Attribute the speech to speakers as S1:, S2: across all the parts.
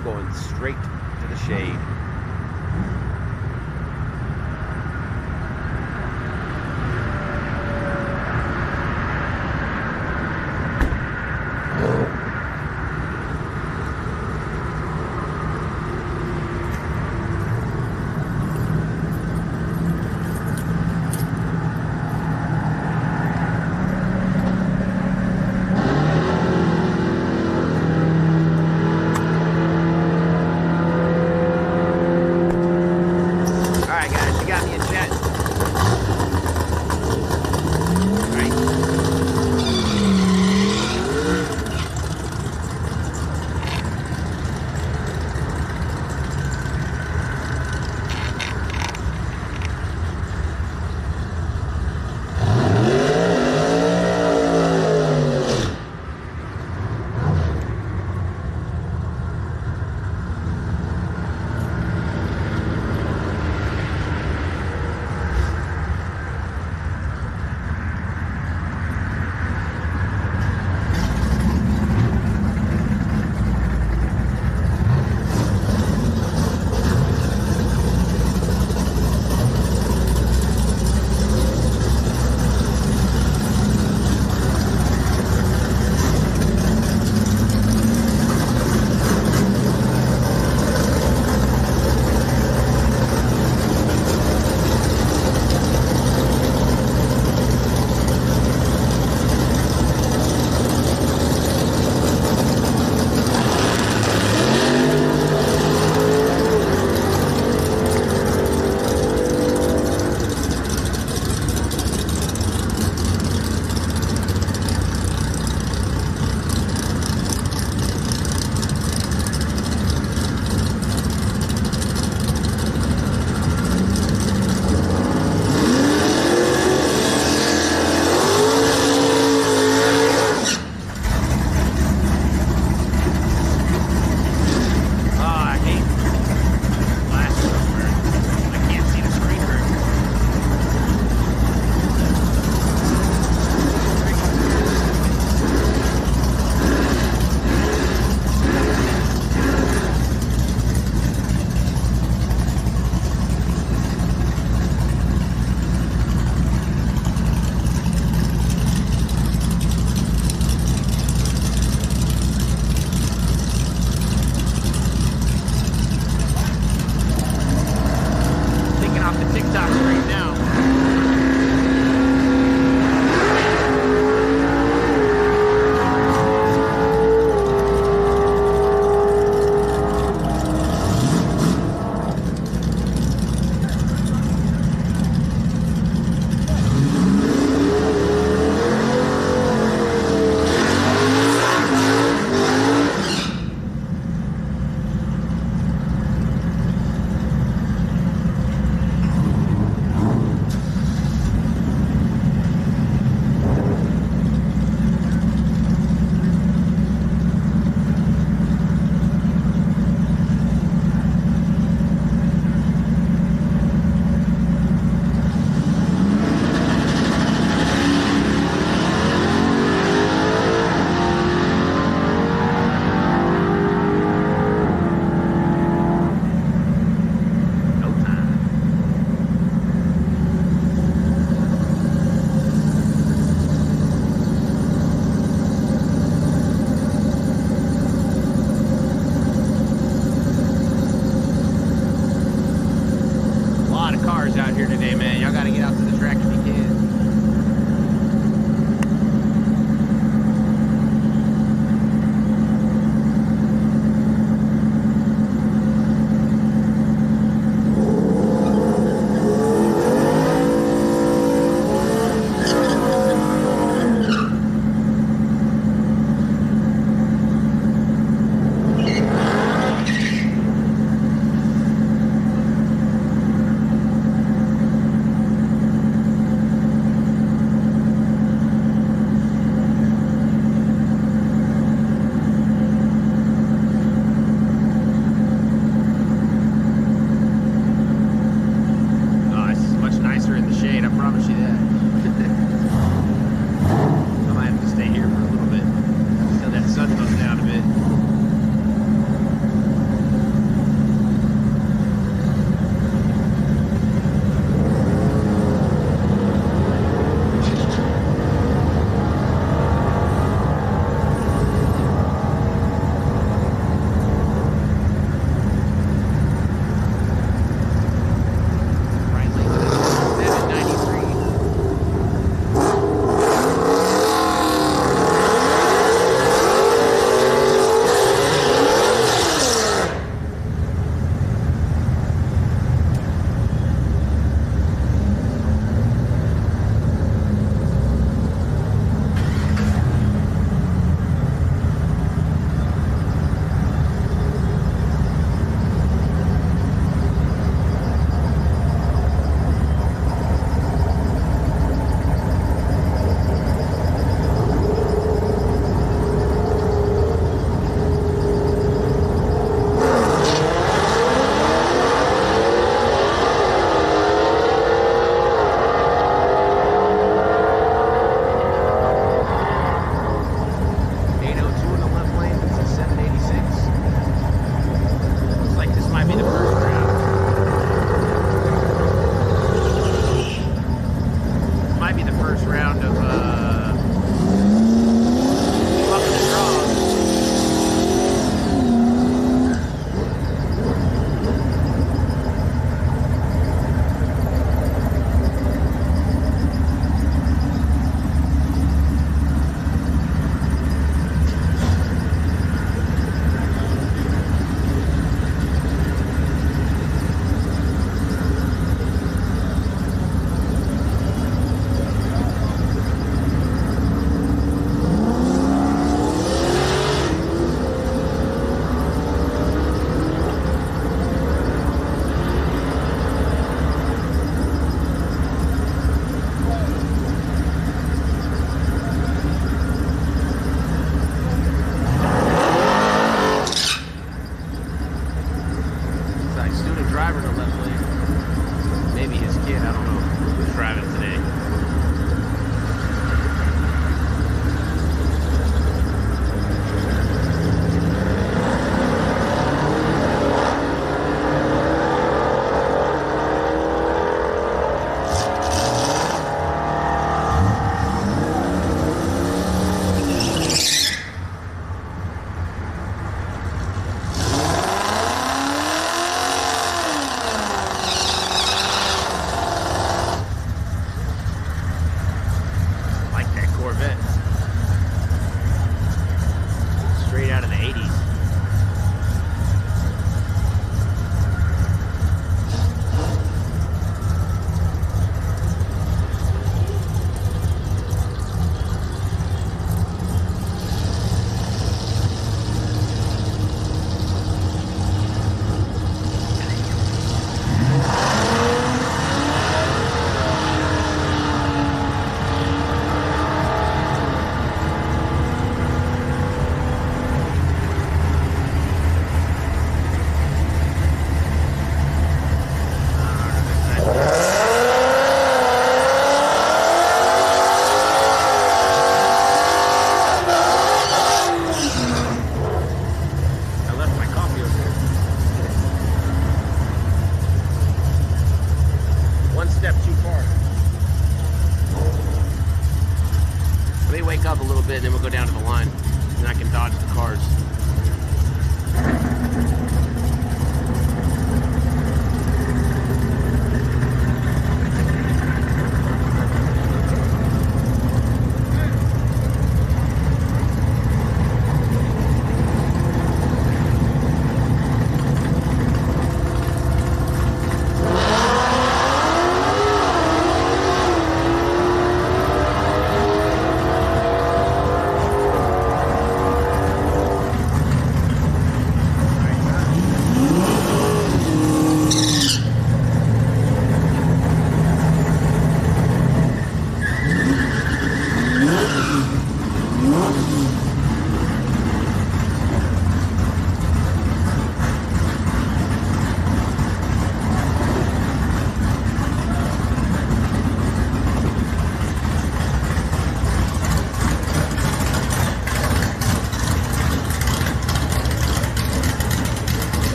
S1: I'm going straight to the shade.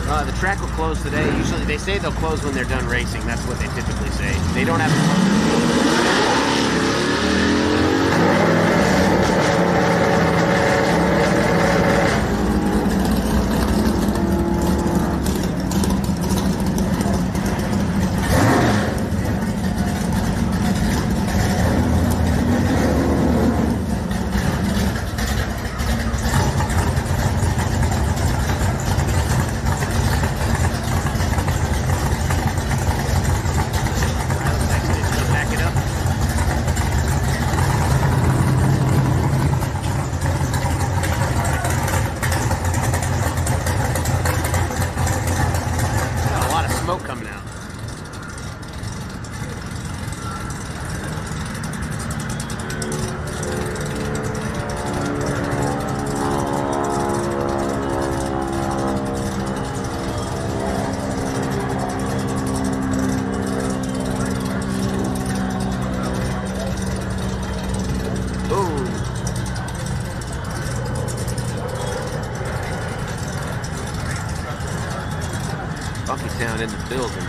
S1: The track will close today. Usually they say they'll close when they're done racing. That's what they typically say. They don't have to coming out. Buckytown in the building.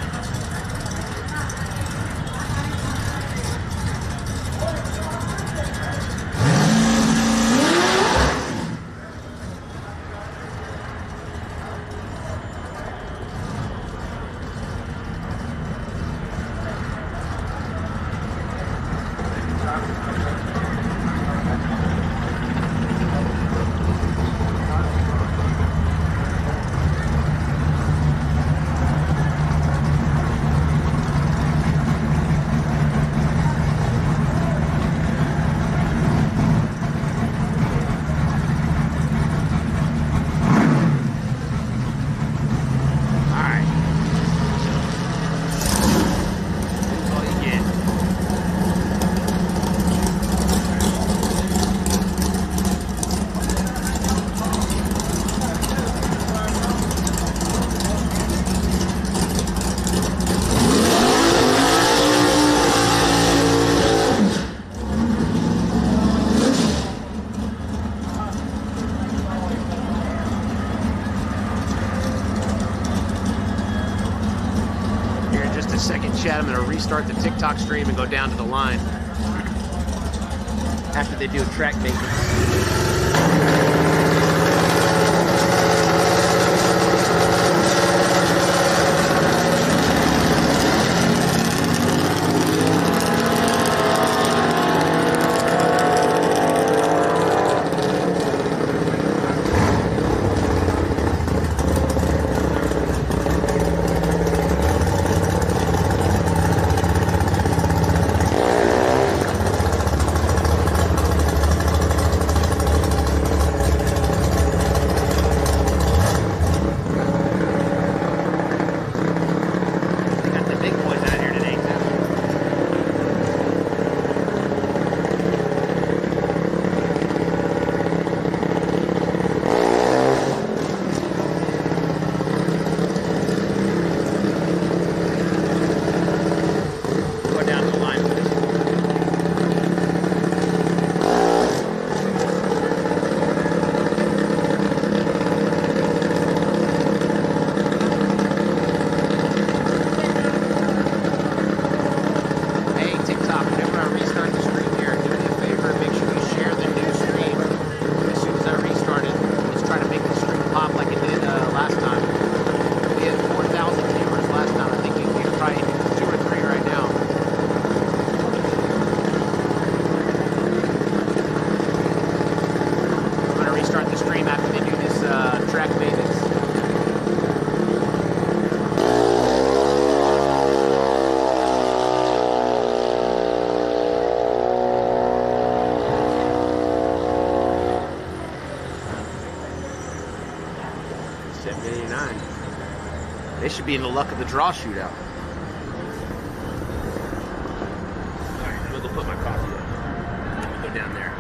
S1: Second chat, I'm going to restart the TikTok stream and go down to the line after they do a track maintenance. They should be in the luck of the draw shootout. Alright, I'm gonna go put my coffee up. I'm gonna go down there.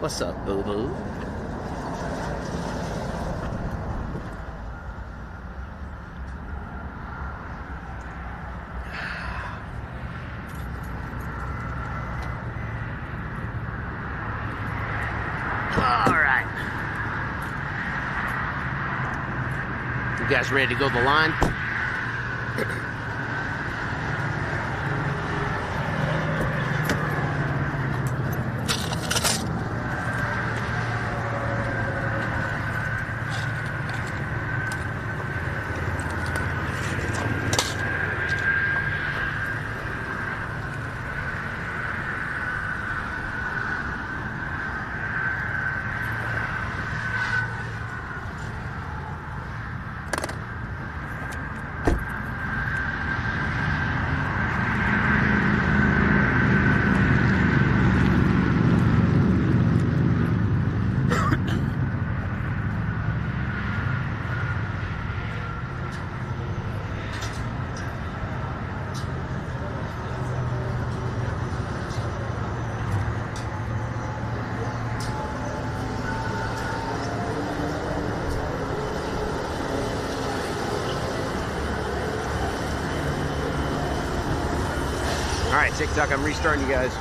S1: What's up, boo-boo? Alright. You guys ready to go the line? All right, TikTok, I'm restarting you guys.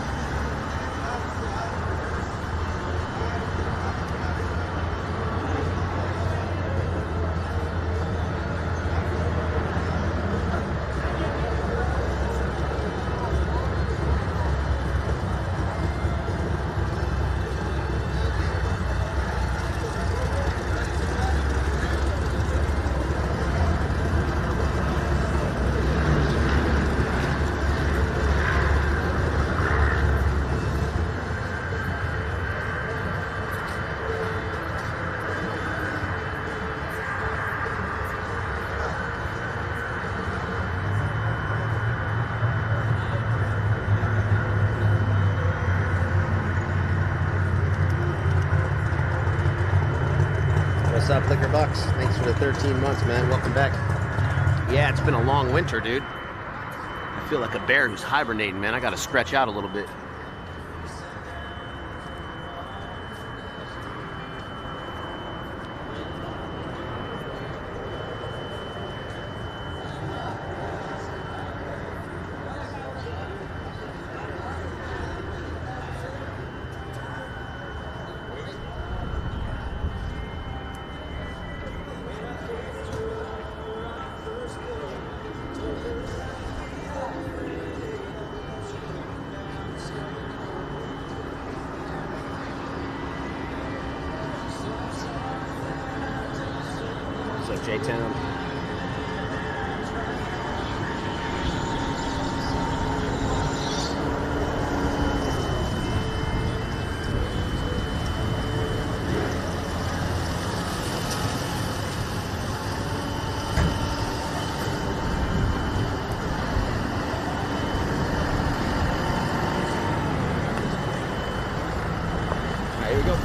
S1: What's up, Liquor Bucks? Thanks for the 13 months, man. Welcome back. Yeah, it's been a long winter, dude. I feel like a bear who's hibernating, man. I gotta stretch out a little bit. What's up, J-Town? Here we go.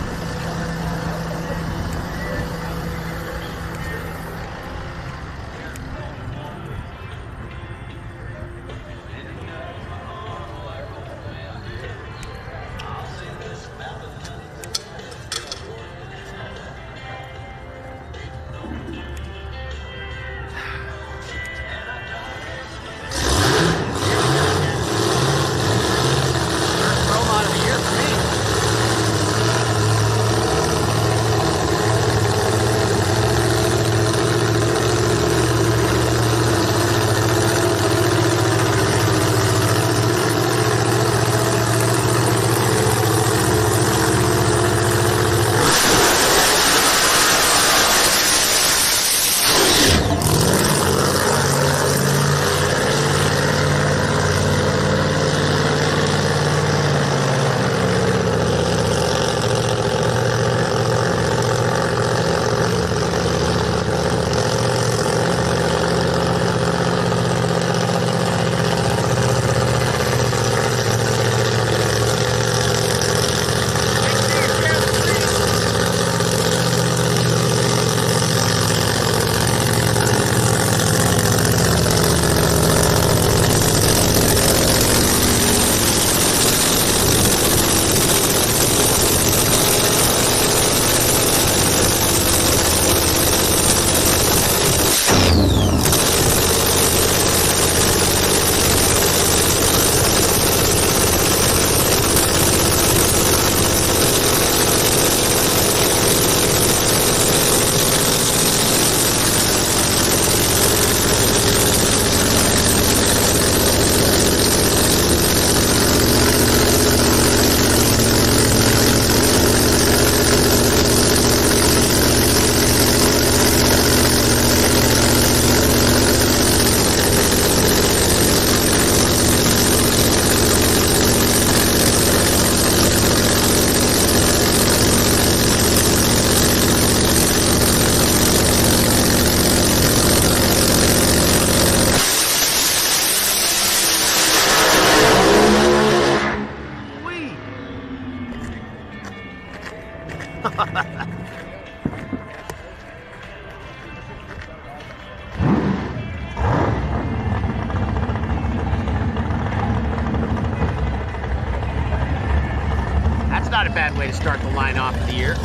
S1: Not a bad way to start the line off of the year.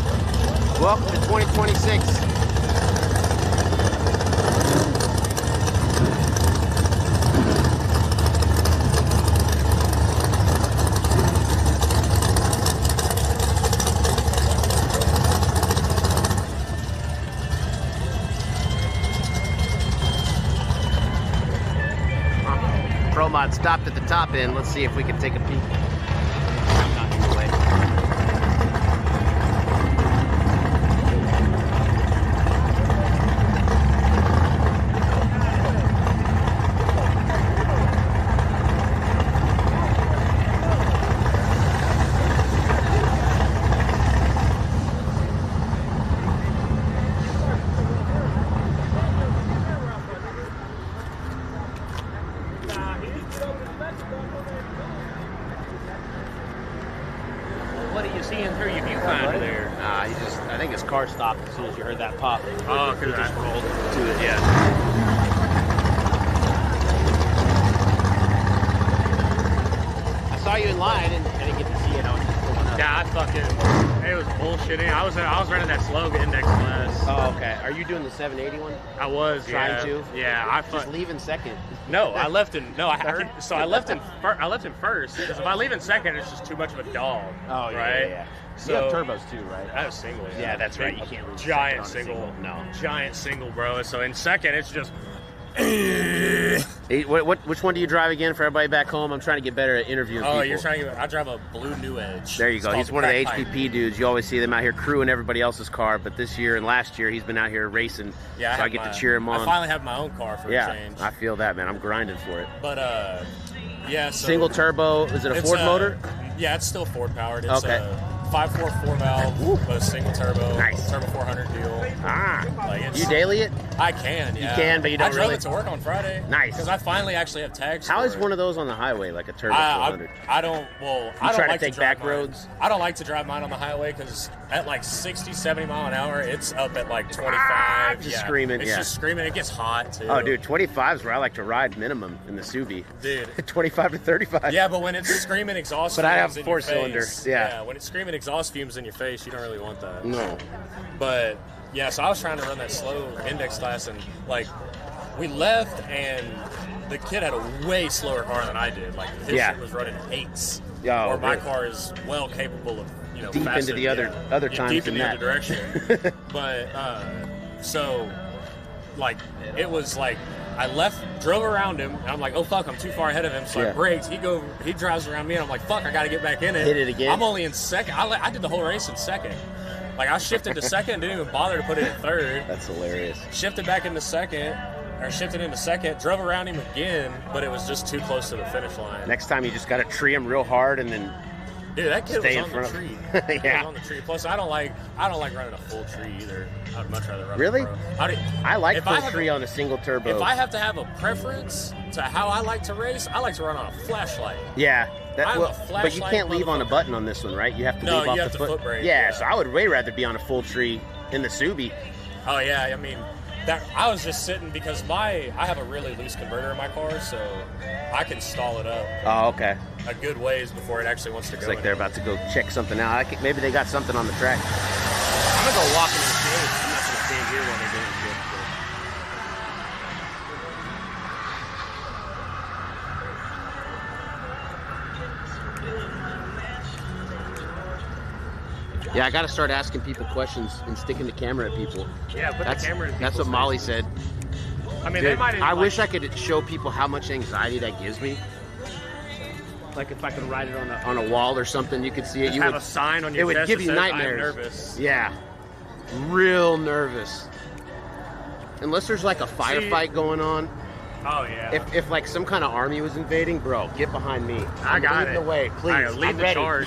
S1: Welcome to 2026. ProMod stopped at the top end. Let's see if we can take a peek. I'm not in the way.
S2: What are you seeing through your viewfinder there?
S1: I think his car stopped as soon as you heard that pop.
S2: Oh, because
S1: just
S2: I
S1: rolled to it.
S2: Yeah.
S1: I saw you in line. I didn't get to see it. I was just pulling up.
S2: Yeah, it was bullshitting. I was running that slow index class.
S1: Oh, okay. Are you doing the 780 one?
S2: I was
S1: trying to.
S2: Yeah,
S1: Just leave in second.
S2: No, I left in I left in first because if I leave in second, it's just too much of a dog.
S1: Oh, yeah,
S2: right?
S1: yeah.
S2: So
S1: you have turbos too, right?
S2: I have single.
S1: Yeah, that's right. You can't leave
S2: giant
S1: second on a
S2: single.
S1: No.
S2: Giant single, bro. So in second, it's just.
S1: Hey, which one do you drive again for everybody back home? I'm trying to get better at interviewing people.
S2: Oh, you're trying to. I drive a blue New Edge.
S1: There you go. He's one of the HPP dudes. You always see them out here crewing everybody else's car, but this year and last year he's been out here racing.
S2: Yeah,
S1: so I get to cheer him on.
S2: I finally have my own car for a change.
S1: I feel that, man. I'm grinding for it.
S2: But yeah. So
S1: single turbo. Is it a Ford motor?
S2: Yeah, it's still Ford powered. It's
S1: okay.
S2: a 5.44 valve, but a single turbo.
S1: Nice.
S2: Turbo 400 deal.
S1: Like you daily it?
S2: I can, yeah.
S1: You can, but you don't really.
S2: I drove it to work on Friday.
S1: Nice.
S2: Because I finally actually have tags.
S1: How is one of those on the highway, like a turbo 400?
S2: I don't. Well, I don't
S1: try
S2: like
S1: to take back roads.
S2: I don't like to drive mine on the highway because at like 60, 70 mile an hour, it's up at like 25.
S1: Just screaming.
S2: It's just screaming. It gets hot too.
S1: Oh, dude, 25 is where I like to ride minimum in the Subi.
S2: Dude,
S1: 25 to 35.
S2: Yeah, but when it's screaming exhaust.
S1: But I have
S2: fumes
S1: 4-cylinder.
S2: Yeah, when it's screaming exhaust fumes in your face, you don't really want that.
S1: No.
S2: But yeah, so I was trying to run that slow index class, and like we left, and the kid had a way slower car than I did. Like his shit was running 8s.
S1: Oh,
S2: or my car is well capable of
S1: deep
S2: faster,
S1: into the other times
S2: deep
S1: than
S2: in the
S1: that.
S2: other direction. But so like it was like I drove around him, and I'm like, oh fuck, I'm too far ahead of him, so I braked. He drives around me, and I'm like, fuck, I gotta get back in it.
S1: Hit it again.
S2: I'm only in second. I did the whole race in second. Like I shifted to second, didn't even bother to put it in third.
S1: That's hilarious.
S2: Shifted into second, drove around him again, but it was just too close to the finish line.
S1: Next time you just gotta tree him real hard and then.
S2: Dude, that kid
S1: was
S2: on the tree.
S1: Yeah.
S2: Was on the tree. Plus, I don't like running a full tree either. I'd much rather run.
S1: Really? I like full tree on a single turbo.
S2: If I have to have a preference to how I like to race, I like to run on a flashlight.
S1: Yeah.
S2: But
S1: you can't leave on a button on this one, right? You have to leave off the foot brake. Yeah, so I would way rather be on a full tree in the Subi.
S2: Oh yeah, I mean, I was just sitting because I have a really loose converter in my car, so I can stall it up.
S1: Oh, okay.
S2: A good ways before it actually wants to go.
S1: It's like they're about to go check something out. Maybe they got something on the track. I'm gonna go walk in the shade. I'm not gonna stand here while they're doing shit. Yeah, I got to start asking people questions and sticking the camera at people.
S2: Yeah, put the camera at people's
S1: That's what Molly said.
S2: I mean,
S1: dude, I wish I could show people how much anxiety that gives me. Like if I could write it on a wall or something, you could see it.
S2: You have a sign on your chest.
S1: It would give you nightmares.
S2: I'm nervous.
S1: Yeah, real nervous. Unless there's like a firefight going on.
S2: Oh yeah.
S1: If like some kind of army was invading, bro, get behind me.
S2: I got it.
S1: Lead the way, please.
S2: Lead the charge.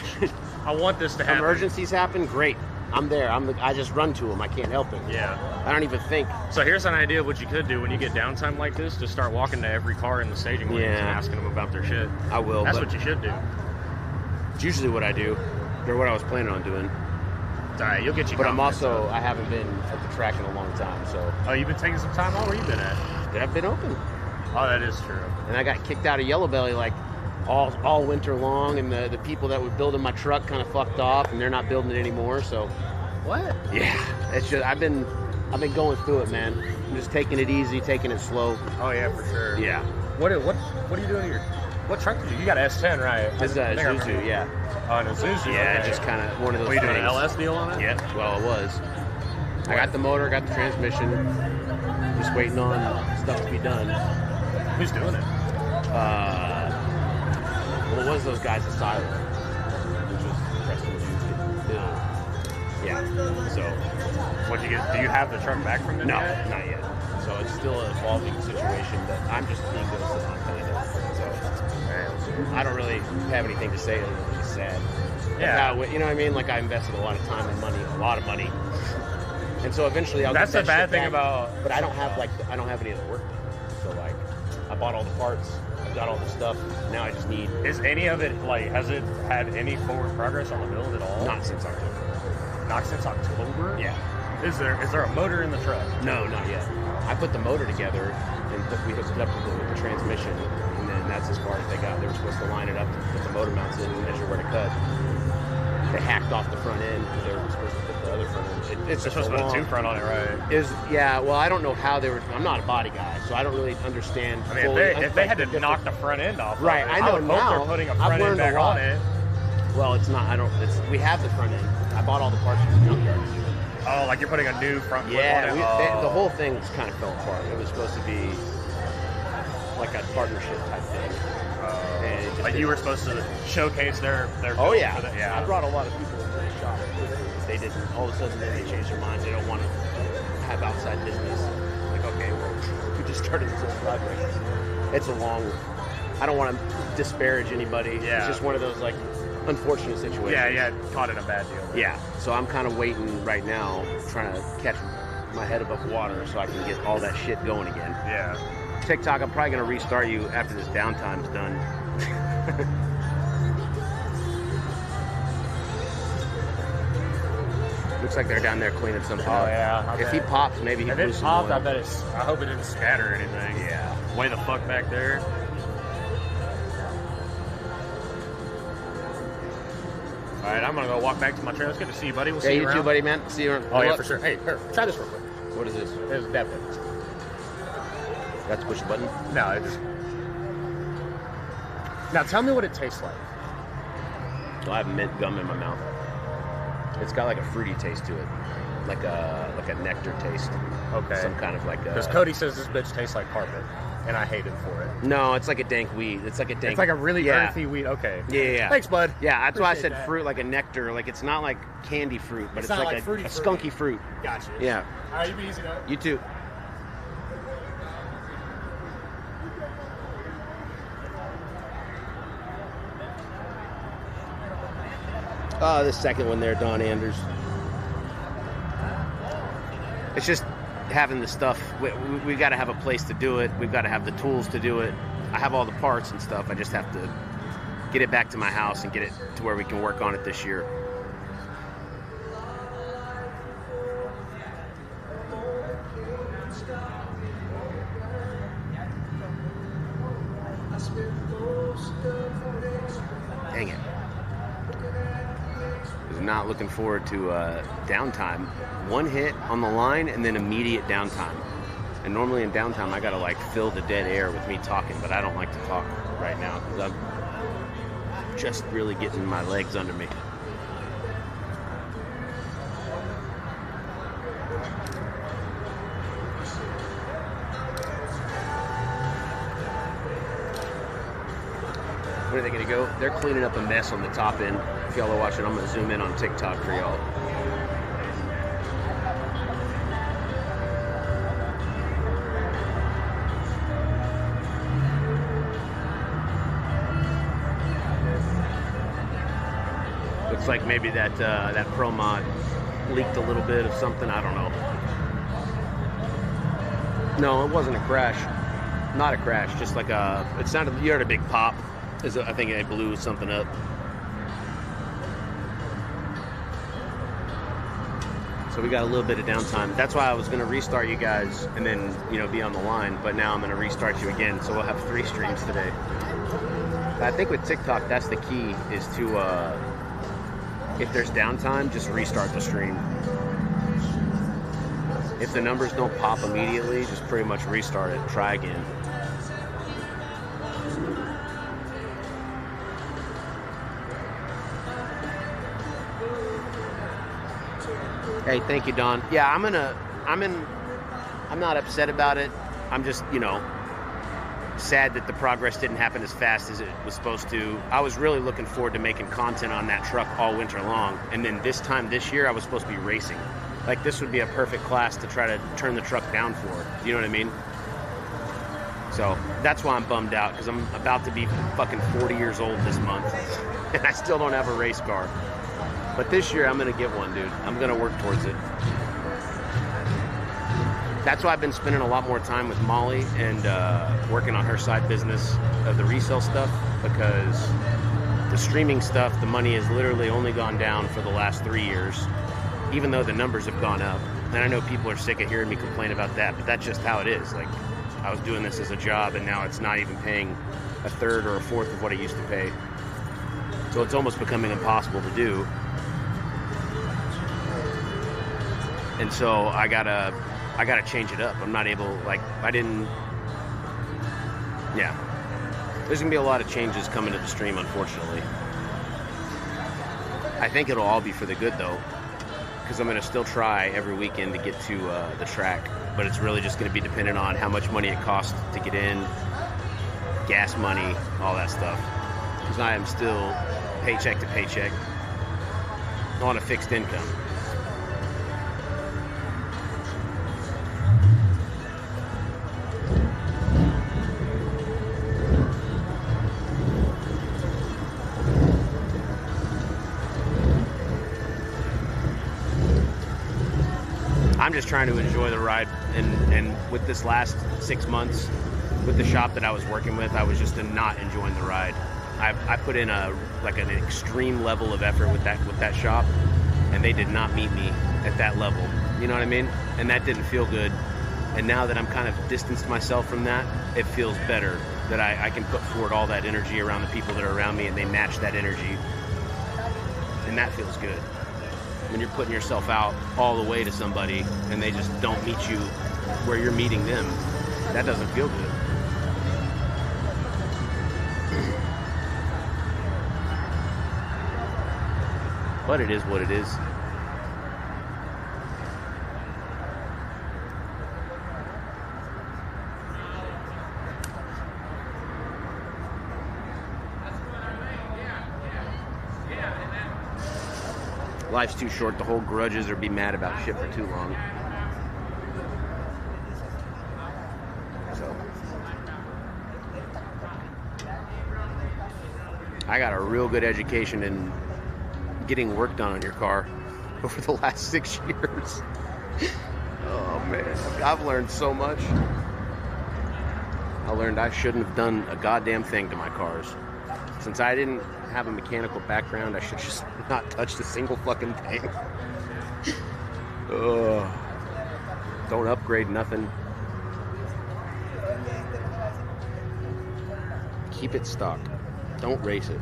S2: I want this to happen.
S1: Emergencies happen, great. I'm there. I just run to them. I can't help it.
S2: Yeah.
S1: I don't even think.
S2: So here's an idea of what you could do when you get downtime like this. Just start walking to every car in the staging lanes and asking them about their shit.
S1: I will.
S2: That's what you should do.
S1: It's usually what I do, or what I was planning on doing.
S2: It's all right. You'll get you.
S1: But I haven't been at the track in a long time, so.
S2: Oh, you've been taking some time off? Where you been at?
S1: I've been open.
S2: Oh, that is true.
S1: And I got kicked out of Yellow Belly like all winter long, and the people that were building my truck kind of fucked off, and they're not building it anymore. So
S2: What?
S1: yeah, it's just I've been going through it, man. I'm just taking it easy, taking it slow.
S2: Oh yeah, for sure.
S1: Yeah.
S2: What are you doing here? What truck did you? You got an S10, right?
S1: It's a Isuzu, yeah.
S2: Oh, an Isuzu.
S1: Yeah,
S2: okay.
S1: just kind of one of those
S2: Were you
S1: things.
S2: doing an LS deal on it?
S1: Yeah, well, it was. I got the motor, got the transmission. Just waiting on stuff to be done.
S2: Who's doing it?
S1: Well, it was those guys at Silo, which was Preston. Yeah. So,
S2: What you get? Do you have the truck back from them?
S1: no,
S2: yet?
S1: not yet. So it's still an evolving situation that I'm just being ghosted on, kind of. So I don't really have anything to say other than it's sad.
S2: Yeah.
S1: Like how, you know what I mean? Like I invested a lot of time and money, a lot of money, and so eventually I'll.
S2: That's
S1: get
S2: the
S1: that
S2: bad
S1: shit
S2: thing
S1: back,
S2: about.
S1: But I don't have any of the work done. So like, I bought all the parts, I've got all the stuff. Now I just need.
S2: Is any of it like? Has it had any forward progress on the build at all?
S1: Not since October.
S2: Not since October.
S1: Yeah.
S2: Is there a motor in the truck?
S1: No, not yet. I put the motor together and we hooked it up with the transmission, and then that's as far as they got. They were supposed to line it up to put the motor mounts in and measure where to cut. They hacked off the front end. They were supposed to put the other front end. It's
S2: They're
S1: just
S2: supposed to put a two front on it, right?
S1: Yeah. Well, I don't know how they were. I'm not a body guy, so I don't really understand.
S2: I mean,
S1: fully,
S2: if they had to knock the front end off,
S1: right?
S2: Of it,
S1: I know
S2: would
S1: now.
S2: hope they're putting a
S1: I've
S2: front end
S1: learned
S2: back
S1: a lot.
S2: on it.
S1: Well, it's not. We have the front end. I bought all the parts from the junkyard to do it.
S2: Oh, like you're putting a new front flip
S1: Yeah,
S2: on it?
S1: the whole thing kind of fell apart. It was supposed to be like a partnership type thing. And it just
S2: Like you were supposed to showcase their
S1: Oh
S2: build
S1: yeah.
S2: for the- yeah.
S1: I brought a lot of people into the shop. They didn't. All of a sudden, they changed their minds. They don't want to have outside business. Like, okay, well, we just started this whole project. It's a long. I don't want to disparage anybody.
S2: Yeah.
S1: It's just one of those like unfortunate situations.
S2: Yeah, caught in a bad deal.
S1: Yeah. So I'm kind of waiting right now, trying to catch my head above water so I can get all that shit going again.
S2: Yeah.
S1: TikTok, I'm probably going to restart you after this downtime's done. Looks like they're down there cleaning something up.
S2: yeah.
S1: If he pops, maybe he
S2: If
S1: blew
S2: it
S1: some
S2: popped,
S1: oil.
S2: I bet it's. I hope it didn't scatter or anything.
S1: Yeah.
S2: Way the fuck back there. All right, I'm gonna go walk back to my trailer. It's good to see you, buddy. We'll
S1: Yeah,
S2: see
S1: you
S2: you
S1: too,
S2: around.
S1: buddy, man. See you around.
S2: Oh yeah, for sure. Hey, here, try this real quick.
S1: What is this?
S2: It's that bit.
S1: Got to push a button?
S2: No, it just. Now tell me what it tastes like.
S1: Well, I have mint gum in my mouth. It's got like a fruity taste to it, like a nectar taste.
S2: Okay.
S1: Some kind of like a.
S2: Because Cody says this bitch tastes like carpet, and I hate him for it.
S1: No, it's like a dank weed. It's like a dank.
S2: It's like a really
S1: yeah.
S2: earthy weed. Okay.
S1: Yeah.
S2: Thanks, bud.
S1: Yeah, that's why I
S2: Appreciate
S1: said
S2: that.
S1: fruit, like a nectar. Like it's not like candy fruit, but
S2: It's
S1: it's,
S2: not
S1: like
S2: like
S1: a
S2: fruity
S1: skunky fruit.
S2: Gotcha.
S1: Yeah.
S2: All right, you be easy, though.
S1: You too. Oh, the second one there, Don Anders. It's just having the stuff. We got to have a place to do it. We've got to have the tools to do it. I have all the parts and stuff. I just have to get it back to my house and get it to where we can work on it this year. Dang it. Was not looking forward to downtime. One hit on the line and then immediate downtime. And normally in downtime I gotta like fill the dead air with me talking, but I don't like to talk right now because I'm just really getting my legs under me. Where are they gonna go? They're cleaning up a mess on the top end. If y'all are watching, I'm gonna zoom in on TikTok for y'all. Looks like maybe that that Pro Mod leaked a little bit of something. I don't know. No, it wasn't a crash. Not a crash. Just like a. It sounded. You heard a big pop. I think it blew something up. So we got a little bit of downtime. That's why I was going to restart you guys and then, be on the line. But now I'm going to restart you again. So we'll have 3 streams today. I think with TikTok, that's the key, is to, if there's downtime, just restart the stream. If the numbers don't pop immediately, just pretty much restart it, try again. Hey, thank you, Don. Yeah, I'm not upset about it. I'm just, you know, sad that the progress didn't happen as fast as it was supposed to. I was really looking forward to making content on that truck all winter long. And then this time this year, I was supposed to be racing. Like, this would be a perfect class to try to turn the truck down for. You know what I mean? So that's why I'm bummed out, because I'm about to be fucking 40 years old this month. And I still don't have a race car. But this year, I'm going to get one, dude. I'm going to work towards it. That's why I've been spending a lot more time with Molly and working on her side business of the resale stuff, because the streaming stuff, the money has literally only gone down for the last 3 years, even though the numbers have gone up. And I know people are sick of hearing me complain about that, but that's just how it is. Like, I was doing this as a job, and now it's not even paying a third or a fourth of what it used to pay. So it's almost becoming impossible to do. And so I gotta change it up. I'm not able, like, yeah. There's gonna be a lot of changes coming to the stream, unfortunately. I think it'll all be for the good, though, because I'm gonna still try every weekend to get to the track, but it's really just gonna be dependent on how much money it costs to get in, gas money, all that stuff. Because I am still paycheck to paycheck on a fixed income. I'm just trying to enjoy the ride, and with this last 6 months, with the shop that I was working with, I was just not enjoying the ride. I put in an extreme level of effort with that shop, and they did not meet me at that level. You know what I mean? And that didn't feel good. And now that I'm kind of distanced myself from that, it feels better that I can put forward all that energy around the people that are around me, and they match that energy, and that feels good. When you're putting yourself out all the way to somebody and they just don't meet you where you're meeting them, that doesn't feel good. But it is what it is. Life's too short to hold grudges or be mad about shit for too long. So, I got a real good education in getting work done on your car over the last 6 years. Oh man, I've learned so much. I learned I shouldn't have done a goddamn thing to my cars. Since I didn't have a mechanical background, I should just not touched a single fucking thing. Don't upgrade nothing. Keep it stock. Don't race it.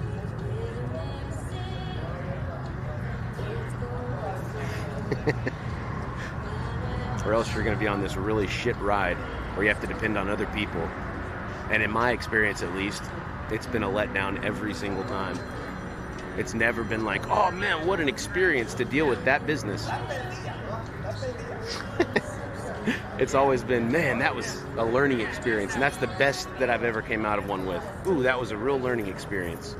S1: Or else you're going to be on this really shit ride where you have to depend on other people. And in my experience, at least, it's been a letdown every single time. It's never been like, oh man, what an experience to deal with that business. It's always been, man, that was a learning experience. And that's the best that I've ever came out of one with. Ooh, that was a real learning experience.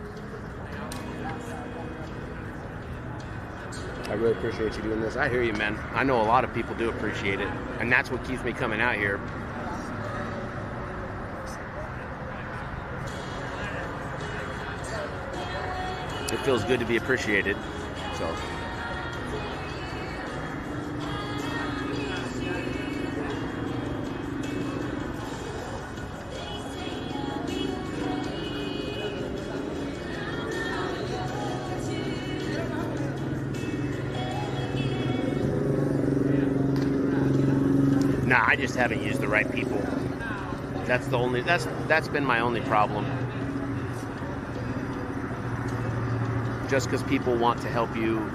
S1: I really appreciate you doing this. I hear you, man. I know a lot of people do appreciate it. And that's what keeps me coming out here. It feels good to be appreciated, so. Nah, I just haven't used the right people. That's been my only problem. just because people want to help you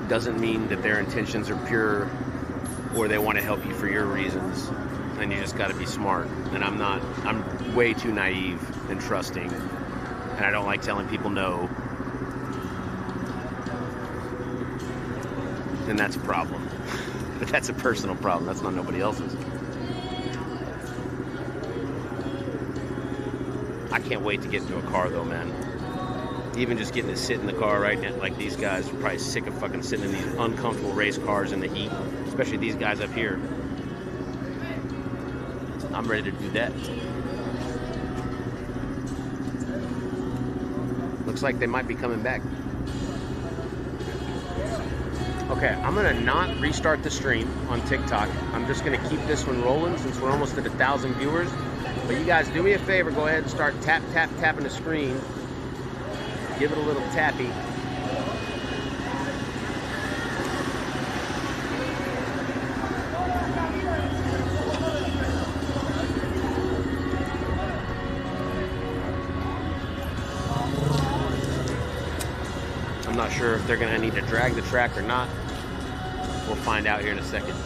S1: doesn't mean that their intentions are pure or they want to help you for your reasons. And you just got to be smart. And I'm way too naive and trusting. And I don't like telling people no. And that's a problem. But that's a personal problem. That's not nobody else's. I can't wait to get into a car though, man. Even just getting to sit in the car right now, like these guys are probably sick of fucking sitting in these uncomfortable race cars in the heat, especially these guys up here. I'm ready to do that. Looks like they might be coming back. Okay, I'm gonna not restart the stream on TikTok. I'm just gonna keep this one rolling since we're almost at 1,000 viewers. But you guys, do me a favor, go ahead and start tapping the screen. Give it a little tappy. I'm not sure if they're gonna need to drag the track or not. We'll find out here in a second.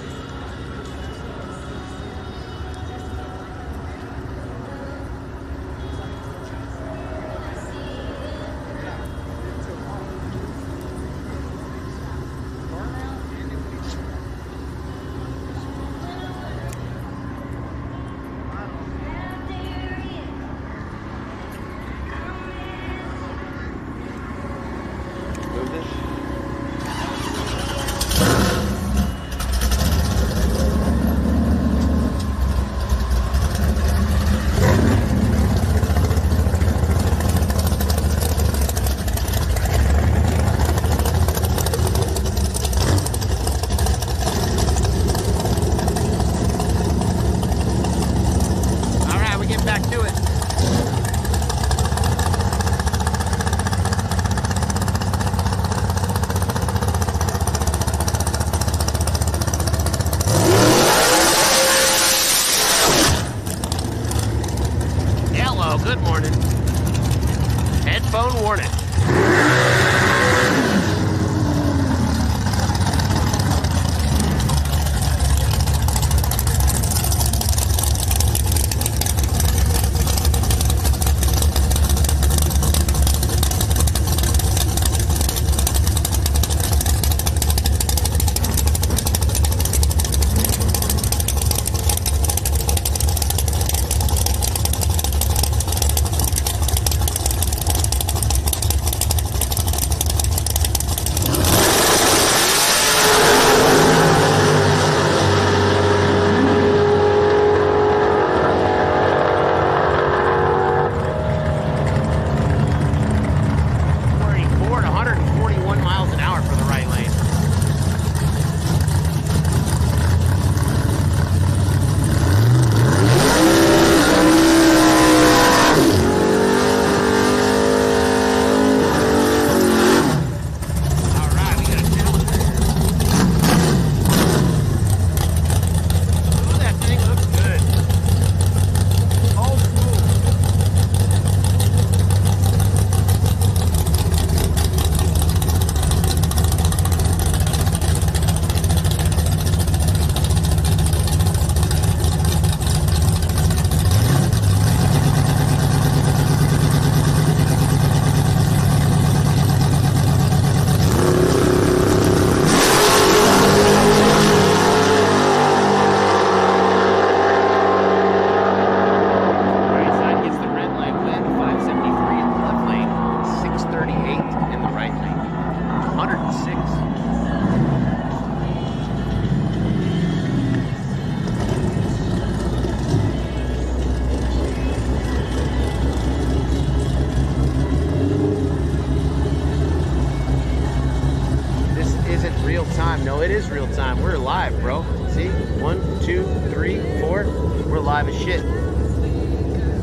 S1: No, it is real time. We're live, bro. See? 1, 2, 3, 4. We're live as shit.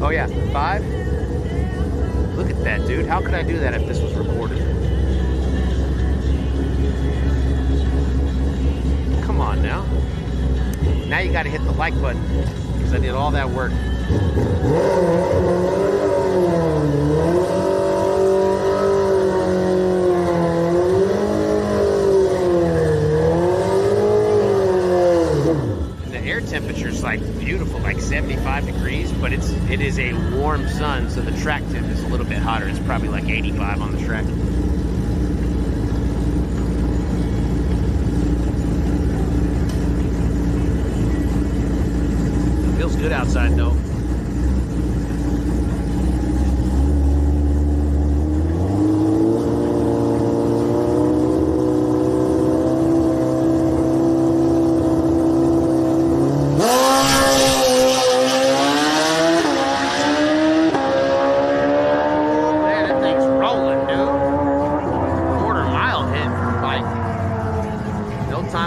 S1: Oh yeah, 5. Look at that, dude. How could I do that if this was recorded? Come on now. Now you gotta hit the like button because I did all that work. like 75 degrees, but it is a warm sun, so the track temp is a little bit hotter. It's probably like 85 on the track. Feels good outside though.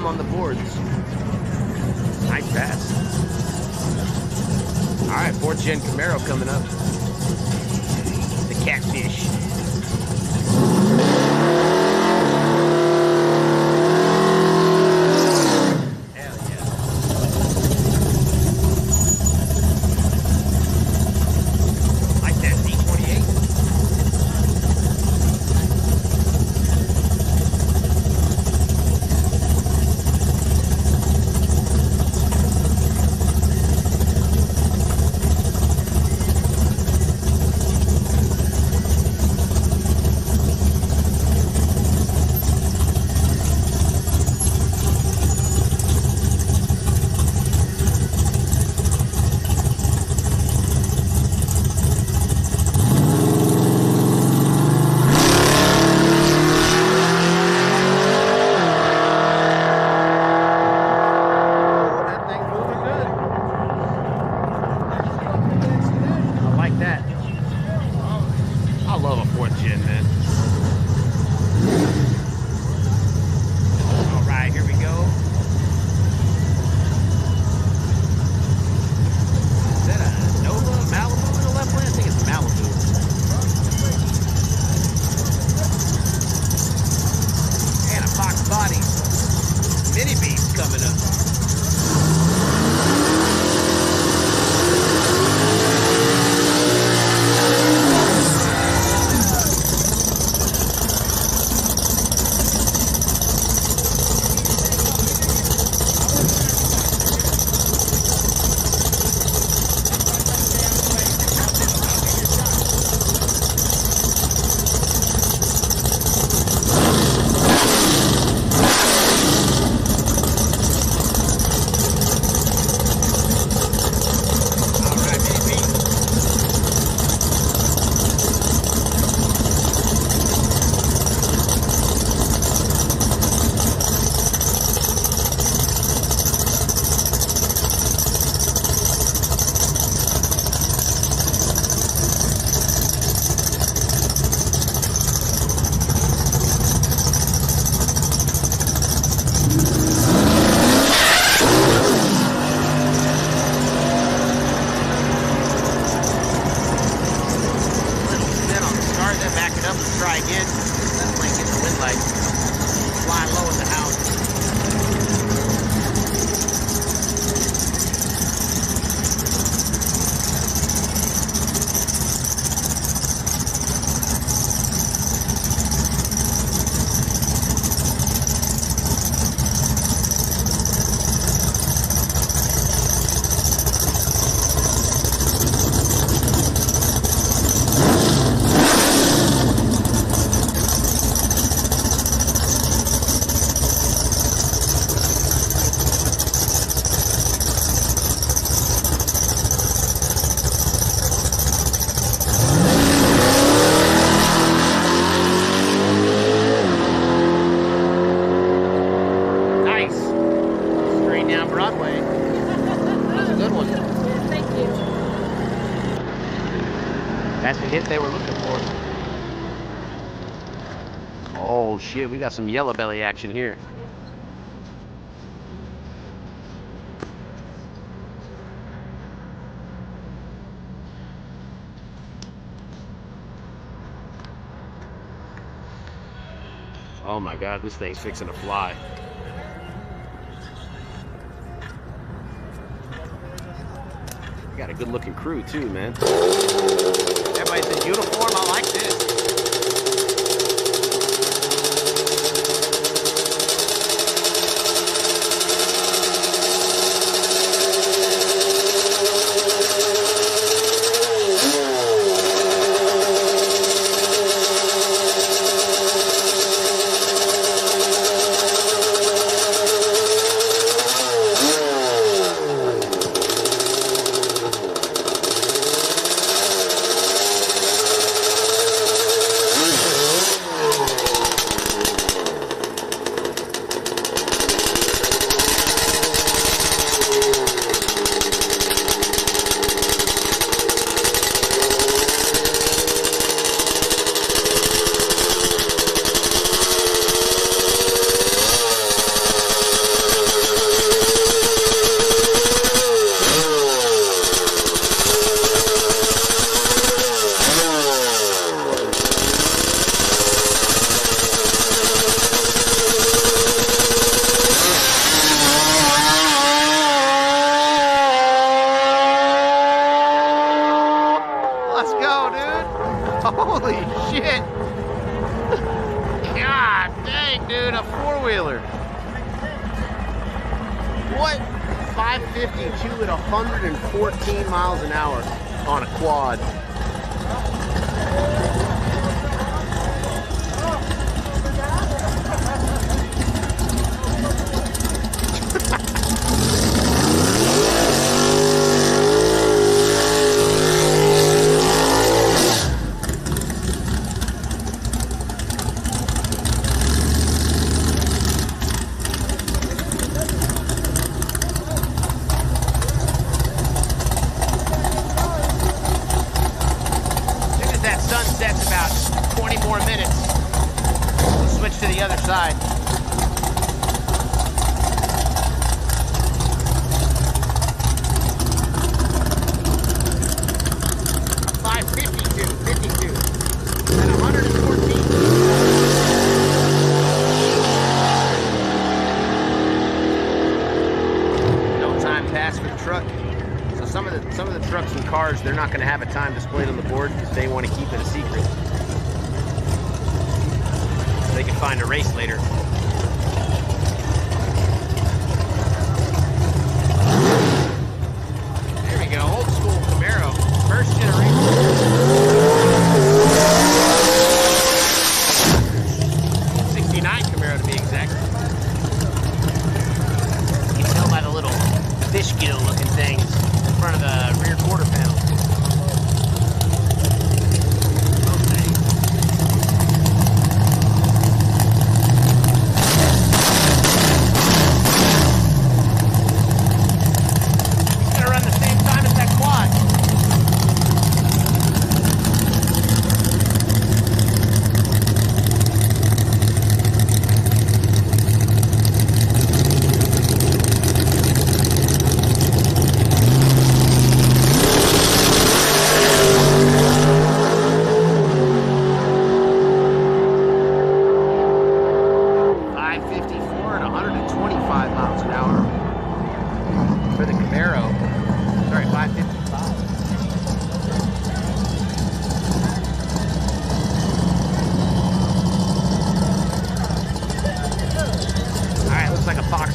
S1: On the boards. Nice pass. All right, 4th gen Camaro coming up. The Catfish. Hell yeah. Like that D28. That's the hit they were looking for. Oh shit, we got some yellow belly action here. Oh my god, this thing's fixing to fly. We got a good looking crew too, man. Everybody's in uniform, I like this. Dude, a four-wheeler. What? 552 at 114 miles an hour on a quad. Sunset's about 20 more minutes. We'll switch to the other side. $552 at 114. No time pass for the truck. Some of the trucks and cars, they're not going to have a time displayed on the board because they want to keep it a secret. So they can find a race later. There we go, old school Camaro, first generation. 69 Camaro to be exact. You can tell by the little fish gill looking things in front of the rear quarter panel. Okay. He's gonna run the same time as that quad.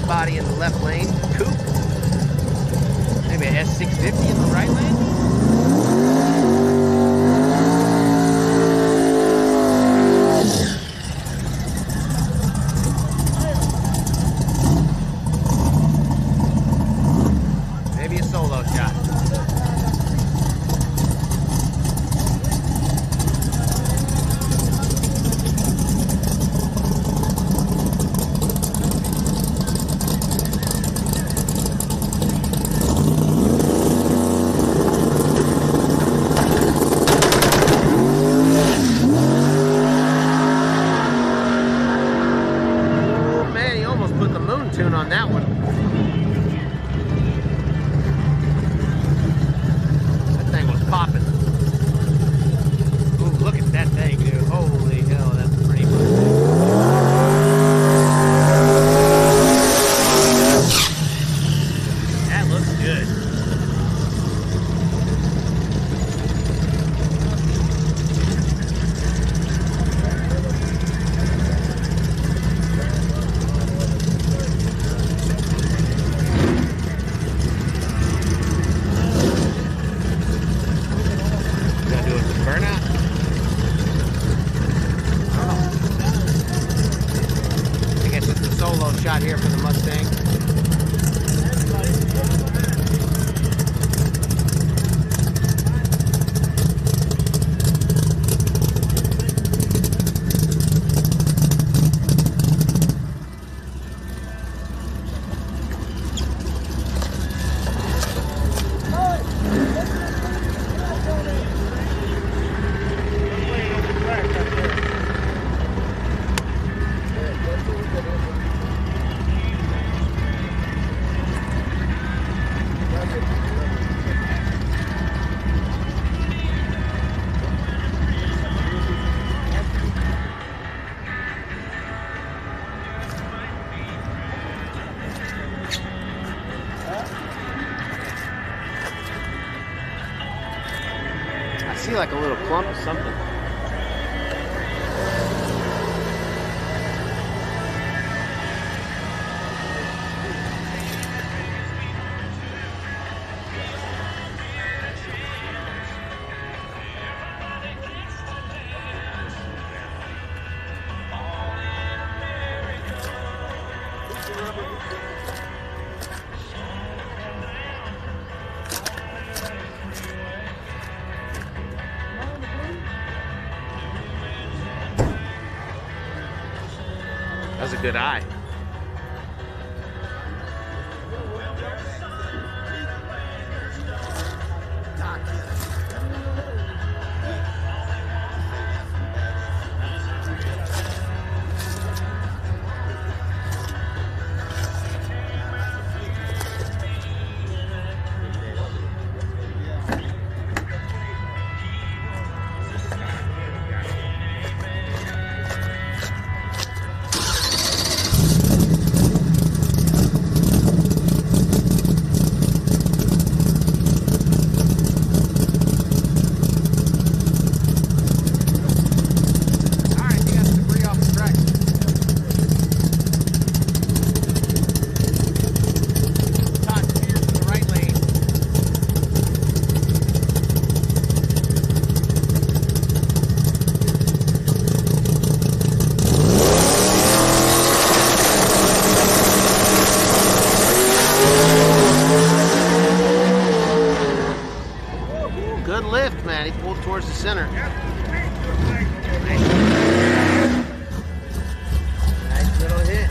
S1: Body in the left lane, coupe. Maybe a S650 in the right lane. Maybe a solo shot. On that one. That thing was popping. Ooh, look at that thing, dude. Holy hell, that's pretty much. That looks good. Solo shot here for the Mustang. I see like a little clump of something. That's a good eye. Good lift, man. He pulled towards the center. Nice little hit.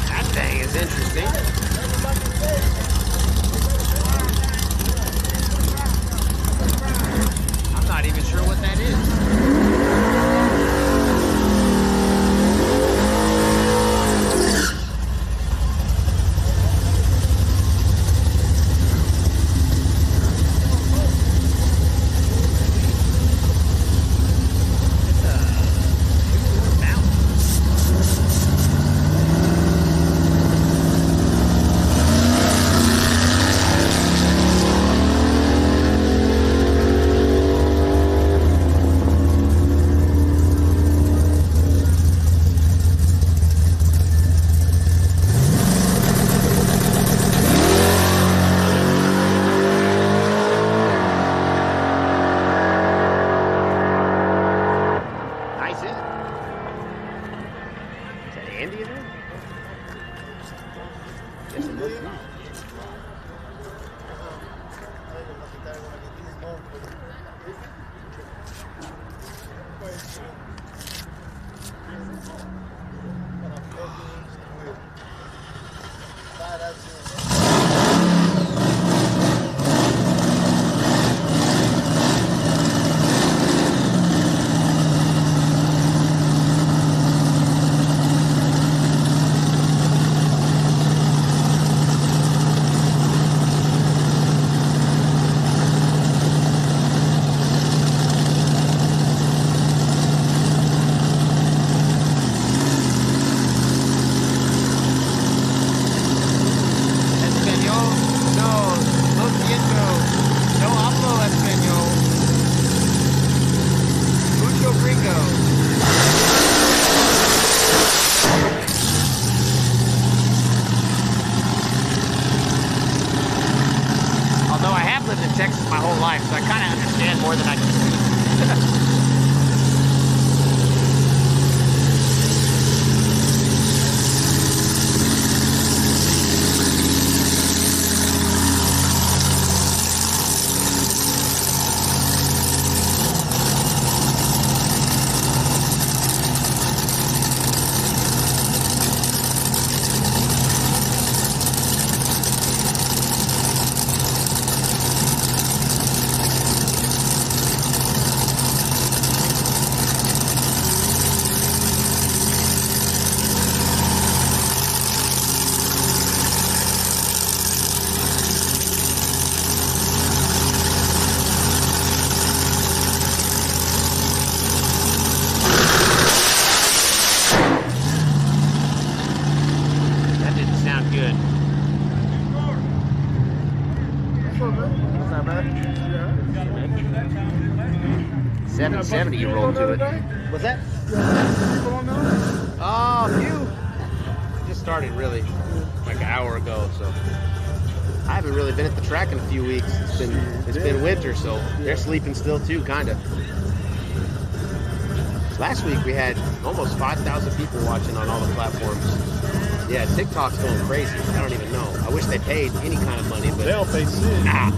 S1: That thing is interesting. I'm not even sure what that is. Texas my whole life, so I kind of understand more than I can see. Good. 770 you rolled to it. What's that? Oh, phew. I just started really like an hour ago, so I haven't really been at the track in a few weeks. It's been winter, so they're sleeping still too, kind of. Last week we had almost 5,000 people watching on all the platforms. Yeah, TikTok's going crazy. I don't even know. I wish they paid any kind of money, but
S3: they don't pay shit.
S1: Nah.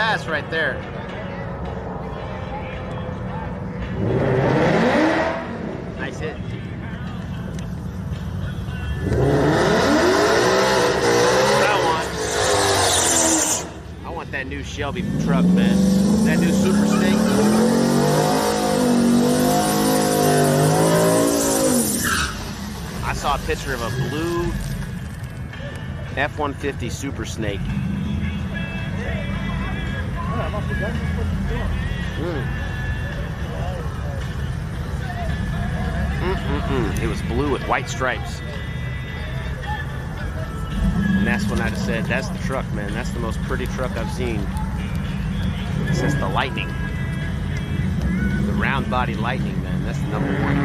S1: class right there. Nice hit. I want that new Shelby truck, man. That new Super Snake. I saw a picture of a blue F-150 Super Snake. It was blue with white stripes. And that's when I said, that's the truck, man. That's the most pretty truck I've seen since the Lightning. The round body Lightning, man. That's the number one.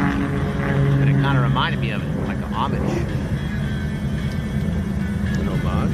S1: But it kind of reminded me of it, like an homage. An homage.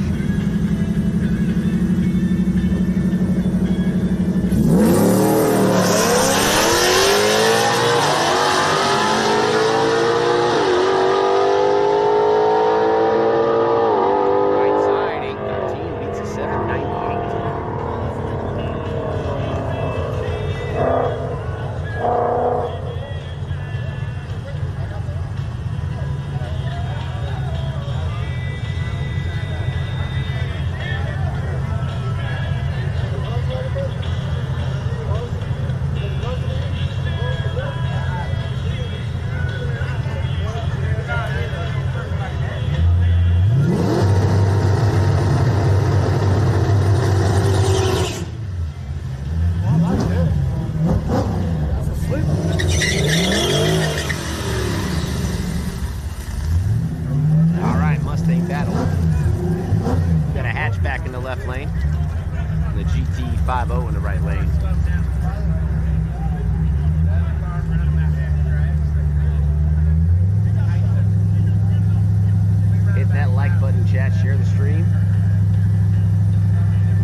S1: Left lane, and the GT50 in the right lane. Hit that like button, chat, share the stream.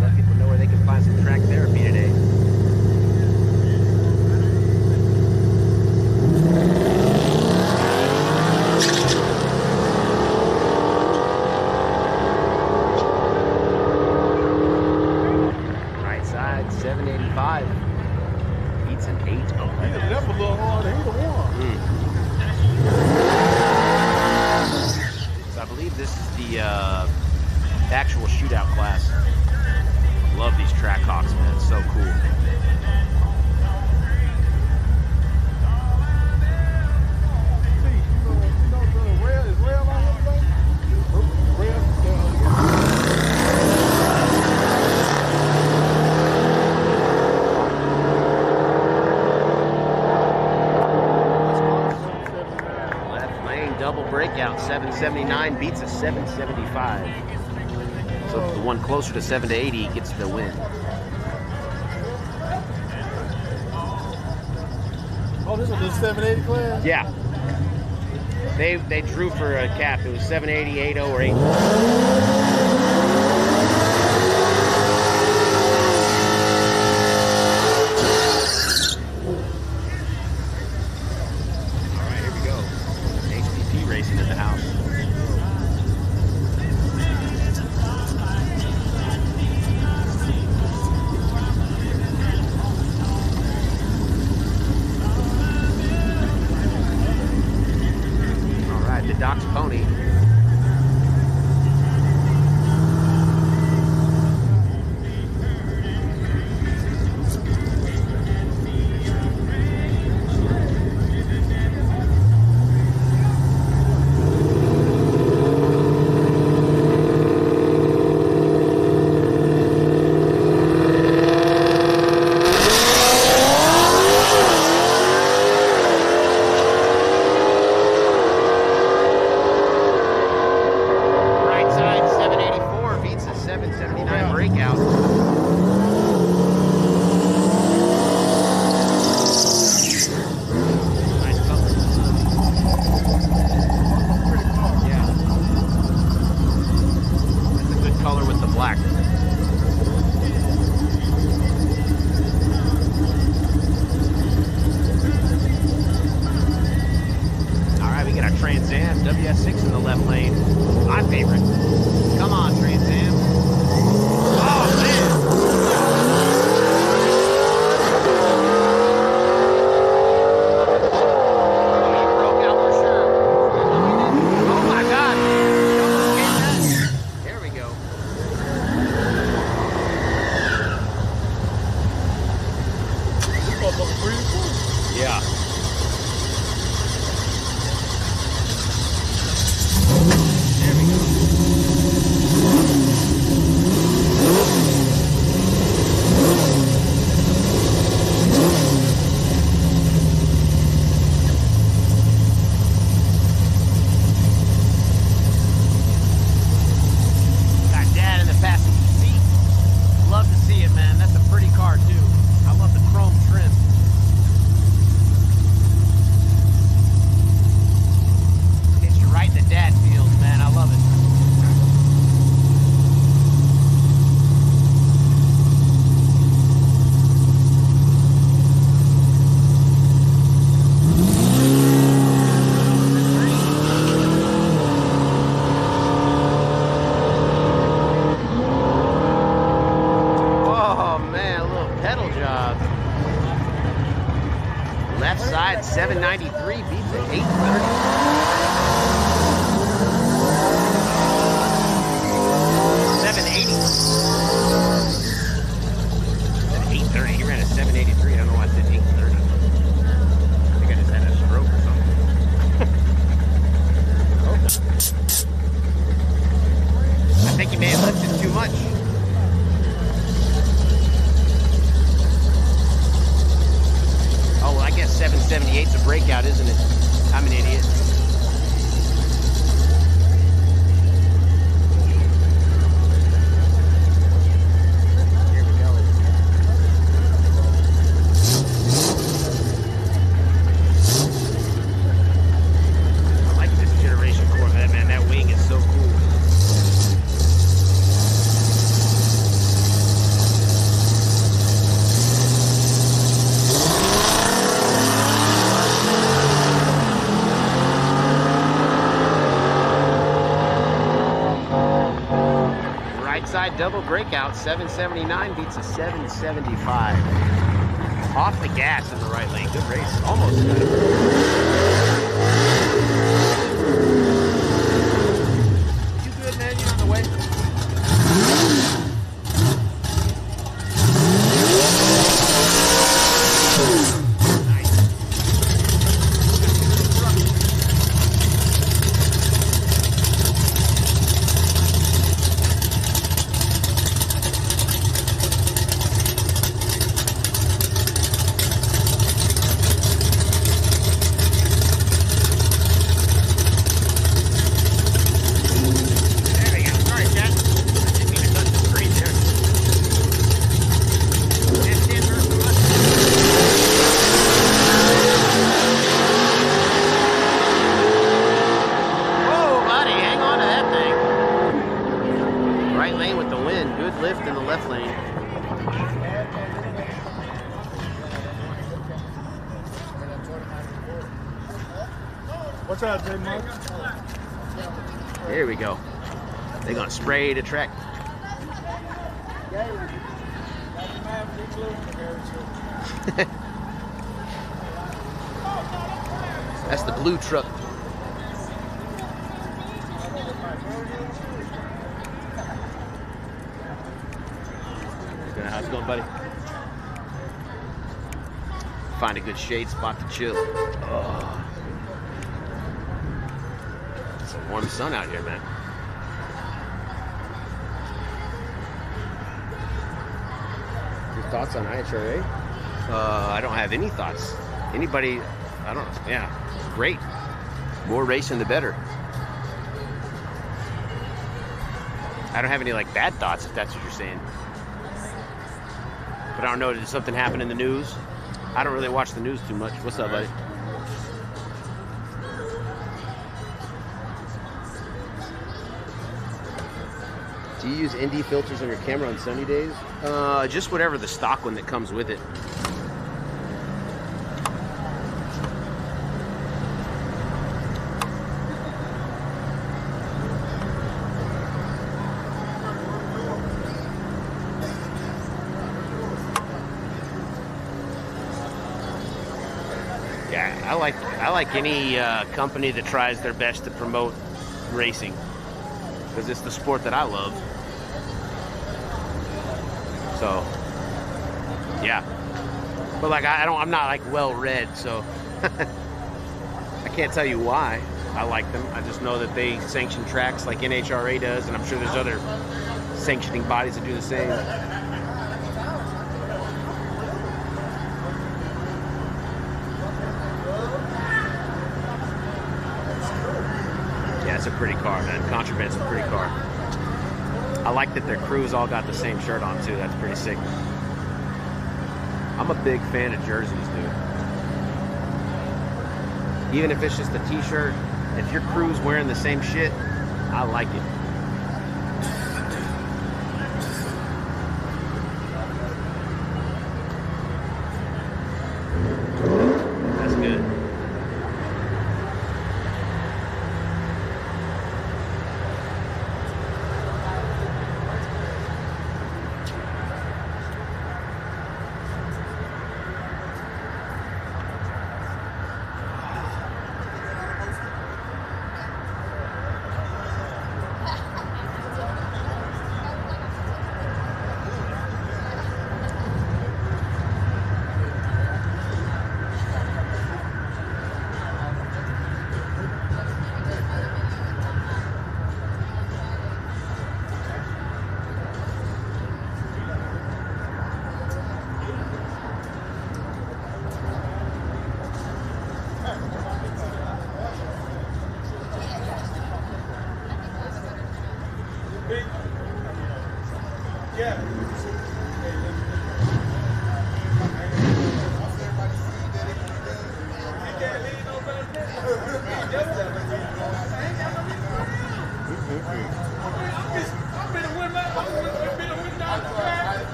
S1: Let people know where they can find some track therapy today. Beats an 8.
S3: That's a little hard. He the one.
S1: So I believe this is the actual shootout class. Love these track hawks, man. It's so cool. Double breakout, 779 beats a 775. So the one closer to 780 gets the win.
S3: Oh, this is the 780 class?
S1: Yeah. They drew for a cap. It was 780, 80, or 8. Racing at the house. All right, the Doc's Pony. pedal job. Left side 793 beats at 830. 780. At 830. He ran a 783. I don't know why I said 830. I think I just had a stroke or something. I think he may have lifted too much. Oh, well, I guess 778's a breakout, isn't it? I'm an idiot. Here we go. I like this generation Corvette, man. That wing is so cool. Side double breakout, 779 beats a 775. Off the gas in the right lane. Good race. Almost got it. You good, man? You on the way?
S3: What's up, J Mark?
S1: There we go. They're gonna spray the track. That's the blue truck. How's it going, buddy? Find a good shade spot to chill. Oh. It's a warm sun out here, man. Your thoughts on IHRA? I don't have any thoughts. Anybody, I don't know. Yeah, great. More racing, the better. I don't have any like bad thoughts, if that's what you're saying. But I don't know, did something happen in the news? I don't really watch the news too much. What's up, buddy? Do you use ND filters on your camera on sunny days? Just whatever the stock one that comes with it. Yeah, I like any company that tries their best to promote racing, because it's the sport that I love. So, yeah. But like I'm not like well read, so I can't tell you why I like them. I just know that they sanction tracks like NHRA does, and I'm sure there's other sanctioning bodies that do the same. It's a pretty car, man. Contraband's a pretty car. I like that their crews all got the same shirt on too. That's pretty sick. I'm a big fan of jerseys, dude. Even if it's just a t-shirt, if your crew's wearing the same shit, I like it. That's good.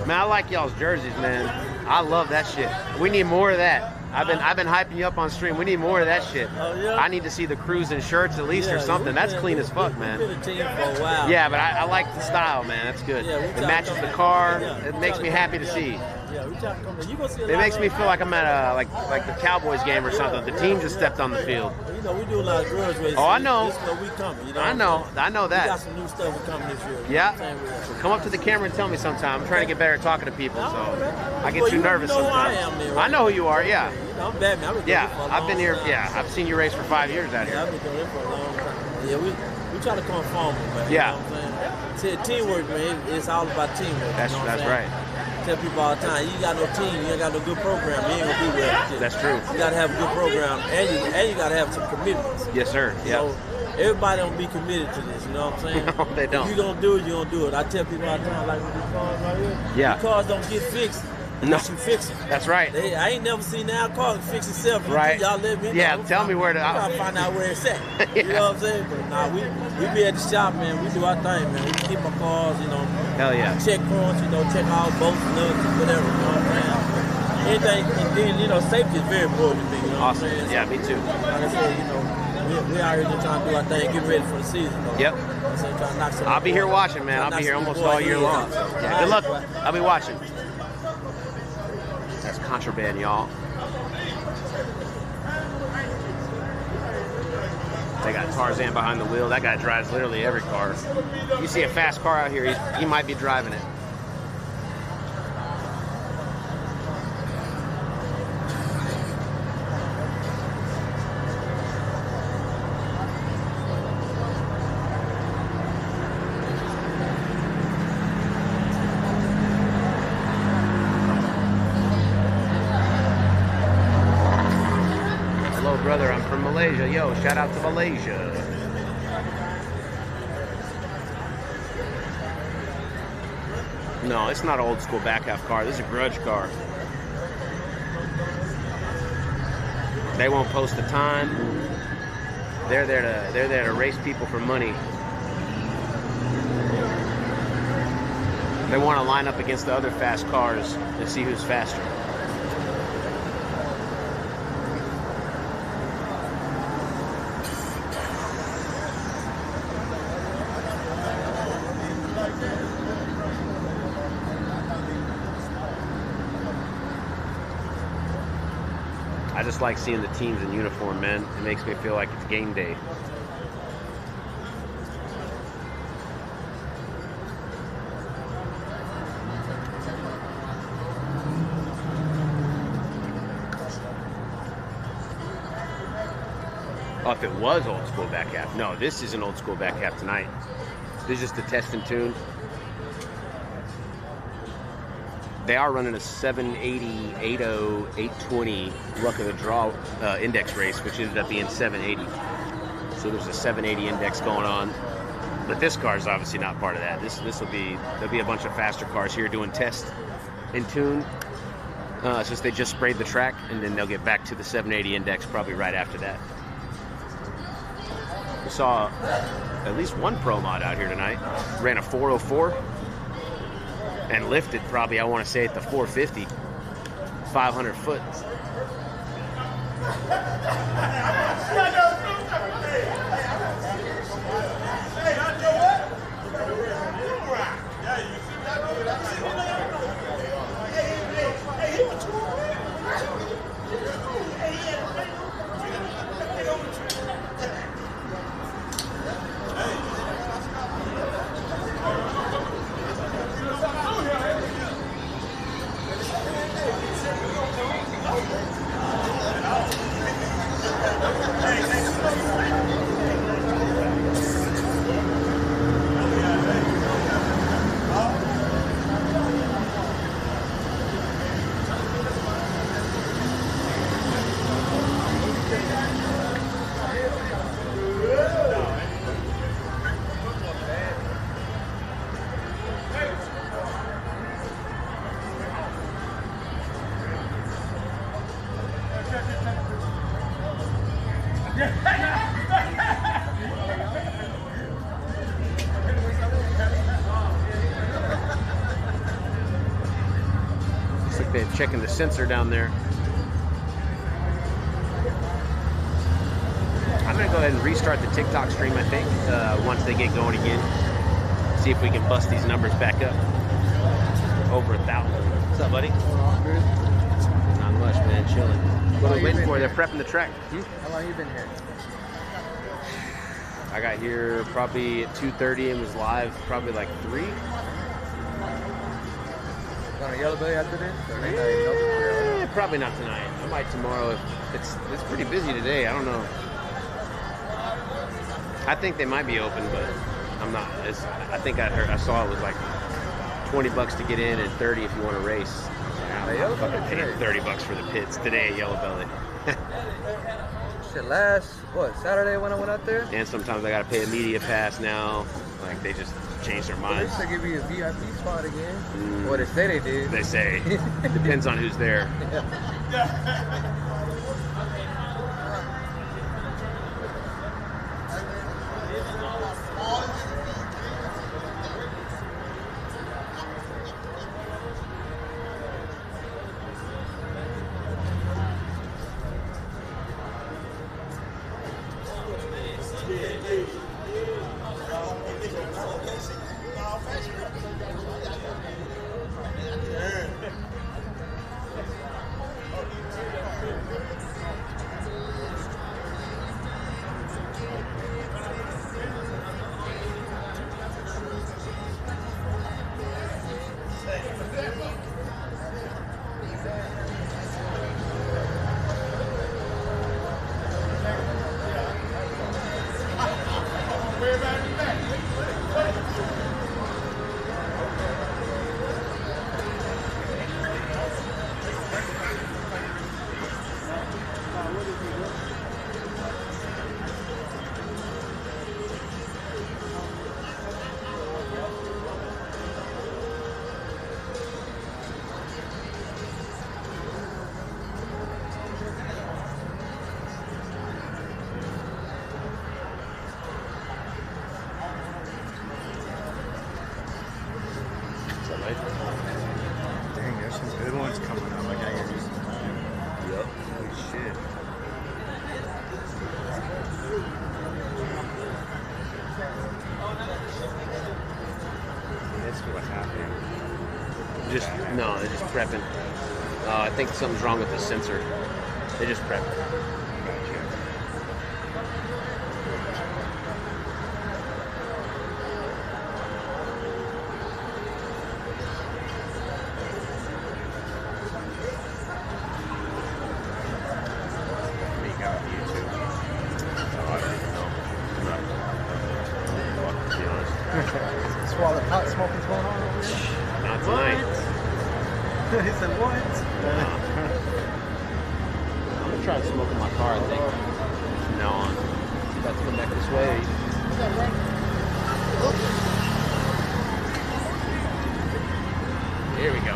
S1: Man, I like y'all's jerseys, man. I love that shit. We need more of that. I've been hyping you up on stream. We need more of that shit.
S4: Oh, yeah?
S1: I need to see the cruising shirts at least or something. That's clean as fuck, man.
S4: We've been a team for a while.
S1: Yeah, but I like the style, man. That's good.
S4: Yeah,
S1: it matches the car. It makes me happy to see.
S4: Yeah, we try to come there. You gonna see a
S1: It
S4: lot
S1: makes
S4: of
S1: me feel like I'm at a like the Cowboys game or something. The team just stepped on the field.
S4: You know, we do a lot of grudge races.
S1: Oh, I know.
S4: This is where we coming. You know.
S1: I know
S4: We got
S1: that.
S4: some new stuff coming this year.
S1: Yeah. Come up to the camera and tell me sometime. I'm trying to get better at talking to people, so I get too nervous
S4: you know
S1: sometimes.
S4: Who I am, then, right?
S1: I know who you are. Yeah.
S4: You know, I'm Batman. I've been doing it for a
S1: I've been
S4: long
S1: here.
S4: time.
S1: Yeah, I've seen you race for 5 years out
S4: Yeah,
S1: here.
S4: I've been doing it for a long time. Yeah, we try to conform, man.
S1: Yeah.
S4: You know what I'm saying? Teamwork, man. It's all about teamwork.
S1: That's
S4: you know what I'm
S1: right.
S4: saying? I tell people all the time, you got no team, you ain't got no good program, you ain't gonna be well.
S1: That's true.
S4: You gotta have a good program, and you gotta have some commitments.
S1: Yes, sir. Yeah.
S4: So everybody don't be committed to this. You know what I'm saying?
S1: No, they don't.
S4: If you gonna do it, you gonna do it. I tell people all the time, like with these cars right here.
S1: Yeah.
S4: These cars don't get fixed.
S1: No.
S4: Unless you fix them.
S1: That's right.
S4: I ain't never seen that car fix itself.
S1: Right.
S4: Y'all let me know.
S1: Yeah, tell me where to.
S4: I'm trying to find out where it's at.
S1: Yeah.
S4: You know what I'm saying? But nah, we be at the shop, man. We do our thing, man. We keep our cars, you know.
S1: Hell yeah.
S4: Check points, you know, check all bolts, nuts, whatever. You know what I'm saying? Anything, and then, you know, safety is very important to me. You know
S1: Awesome.
S4: what I'm saying?
S1: Yeah, me too.
S4: Like I said, you know, we out here just trying to do our thing, get ready for the season. Though.
S1: Yep.
S4: So trying to knock some
S1: I'll be here watching, man. I'll be here almost all year long. Yeah. Good luck. I'll be watching. That's contraband, y'all. They got Tarzan behind the wheel. That guy drives literally every car. You see a fast car out here, he might be driving it. Hello, brother. I'm from Malaysia. Yo, shout out to Malaysia. No, it's not an old school back half car. This is a grudge car. They won't post the time. They're there to race people for money. They want to line up against the other fast cars and see who's faster. I just like seeing the teams in uniform, man. It makes me feel like it's game day. Oh, if it was old school back half. No, this isn't old school back half tonight. This is just a test and tune. They are running a 780, 80, 820 luck of the draw index race, which ended up being 780. So there's a 780 index going on. But this car is obviously not part of that. There'll be a bunch of faster cars here doing test and tune. Since they just sprayed the track, and then they'll get back to the 780 index probably right after that. We saw at least one pro mod out here tonight. Ran a 404 and lifted probably, I want to say, at the 450, 500 foot. been checking the sensor down there. I'm gonna go ahead and restart the TikTok stream, I think, once they get going again. See if we can bust these numbers back up. Over 1,000. What's up, buddy? Not much, man. Chilling. What are we waiting for? They're prepping the track.
S5: How long you been here?
S1: I got here probably at 2:30 and was live probably like 3.
S5: On a yellow belly after this?
S1: Yeah, probably not tonight. I might tomorrow. It's pretty busy today. I don't know. I think they might be open, but I'm not. I think I saw it was like $20 to get in and 30 if you want to race. I'm not fucking paying $30 for the pits today at Yellow Belly.
S5: Shit, last Saturday when I went out there?
S1: And sometimes I gotta pay a media pass now. Like they just changed their minds.
S5: They give you a VIP spot again. Well, they say they did.
S1: They say. Depends on who's there.
S3: Dang, there's some good ones coming up. I gotta get you some time.
S1: Yep.
S3: Holy shit.
S1: That's what's happening. They're just prepping. I think something's wrong with the sensor. They just prepping.
S3: Gotcha. Swallow hot smoking's going on over here?
S1: Not tonight.
S3: He said, what?
S1: I'm gonna try to smoke in my car, I think. From now on. About to come back this way. Here we go.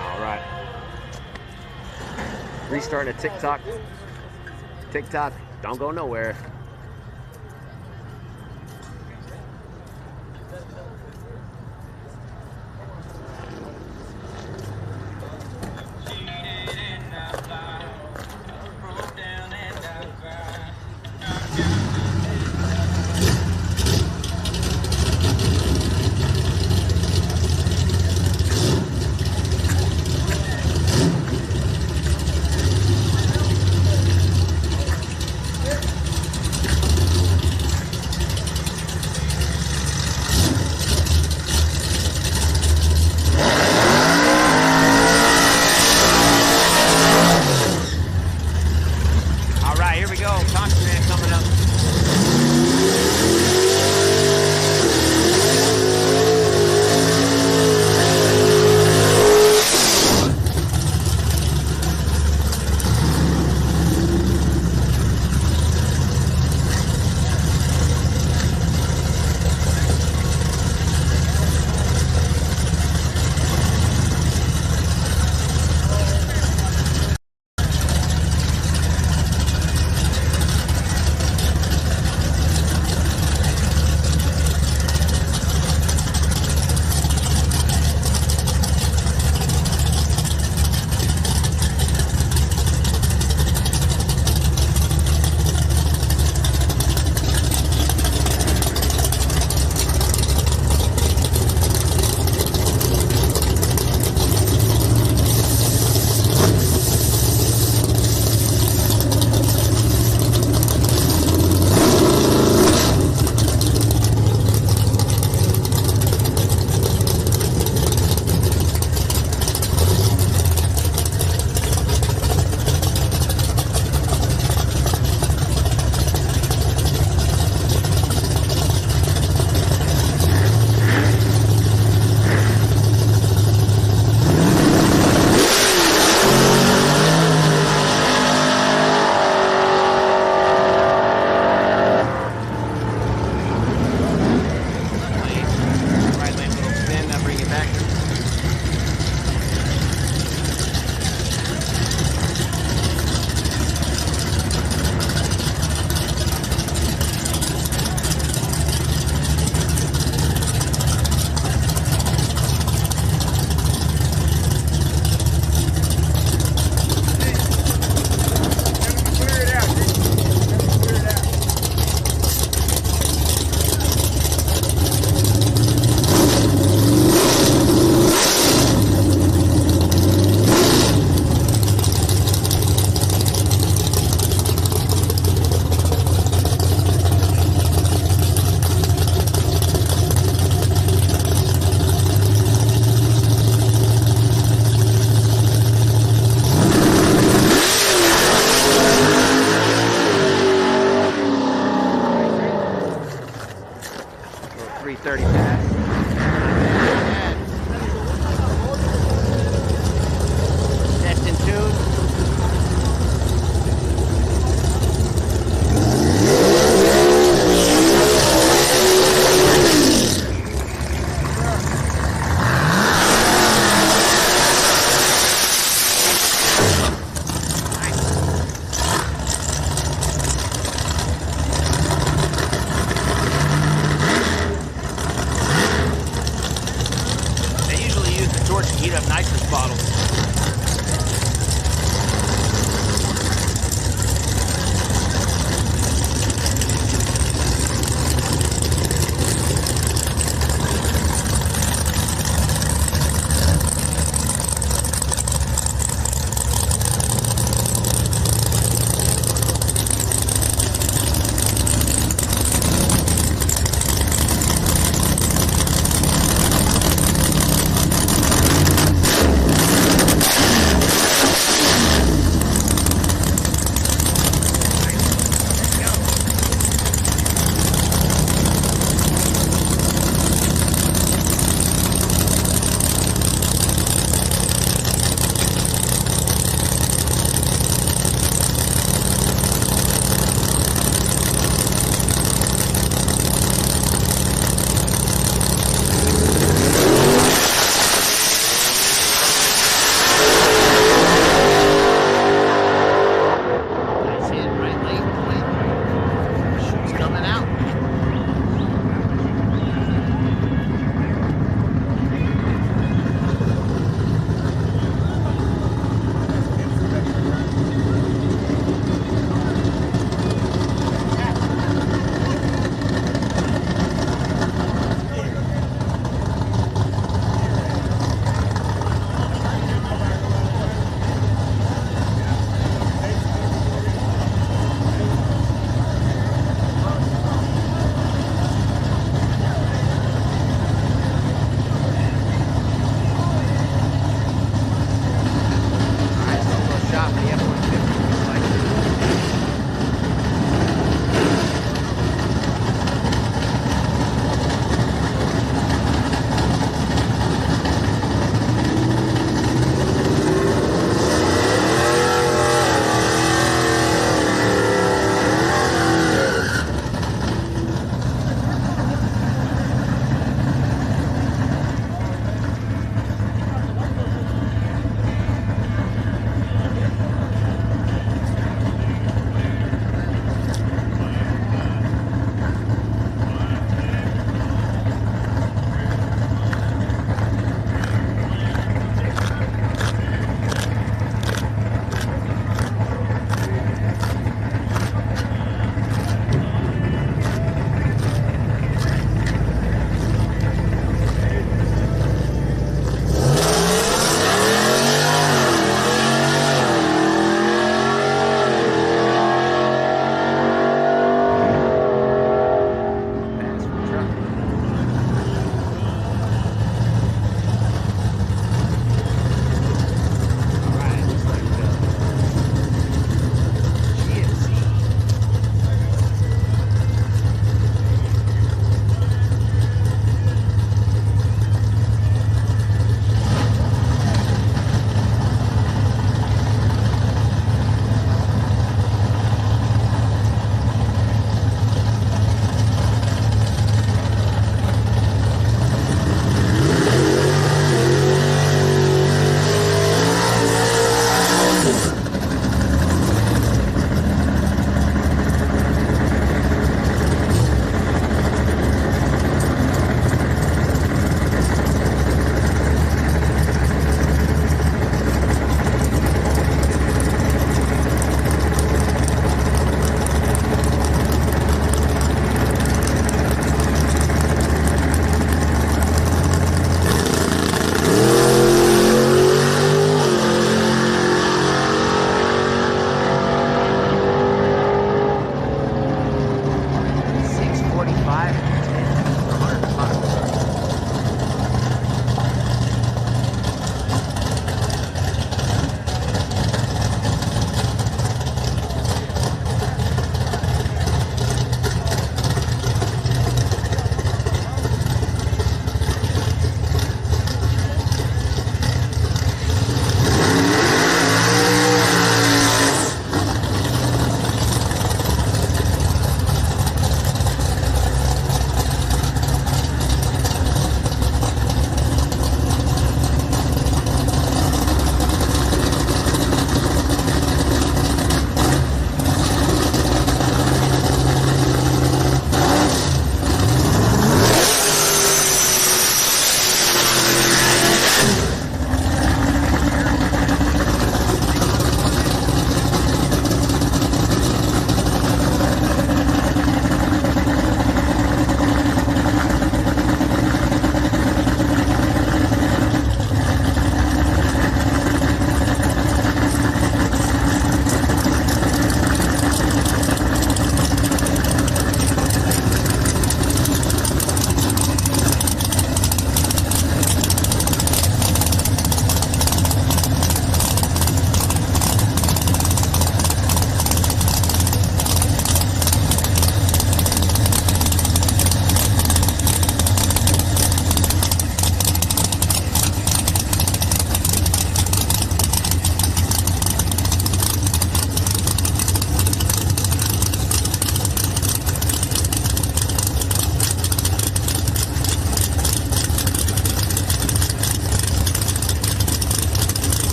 S1: All right. Restarting a TikTok. TikTok, don't go nowhere.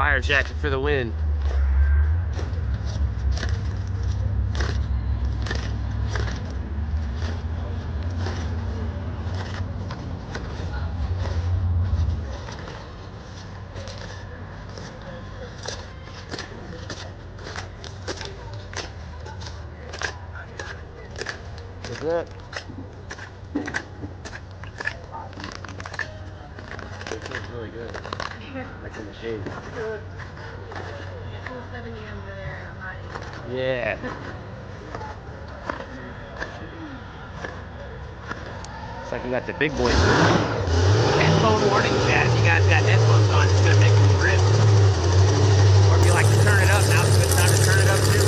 S1: fire jacket for the win. What's that? It feels really good. Like in the shade.
S6: Full 70 under there, I'm not eating.
S1: Yeah. Looks like we got the big boys. Headphone warning, Chad. If you guys got headphones on, it's gonna make them rip. Or if you like to turn it up, now's a good time to turn it up too.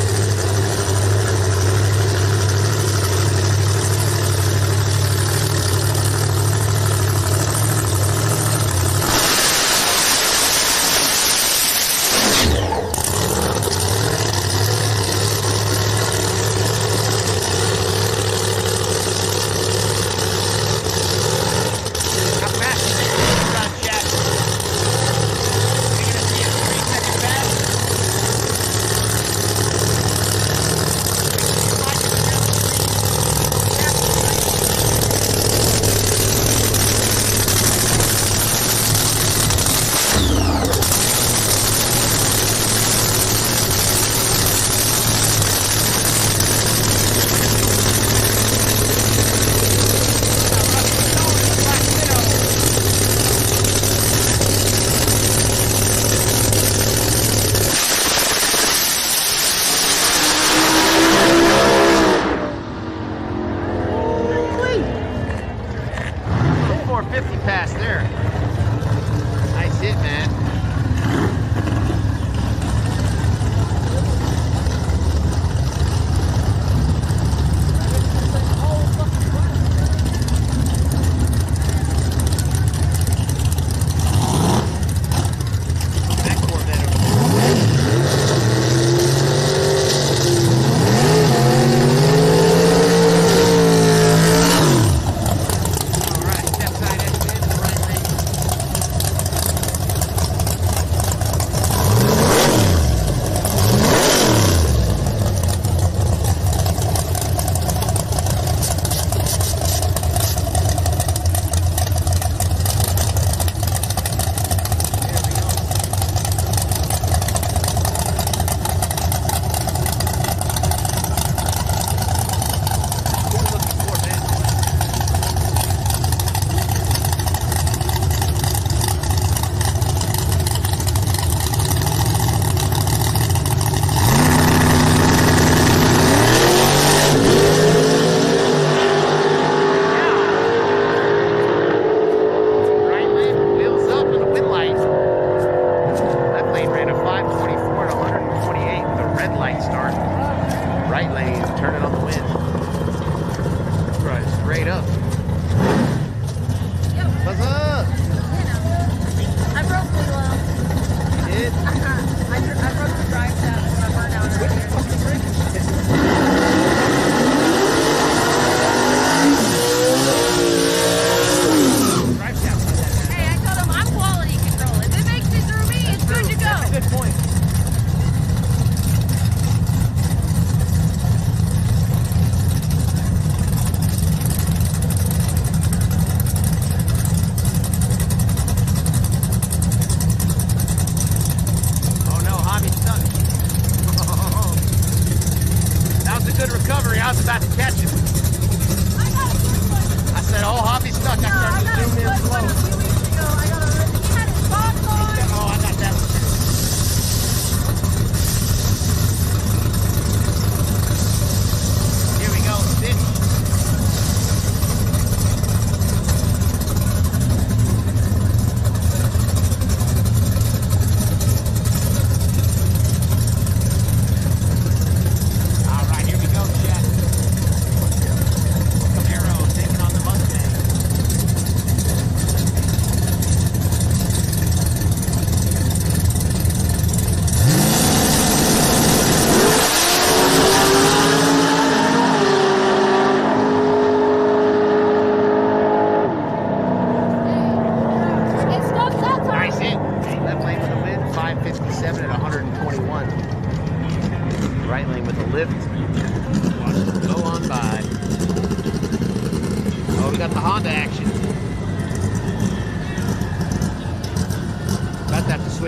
S1: How fast is it? Run, Chad. You're gonna see a 3-second fast. Hit 450 pass there. Nice hit, man. That Corvette over there. All right, left side, that's good. Right lane.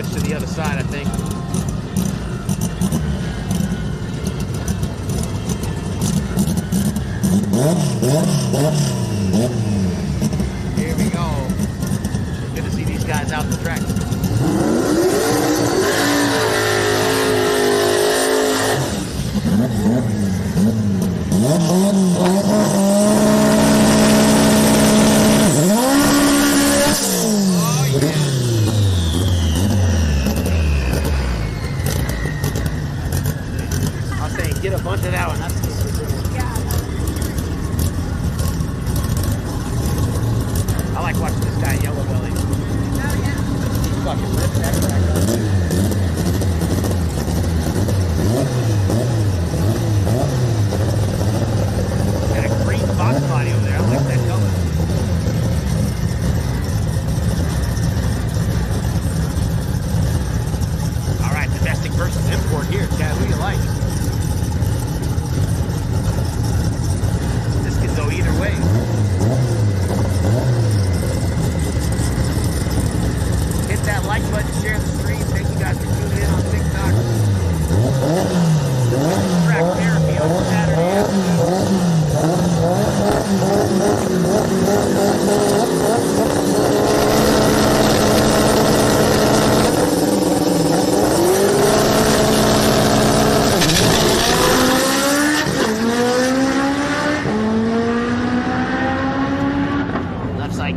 S1: switch to the other side, I think. Here we go. Good to see these guys out the track. Get a bunch of that one. That's I like watching this guy yellow belly. He's fucking ripping that track up. Got a green box body over there. I like that color. All right, domestic versus import here, Chad. Who do you like? Go either way. Hit that like button, share the stream. Thank you guys for tuning in on TikTok. Track therapy on Saturday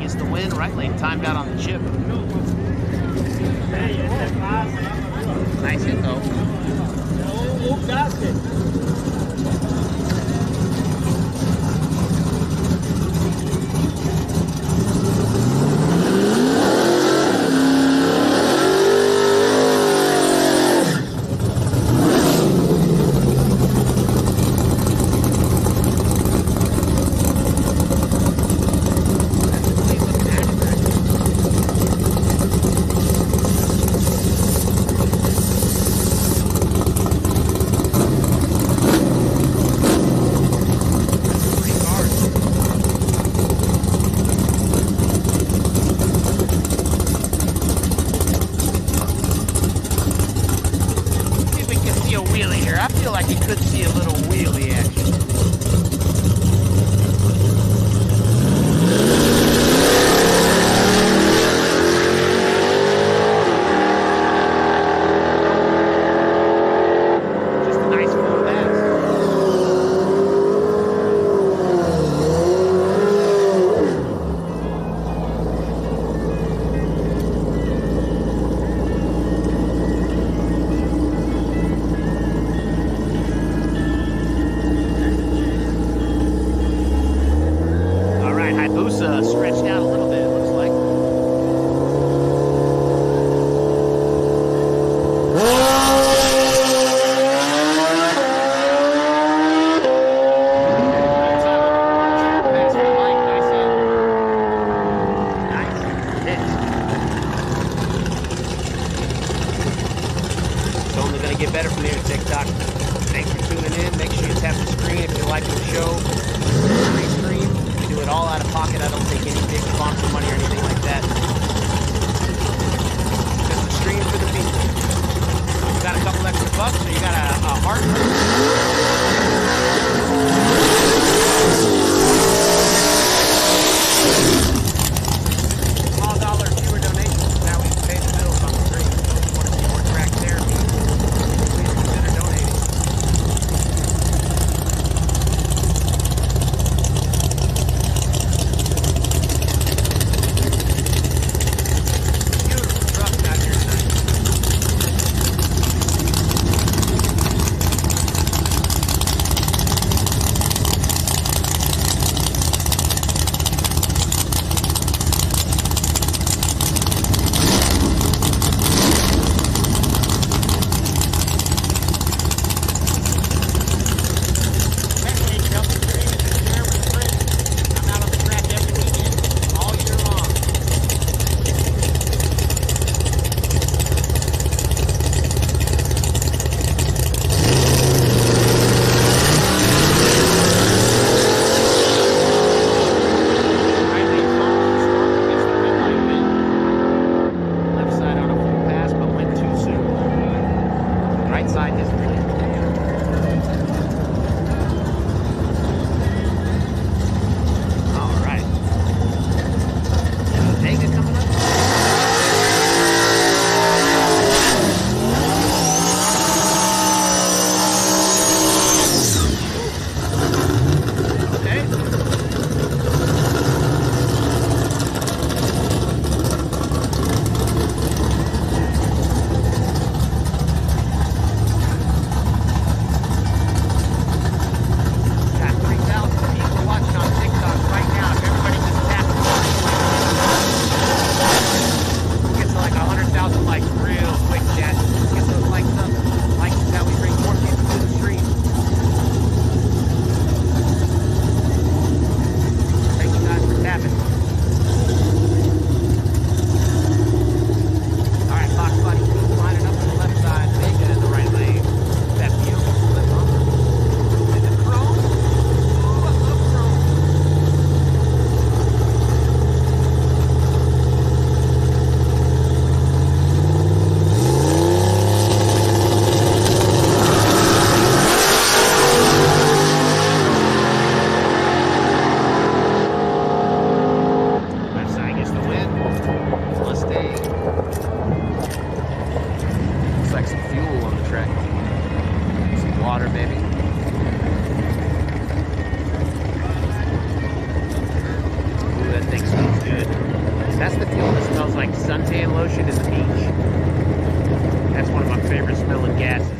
S1: gets the win. Right lane timed out on the chip. Nice hit though. Stretched out a little bit, it looks like. It's only going to get better from here, TikTok. Thanks for tuning in. Make sure you tap the screen if you like the show. Free stream. Do it all out of pocket. I don't take any big sponsor money or anything like that. Just the stream for the people. You got a couple extra bucks, or you got a heart? Small dollar, fewer donations. Now we can pay the bills on the stream. If you want to see more track therapy, please consider donating. inside this place. All right. Vega coming up.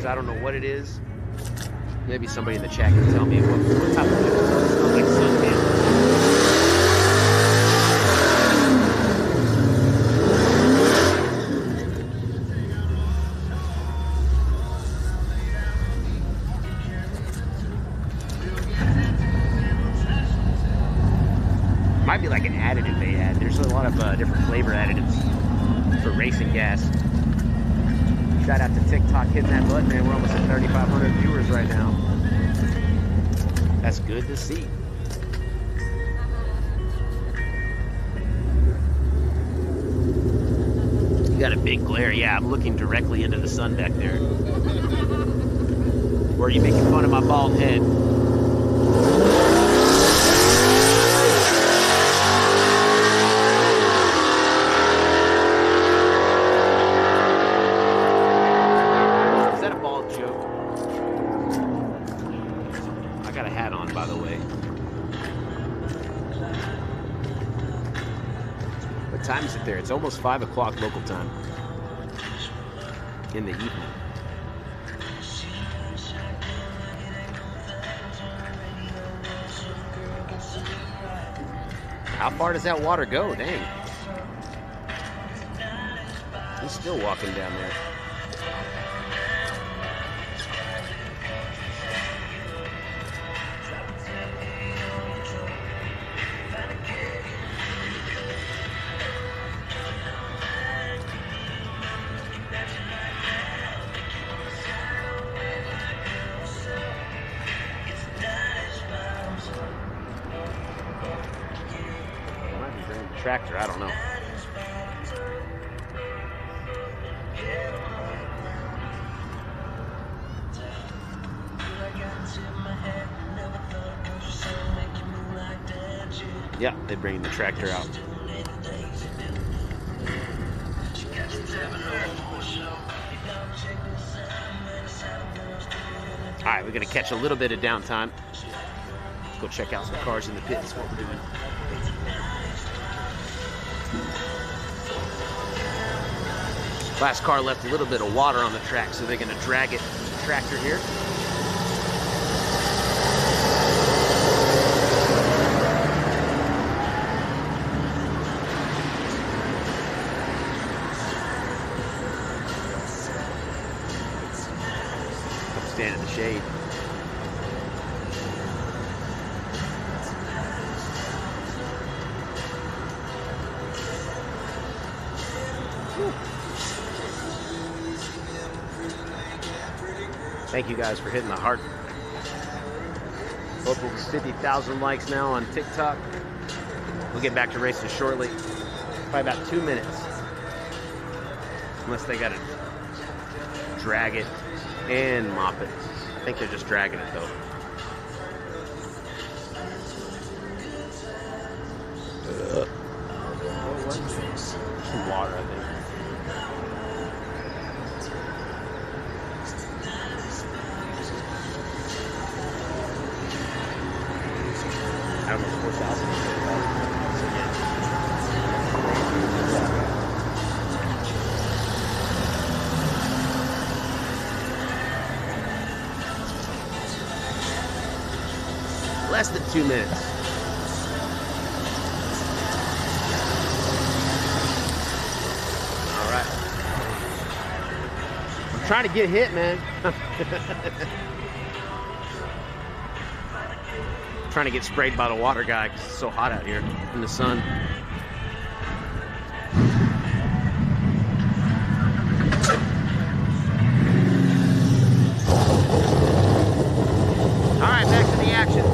S1: I don't know what it is. Maybe somebody in the chat can tell me what type of fuel smells like suntan. Might be like an additive they add. There's a lot of different flavor additives for racing gas. Shout out to TikTok hitting that button, man. We're almost at 3,500 viewers right now. That's good to see. You got a big glare. Yeah, I'm looking directly into the sun back there. Or are you making fun of my bald head? Time is it there? It's almost 5 o'clock local time in the evening. How far does that water go? Dang. He's still walking down there. Tractor, I don't know. Yeah, they're bringing the tractor out. All right, we're gonna catch a little bit of downtime. Let's go check out some cars in the pit. That's what we're doing. Last car left a little bit of water on the track, so they're going to drag it to the tractor here. Come stand in the shade. Thank you guys for hitting the heart. Both over 50,000 likes now on TikTok. We'll get back to racing shortly. Probably about 2 minutes. Unless they gotta drag it and mop it. I think they're just dragging it though. Some water, I think. I don't know, 4,000. Less than 2 minutes. All right. I'm trying to get hit, man. Trying to get sprayed by the water guy because it's so hot out here in the sun. All right, back to the action.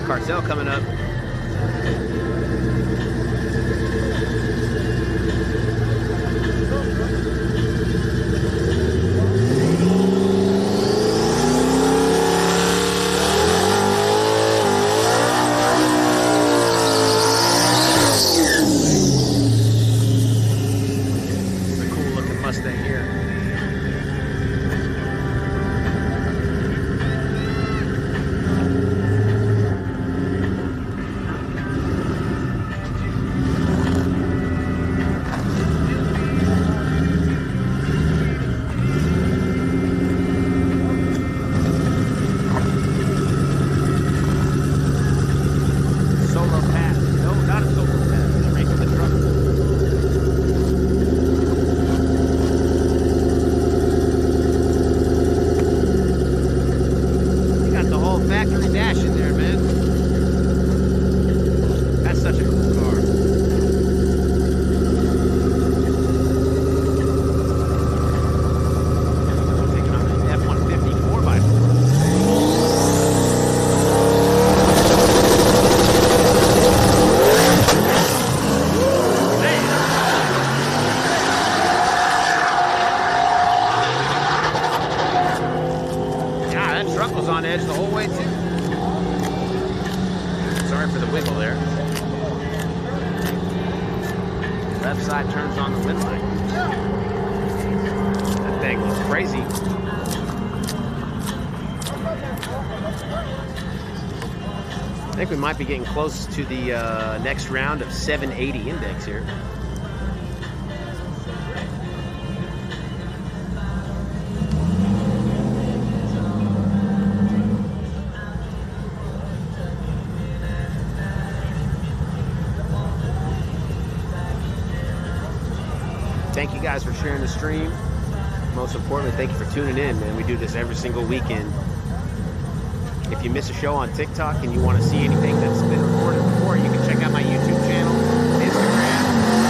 S1: Cartel coming up. It's a cool looking Mustang here. I think we might be getting close to the next round of 780 index here. Thank you guys for sharing the stream. Most importantly, thank you for tuning in, man. We do this every single weekend. If you miss a show on TikTok and you want to see anything that's been recorded before, you can check out my YouTube channel, Instagram,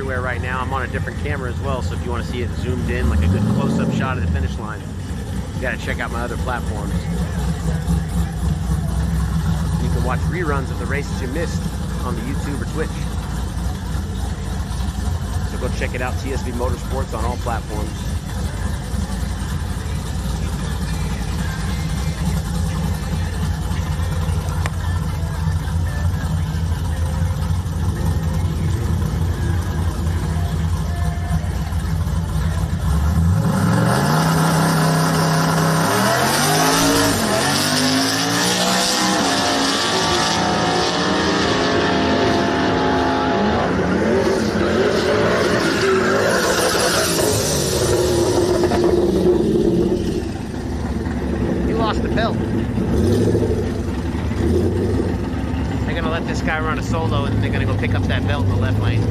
S1: everywhere right now. I'm on a different camera as well, so if you want to see it zoomed in, like a good close-up shot of the finish line, you got to check out my other platforms. You can watch reruns of the races you missed on the YouTube or Twitch. So go check it out, TSV Motorsports, on all platforms. Run a solo, and they're gonna go pick up that belt in the left lane.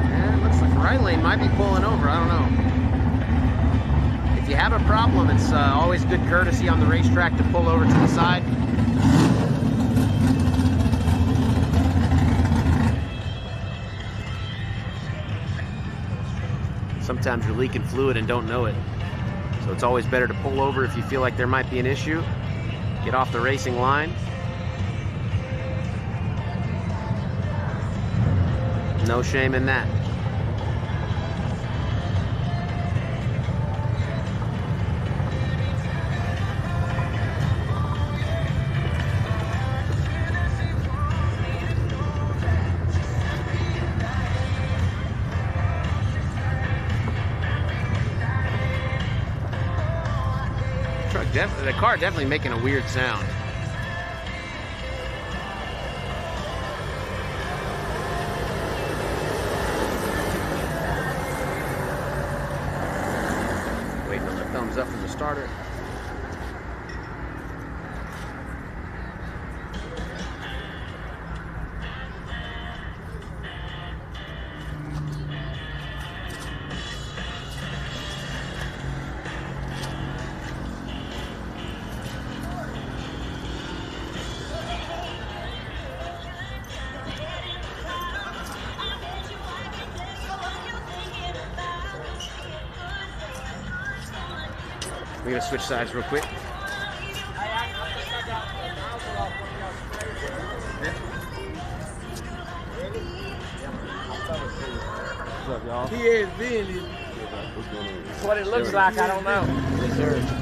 S1: Yeah, it looks like the right lane might be pulling over. I don't know. If you have a problem, it's always good courtesy on the racetrack to pull over to the side. Sometimes you're leaking fluid and don't know it. So it's always better to pull over if you feel like there might be an issue. Get off the racing line. No shame in that. The car definitely making a weird sound. Waiting on the thumbs up from the starter. We're gonna switch sides real quick.
S4: What's up, y'all?
S5: He is being
S2: That's what it looks like. I don't know.
S4: Yes, sir.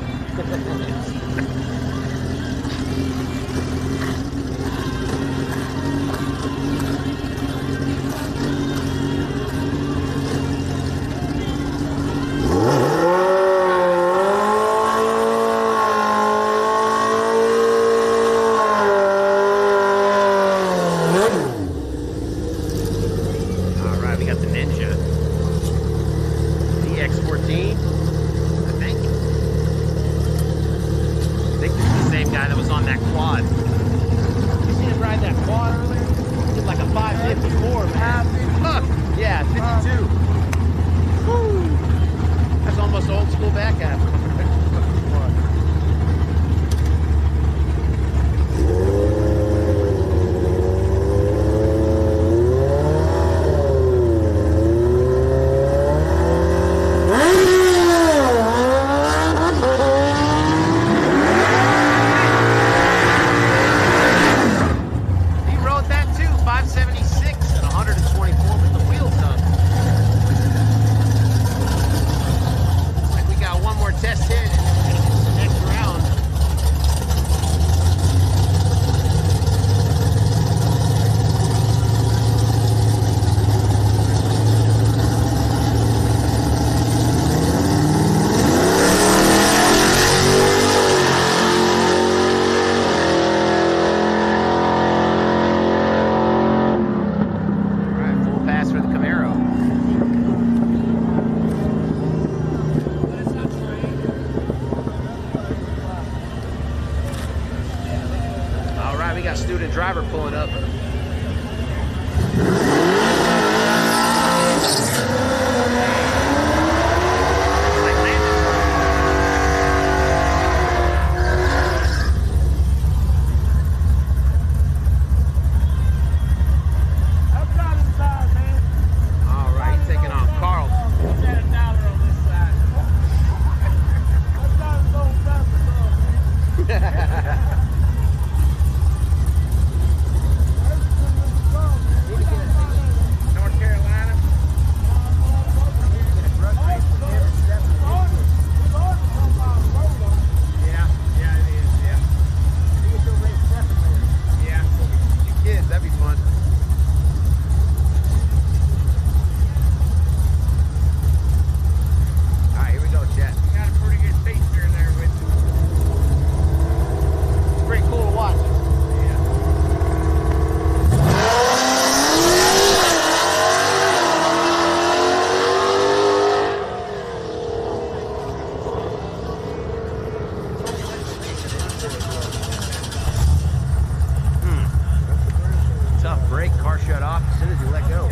S1: Car shut off as soon as you let go.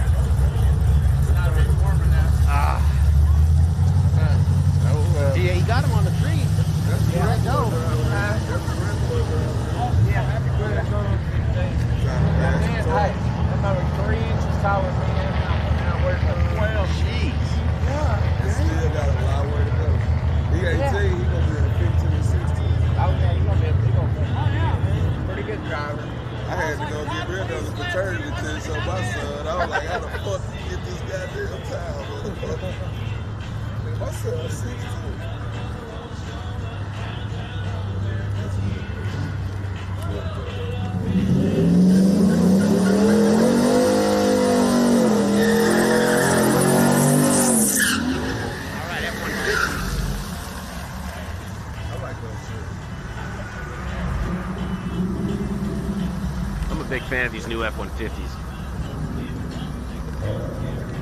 S1: Yeah, he got him on the tree. Let go.
S3: Hey, I'm over 3 inches taller than me and I wear 12.
S1: Jeez.
S7: Still got a lot way to go. He ain't tell you he gonna be in the 15 and 16.
S3: Oh yeah, he's gonna be pretty good driver.
S7: I had to go get rid of the paternity test on my son. I was like, how the fuck you get this goddamn time, motherfucker? My son's 16.
S1: Big fan of these new F-150s.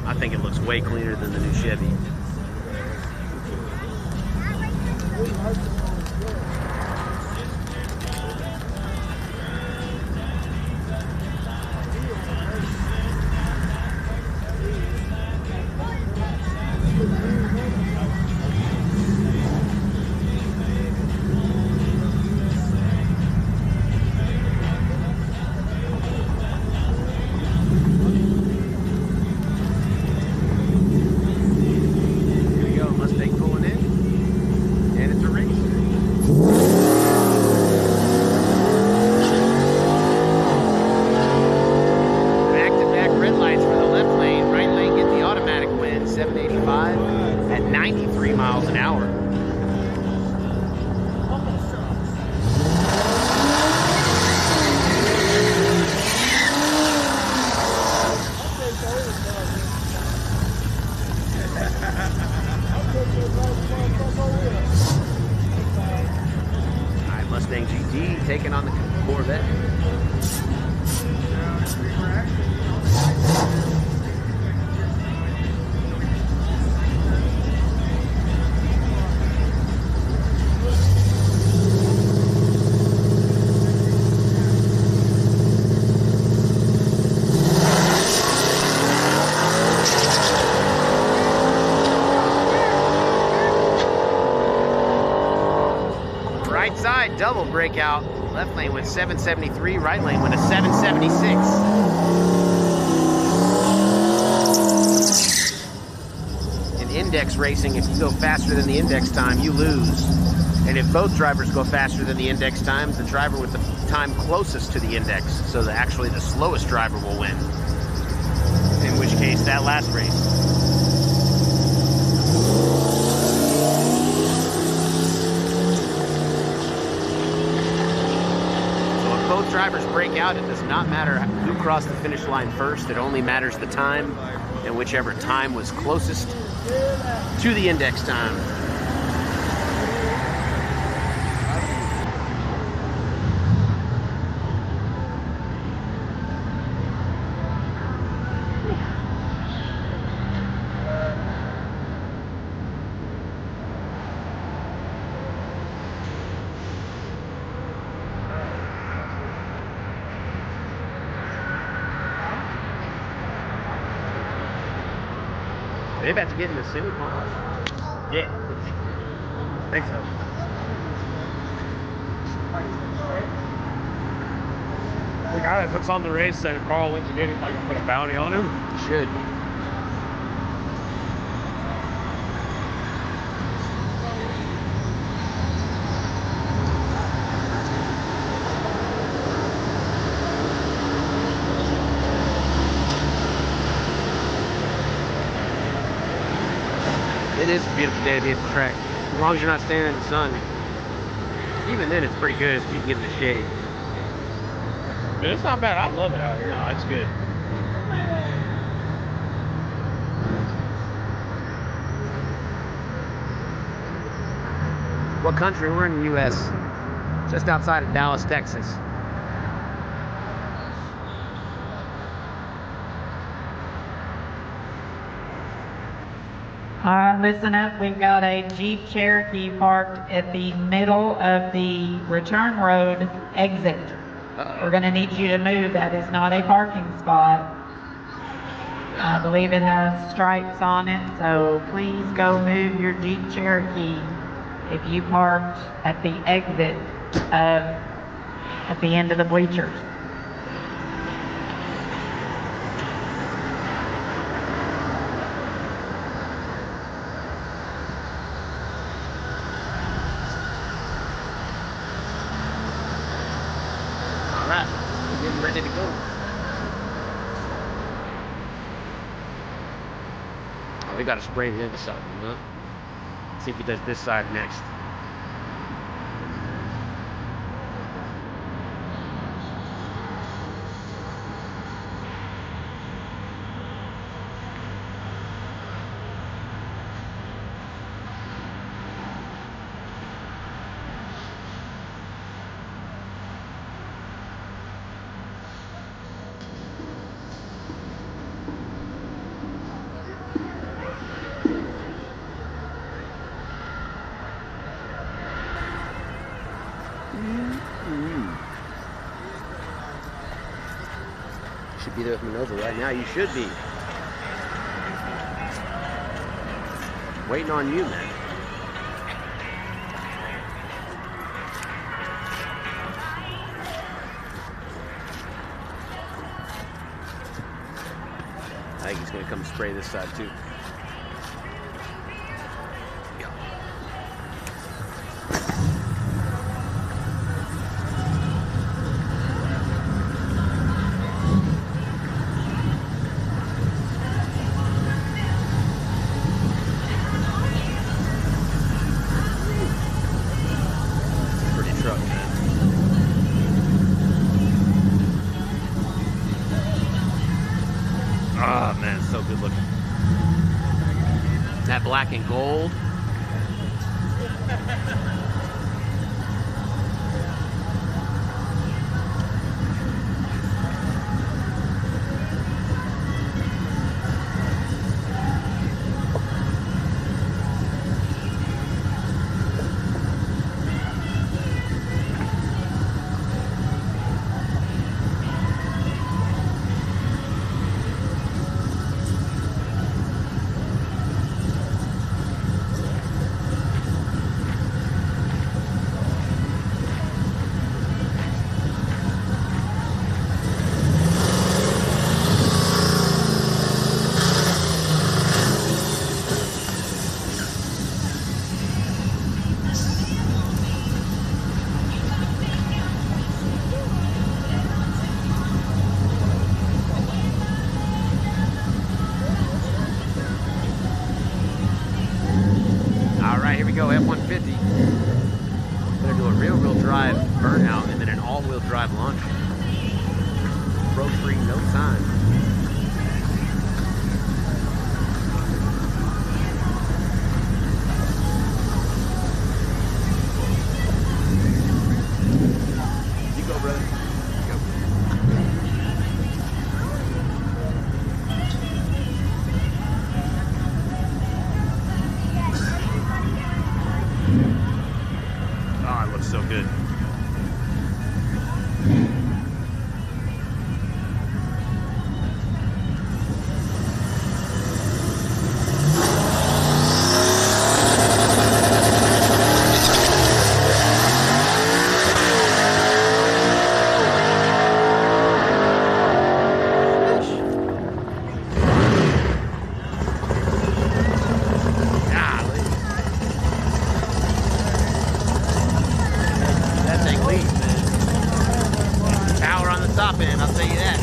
S1: I think it looks way cleaner than the new Chevy. At 93 miles an hour. Alright, Mustang GT taking on the Corvette. Right side double breakout. Left lane went 773, right lane went a 776. In index racing, if you go faster than the index time, you lose. And if both drivers go faster than the index time, the driver with the time closest to the index, so that actually the slowest driver will win. In which case, that last race. Both drivers break out. It does not matter who crossed the finish line first. It only matters the time, and whichever time was closest to the index time. They about to get in the soon, huh? Yeah. I think so.
S2: The guy that puts on the race said if Carl wins again, he's like put a bounty on him.
S1: Should. It is a beautiful day to be at the track. As long as you're not standing in the sun. Even then, it's pretty good if you can get in the shade.
S2: But it's not bad. I love it out here.
S1: No, it's good. What country? We're in the U.S. Just outside of Dallas, Texas.
S8: Listen up, we've got a Jeep Cherokee parked at the middle of the return road exit. We're going to need you to move. That is not a parking spot. I believe it has stripes on it, so please go move your Jeep Cherokee if you parked at the exit at the end of the bleachers.
S1: All right, we're getting ready to go. Oh, we gotta spray the other side, huh? See if he does this side next. Should be there with Manova right now. You should be. Waiting on you, man. I think he's gonna come spray this side too. Oh man, it's so good looking. That black and gold. Here we go, F-150. Gonna do a rear-wheel drive burnout and then an all-wheel drive launch. Road-free, no time. You go, brother. Go. Oh, it looks so good. Top end, I'll tell you that.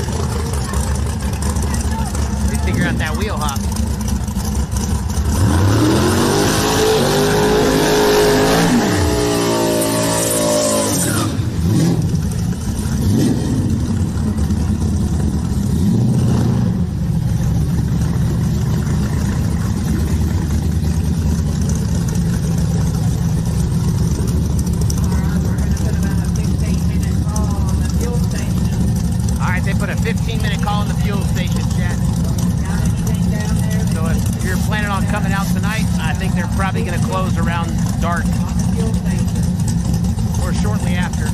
S1: You figure out that wheel hop. They put a 15-minute call in the fuel station, chat. So if you're planning on coming out tonight, I think they're probably going to close around dark or shortly after.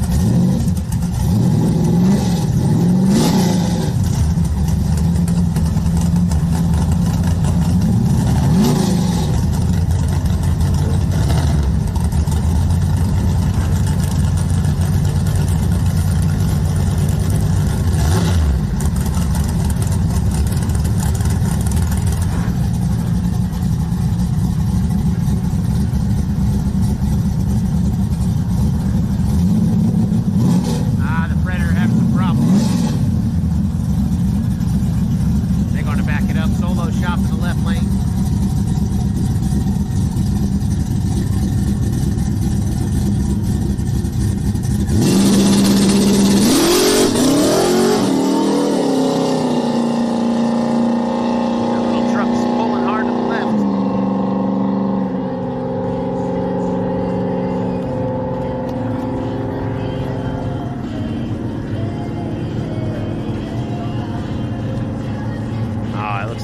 S1: up, solo shop in the left lane.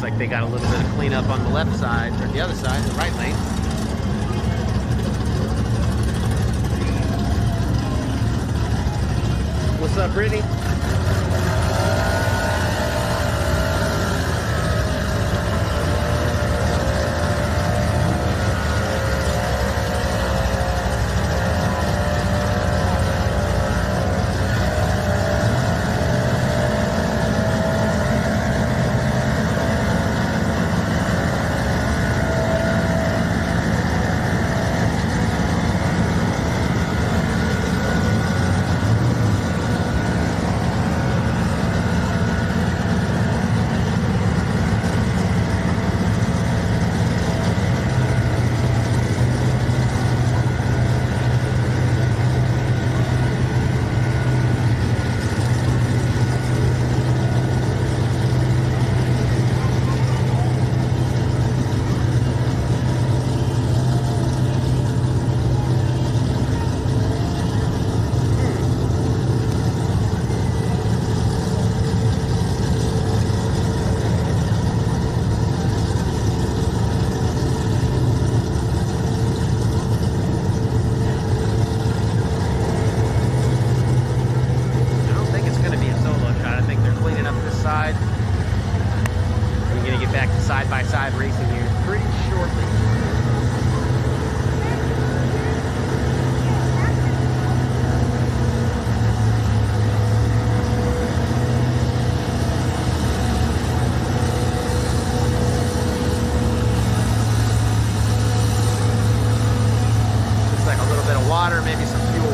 S1: Like they got a little bit of cleanup on the left side, or the other side, the right lane. What's up, Brittany? Side-by-side racing here pretty shortly. Looks like a little bit of water, maybe some fuel.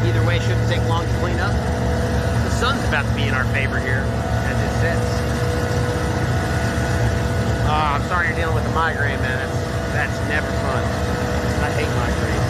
S1: Either way, shouldn't take long to clean up. The sun's about to be in our favor here. Oh, I'm sorry you're dealing with a migraine, man. That's never fun. I hate migraines.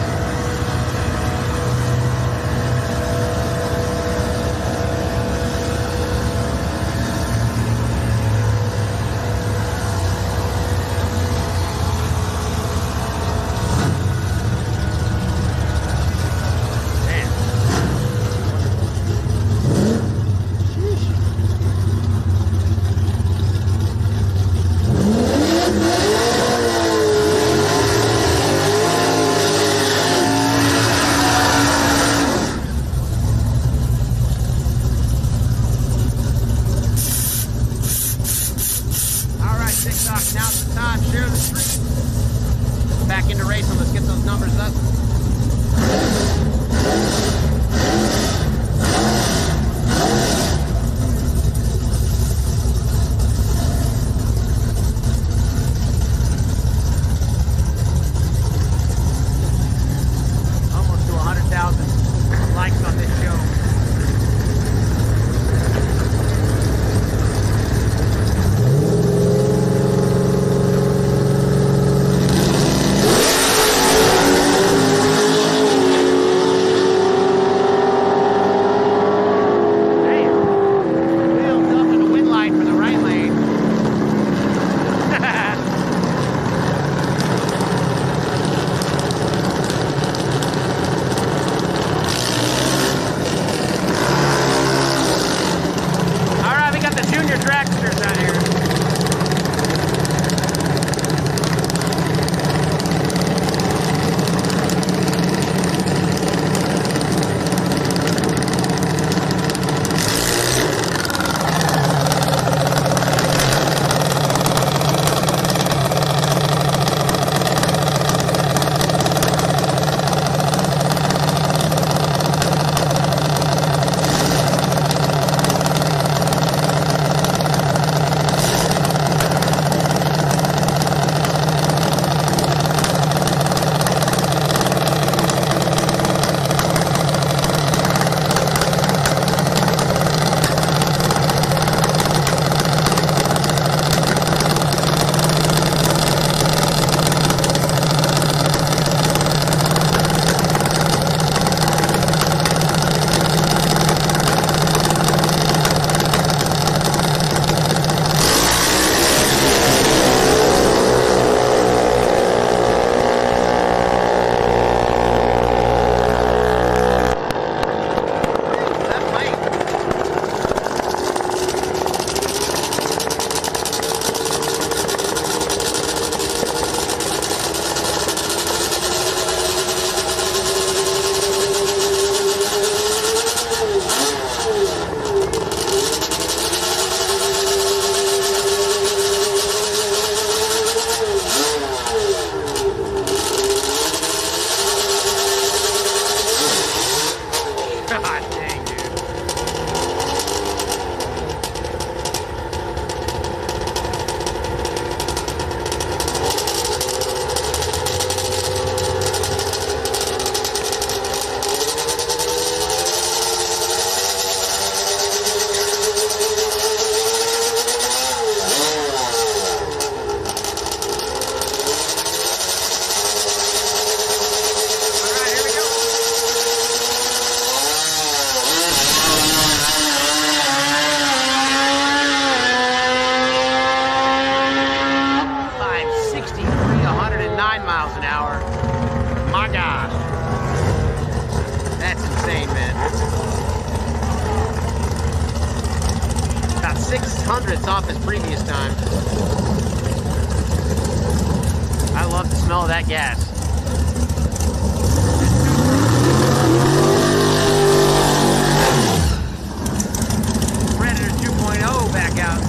S1: Now's the time. Share the stream. Back into racing. Let's get those numbers up. Almost to 100,000 likes on this show. 6/600th off his previous time. I love the smell of that gas. Predator 2.0 back out.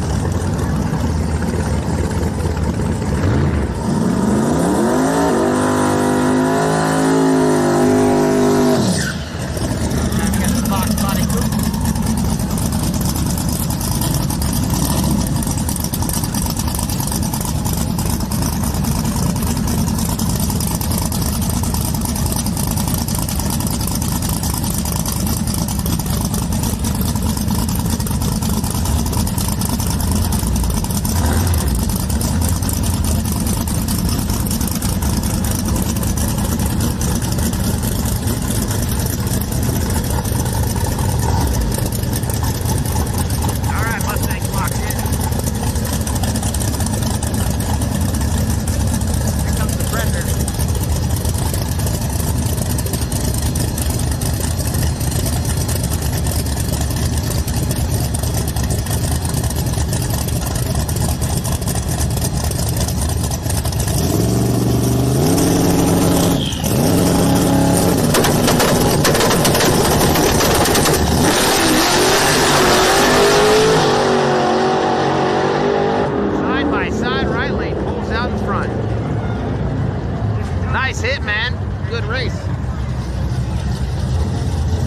S1: Nice hit, man. Good race.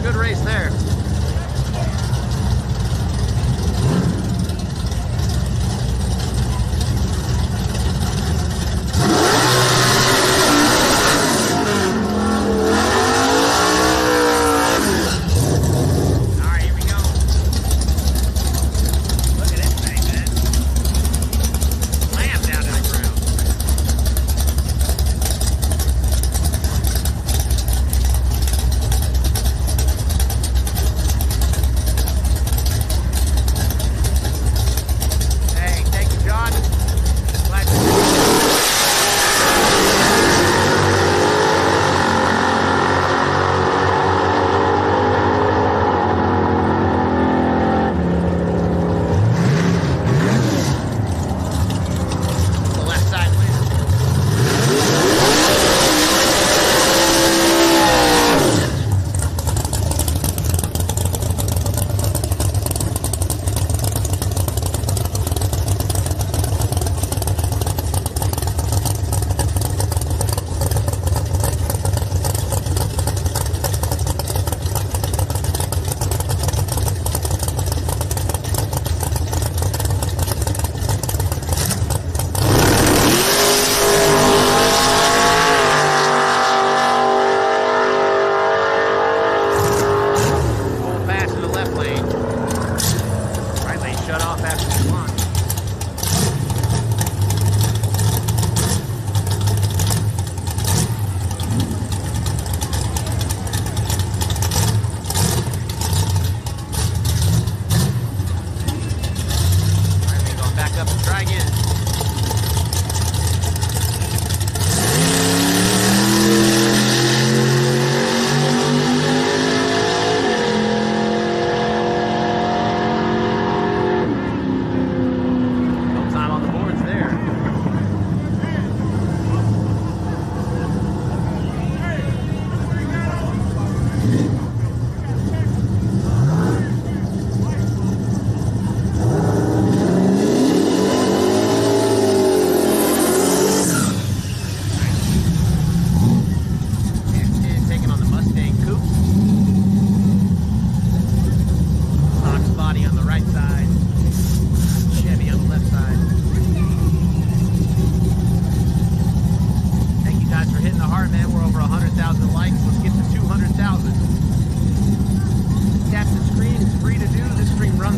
S1: Good race there.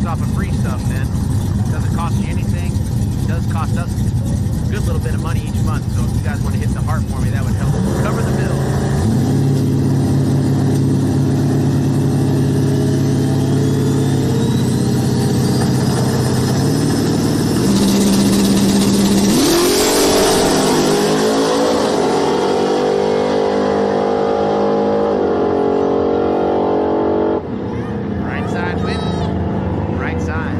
S1: Off of free stuff, man. Doesn't cost you anything. It does cost us a good little bit of money each month. So if you guys want to hit the heart for me, that would help cover the bill. Right side wins. Right side.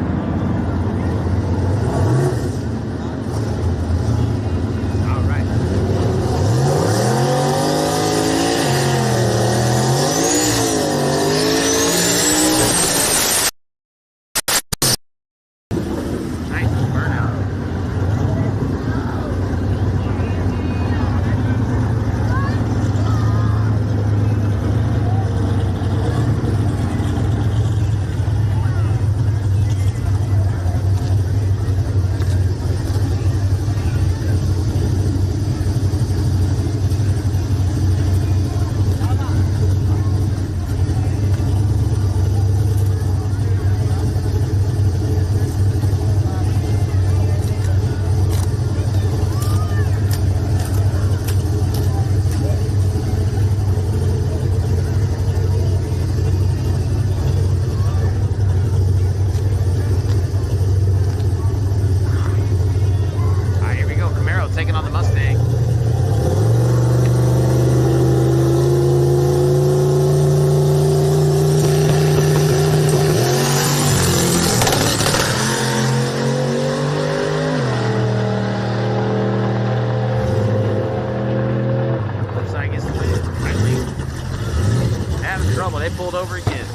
S1: pulled over again.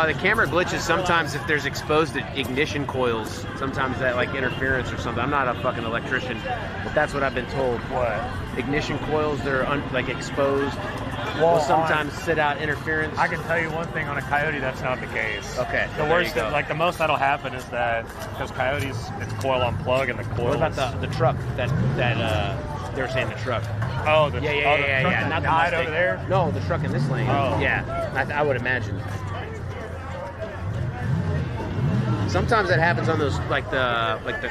S1: The camera glitches sometimes if there's exposed ignition coils. Sometimes that like interference or something. I'm not a fucking electrician, but that's what I've been told.
S2: What?
S1: Ignition coils, they're like exposed. Will sometimes sit out interference.
S2: I can tell you one thing on a Coyote, that's not the case.
S1: Okay.
S2: The worst, like the most that'll happen is that because Coyotes, it's coil on plug and the coil.
S1: What about the truck that they were saying the truck?
S2: Oh, the
S1: yeah.
S2: truck that
S1: Not the
S2: died
S1: Mustang.
S2: over there.
S1: No, the truck in this lane.
S2: Oh.
S1: Yeah, I would imagine. Sometimes that happens on those a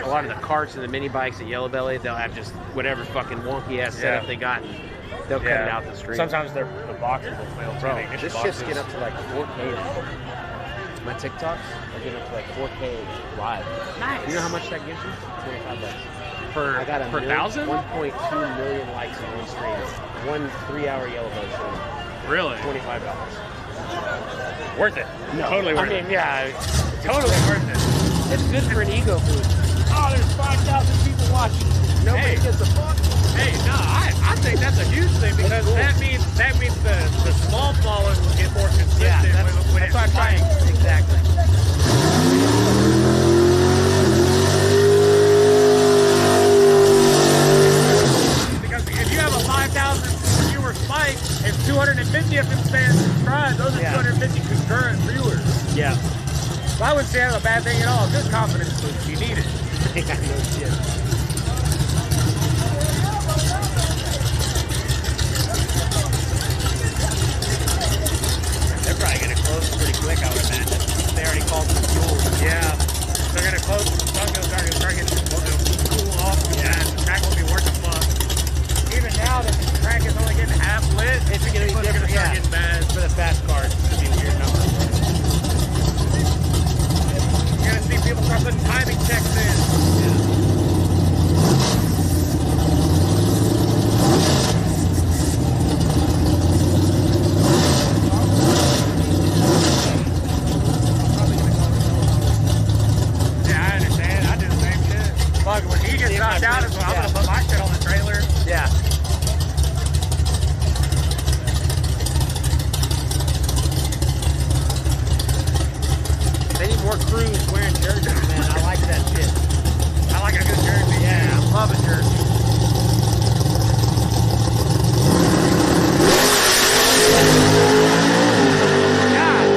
S1: lot of the carts and the mini bikes at Yellow Belly. They'll have just whatever fucking wonky ass setup they got, and they'll cut it out the street.
S2: Sometimes the boxes will fail too.
S1: Bro, this shit's get up to like 4K. My TikToks are getting up to like 4K live.
S2: Nice.
S1: You know how much that gives you? $25. I got
S2: per thousand?
S1: 1.2 million likes on one stream. 1 3-hour Yellow Belly stream.
S2: Really?
S1: $25.
S2: Worth it.
S1: No.
S2: Totally worth it.
S1: I mean, yeah.
S2: Totally worth it.
S1: It's good for an ego boost.
S2: Oh, there's 5,000 people watching.
S1: Nobody gives a fuck.
S2: Hey, no, I think that's a huge thing because
S1: cool.
S2: that means the small followers will get more consistent when
S1: that's what I'm
S2: it's
S1: trying. Exactly.
S2: Because if you have a 5,000 viewer spike, if 250 of them stand subscribed, those are 250 concurrent viewers.
S1: Yeah.
S2: So I wouldn't say that's a bad thing at all. Good confidence boost. You need it.
S1: Yeah, no shit.
S2: They're probably going to close pretty quick, I would imagine. They already called some fuel. Yeah. They're going to close. Some of those are going to start getting cool off. Yeah. And the track will be working fun. Even now that the track is only getting half lit, it's going to be different. Start getting bad.
S1: For the fast cars, it's going to be a weird number.
S2: You're going to see people start putting timing checks in. Yeah, I understand. I do the same shit. Fuck, when he gets knocked out is when I'm going to put my shit on the trailer.
S1: Yeah. They need more crews wearing jerseys, man. I like that shit.
S2: I like a good jersey.
S1: Yeah, I love a jersey. God.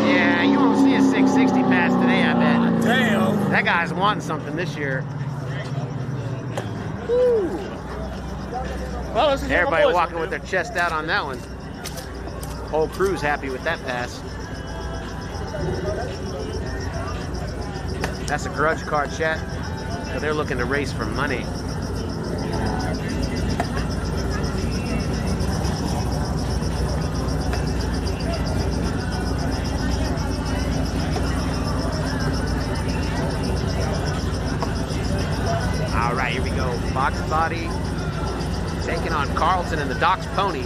S1: Yeah, you won't see a 660 pass today, I bet.
S2: Damn.
S1: That guy's wanting something this year. Woo.
S2: Well, this is
S1: Everybody walking with their chest out on that one. Whole crew's happy with that pass. That's a grudge card, chat. So they're looking to race for money. All right, here we go. Box body taking on Carlton and the Doc's Pony.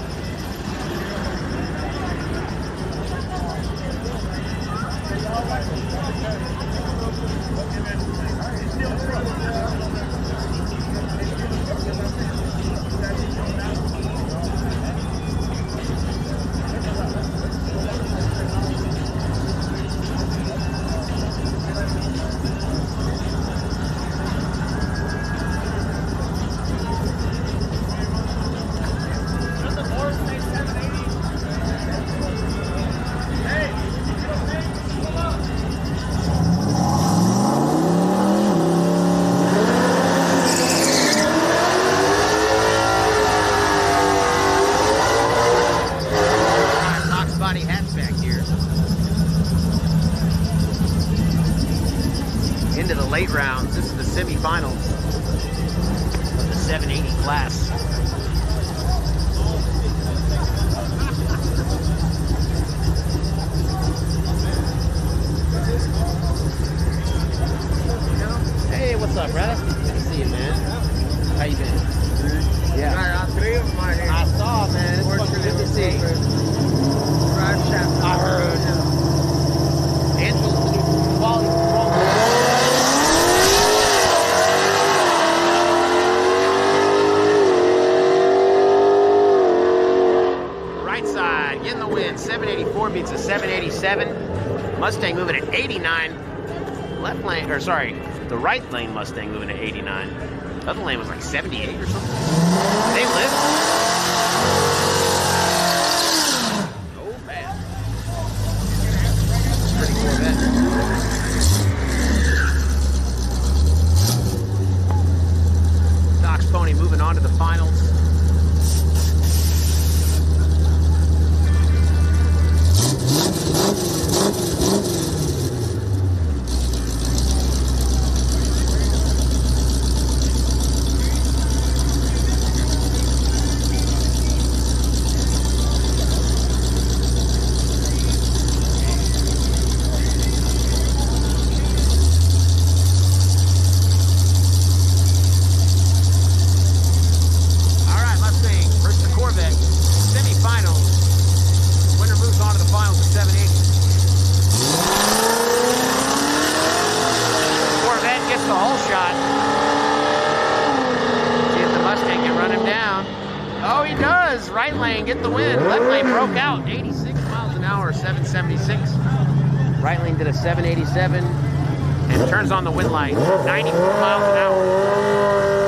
S1: Into the late rounds. This is the semifinals of the 780 class. 784 beats a 787. Mustang moving at 89. Left lane, or sorry, the right lane Mustang moving at 89. The other lane was like 78 or something. They live. Oh man. Pretty Corvette. Doc's Pony moving on to the finals. Right lane, get the win. Left lane broke out. 86 miles an hour, 776. Right lane did a 787 and turns on the win light. 94 miles an hour.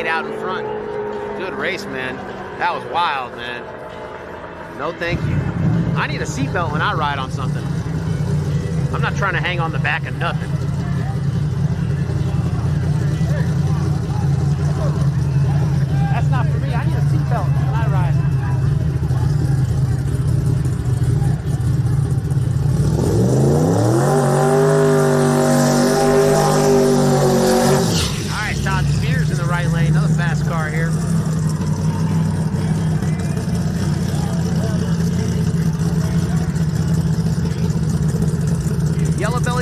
S1: Out in front. Good race, man. That was wild, man. No thank you. I need a seatbelt when I ride on something. I'm not trying to hang on the back of nothing. That's not for me. I need a seatbelt when I ride.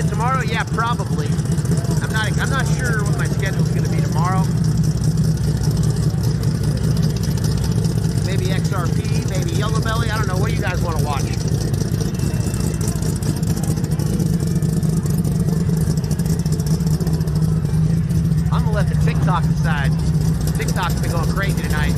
S1: Tomorrow, yeah, probably. I'm not sure what my schedule's going to be tomorrow. Maybe XRP, maybe Yellow Belly. I don't know. What do you guys want to watch? I'm gonna let the TikTok decide. TikTok's been going crazy tonight.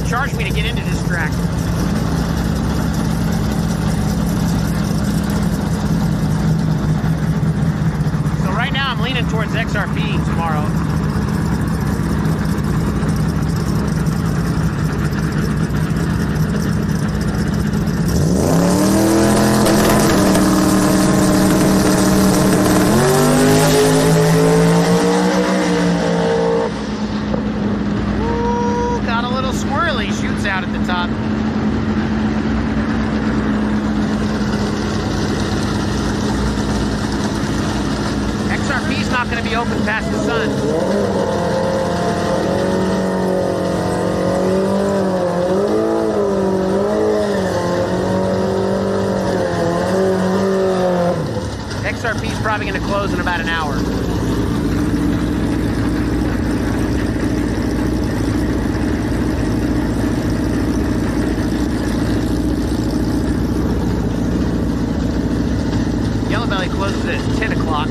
S1: Charge me to get into this track. So right now I'm leaning towards XRP tomorrow. Out at the top. XRP's not going to be open past the sun. XRP's probably going to close in about an hour. Belly closes at 10 o'clock.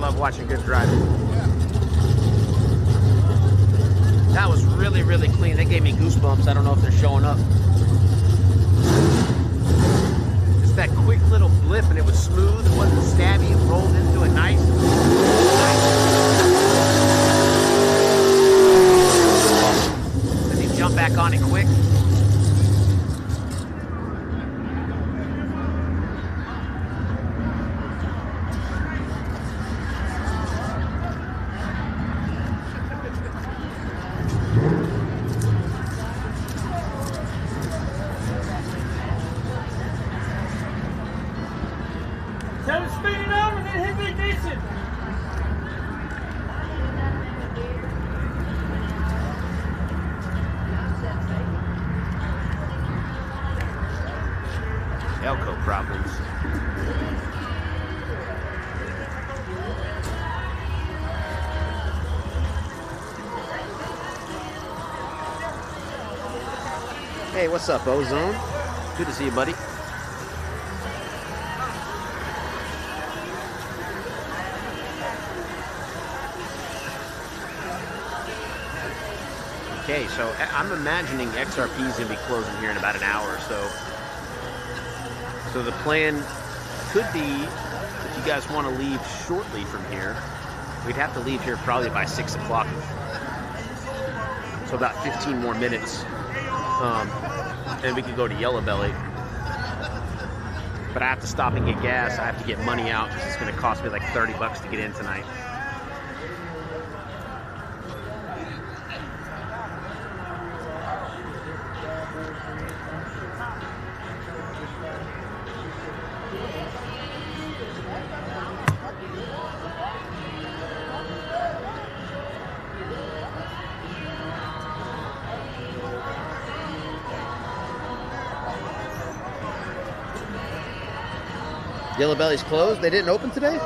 S1: love watching good driving. That was really, really clean. They gave me goosebumps. I don't know if they're showing up. Just that quick little blip, and it was smooth. It wasn't stabby. It rolled into it nice. Then you jump back on it quick.
S4: Tell him speed it up and then hit the ignition.
S1: Elko problems. Hey, what's up, Ozone? Good to see you, buddy. Okay, so I'm imagining XRP is going to be closing here in about an hour or so. So the plan could be, if you guys want to leave shortly from here, we'd have to leave here probably by 6 o'clock. So about 15 more minutes. And we could go to Yellow Belly. But I have to stop and get gas. I have to get money out because it's going to cost me like 30 bucks to get in tonight. Yellow Belly's closed? They didn't open today?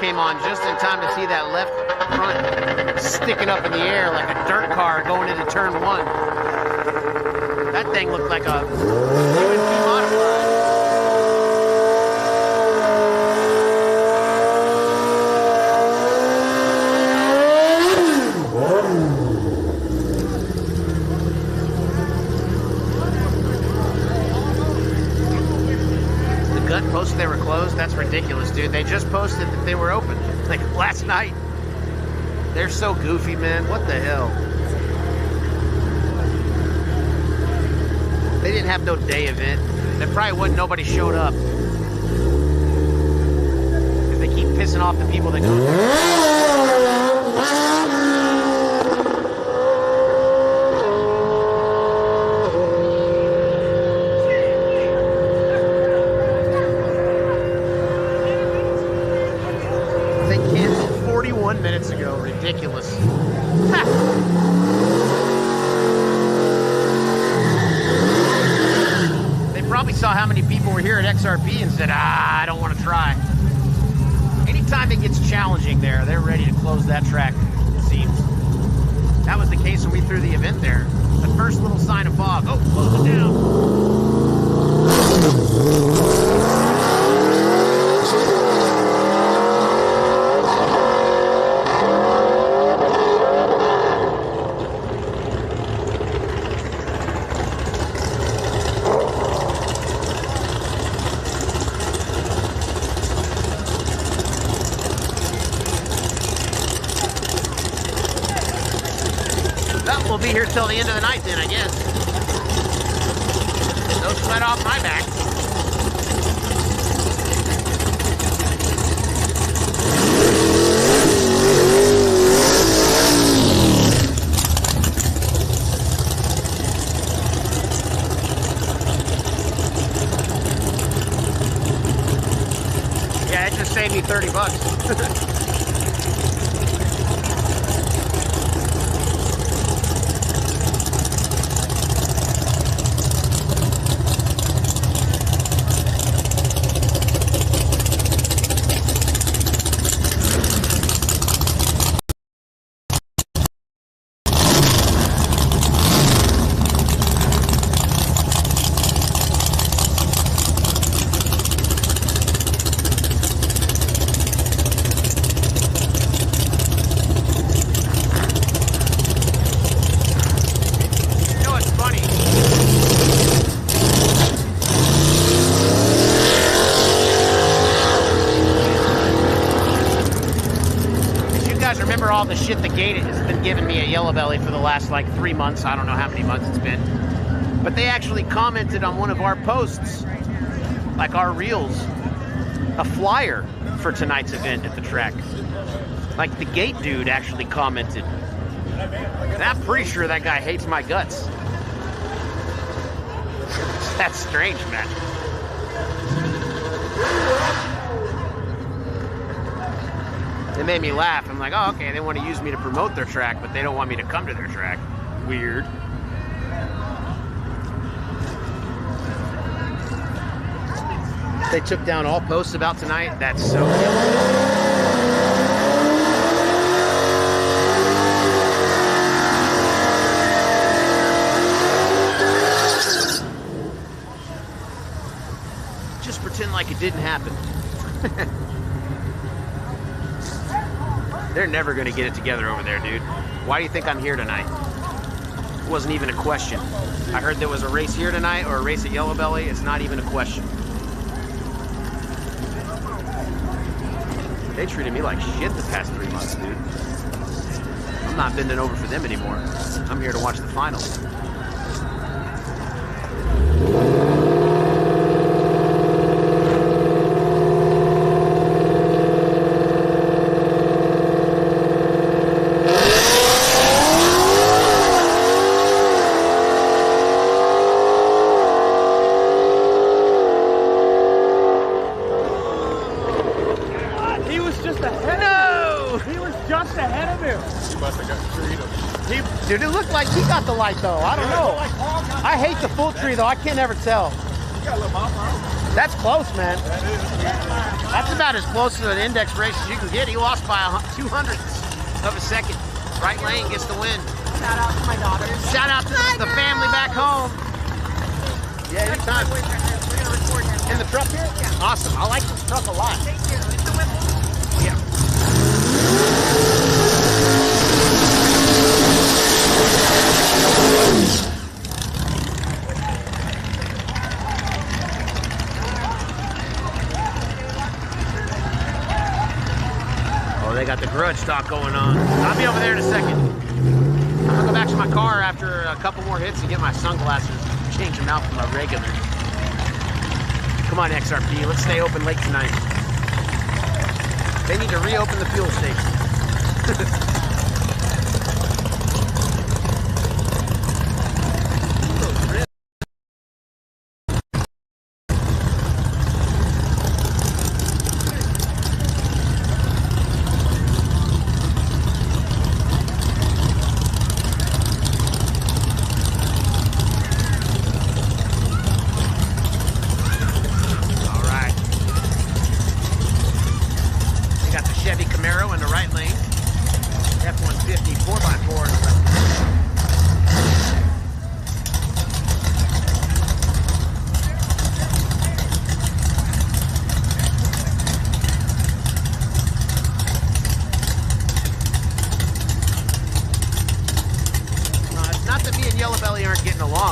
S1: Came on just in time to see that left front sticking up in the air like a dirt car going into turn one. That thing looked like a UNP modified. Gut posted they were closed. That's ridiculous, dude. They just posted that they were open like last night. They're so goofy, man. What the hell? They didn't have no day event. There probably wasn't nobody showed up because they keep pissing off the people that go there. Minutes ago. Ridiculous. Ha! They probably saw how many people were here at XRP and said, I don't want to try. Anytime it gets challenging there, they're ready to close that track, it seems. That was the case when we threw the event there. The first little sign of fog. Oh, close it down. we'll be here till the end of the night then, I guess. No sweat off my back. Yeah, it just saved me 30 bucks. All the shit the gate has been giving me at Yellow Belly for the last like 3 months. I don't know how many months it's been, but they actually commented on one of our posts, like our reels, a flyer for tonight's event at the track. Like the gate dude actually commented. And I'm pretty sure that guy hates my guts. That's strange, man. It made me laugh. I'm like, oh, okay, they want to use me to promote their track, but they don't want me to come to their track. Weird. They took down all posts about tonight. That's so just pretend like it didn't happen. They're never going to get it together over there, dude. Why do you think I'm here tonight? It wasn't even a question. I heard there was a race here tonight or a race at Yellow Belly. It's not even a question. They treated me like shit the past 3 months, dude. I'm not bending over for them anymore. I'm here to watch the finals. Dude, it looked like he got the light though. I don't know. I hate the full tree though. I can't ever tell. That's close, man. That's about as close to an index race as you can get. He lost by 200ths of a second. Right lane gets the win.
S6: Shout out to my daughters.
S1: Shout out to the family back home. Yeah, anytime.
S6: We're gonna record him.
S1: In the truck here?
S6: Yeah.
S1: Awesome. I like this truck a lot.
S6: Thank you. It's the whip.
S1: Yeah. Oh, they got the grudge talk going on. I'll be over there in a second. I'm gonna go back to my car after a couple more hits and get my sunglasses, change them out for my regulars. Come on, XRP, let's stay open late tonight. They need to reopen the fuel station.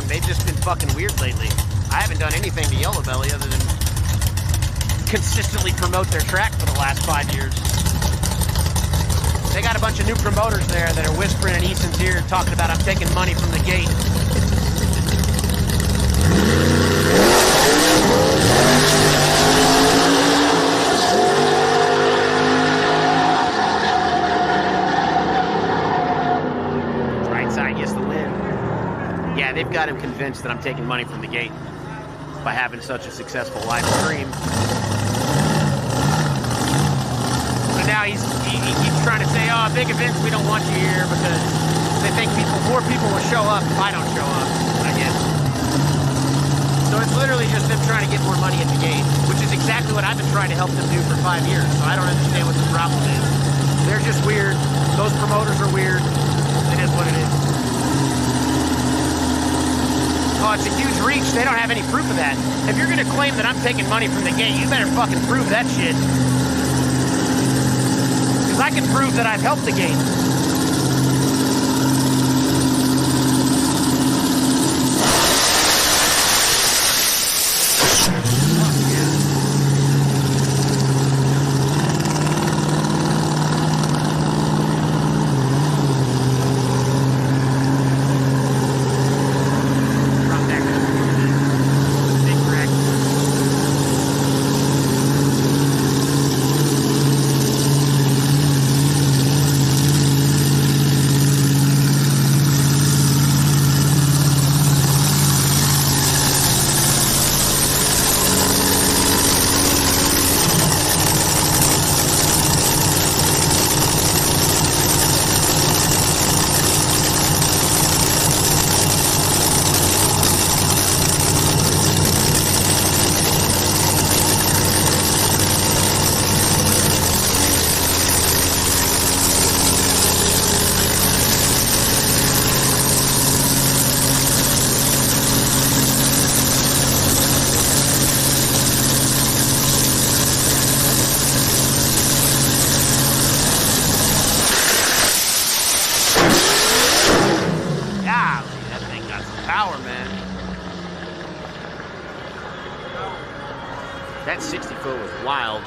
S1: They've just been fucking weird lately. I haven't done anything to Yellow Belly other than consistently promote their track for the last 5 years. They got a bunch of new promoters there that are whispering in Easton's ear, talking about I'm taking money from the gate. Right side gets the win. Yeah, they've got him convinced that I'm taking money from the gate by having such a successful live stream. So now he keeps trying to say, oh, big events, we don't want you here because they think more people will show up if I don't show up, I guess. So it's literally just them trying to get more money at the gate, which is exactly what I've been trying to help them do for 5 years. So I don't understand what the problem is. They're just weird. Those promoters are weird. It is what it is. Oh, it's a huge reach. They don't have any proof of that. If you're going to claim that I'm taking money from the gate, you better fucking prove that shit. Because I can prove that I've helped the gate. Power, man. That 60 foot was wild.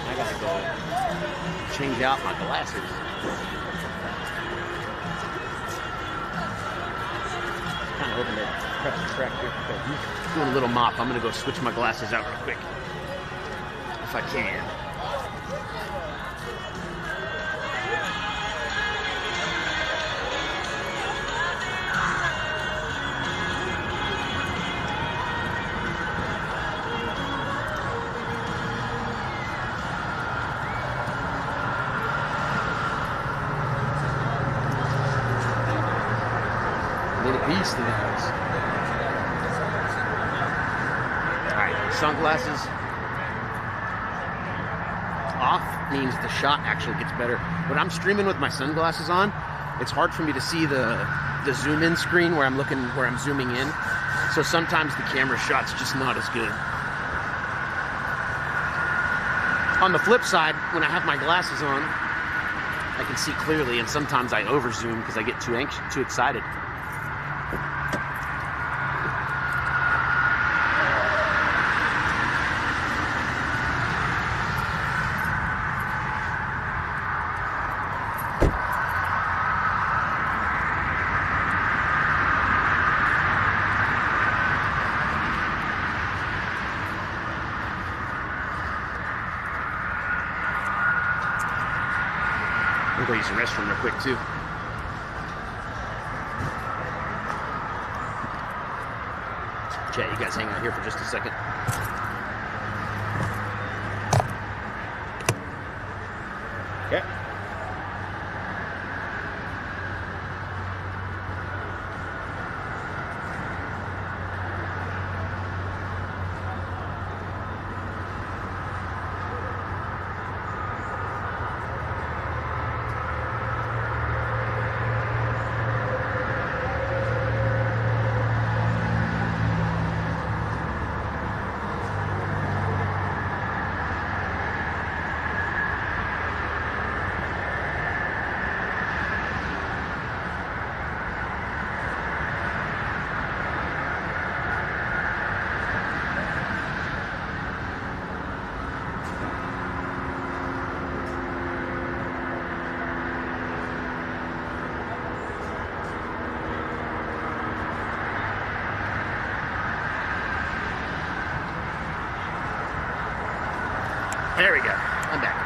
S1: I gotta go change out my glasses. Kind of hoping to press the track here because he's doing a little mop. I'm gonna go switch my glasses out real quick if I can. Beast in the house. Alright, sunglasses off means the shot actually gets better. When I'm streaming with my sunglasses on, it's hard for me to see the zoom in screen where I'm zooming in. So sometimes the camera shot's just not as good. On the flip side, when I have my glasses on, I can see clearly, and sometimes I over zoom because I get too excited. I'm going to use the restroom real quick too. Chat, you guys hang out here for just a second. Okay. There we go. I'm back.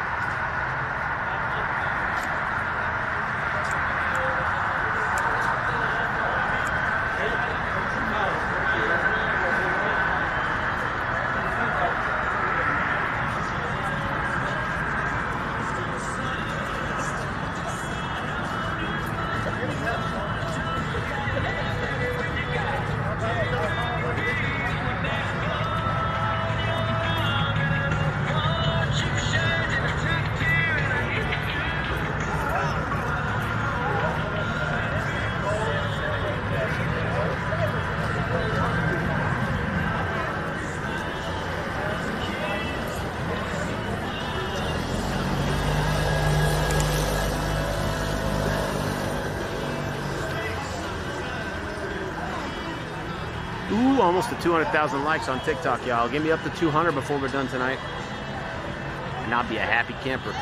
S1: Ooh, almost to 200,000 likes on TikTok, y'all. Give me up to 200 before we're done tonight. And I'll be a happy camper.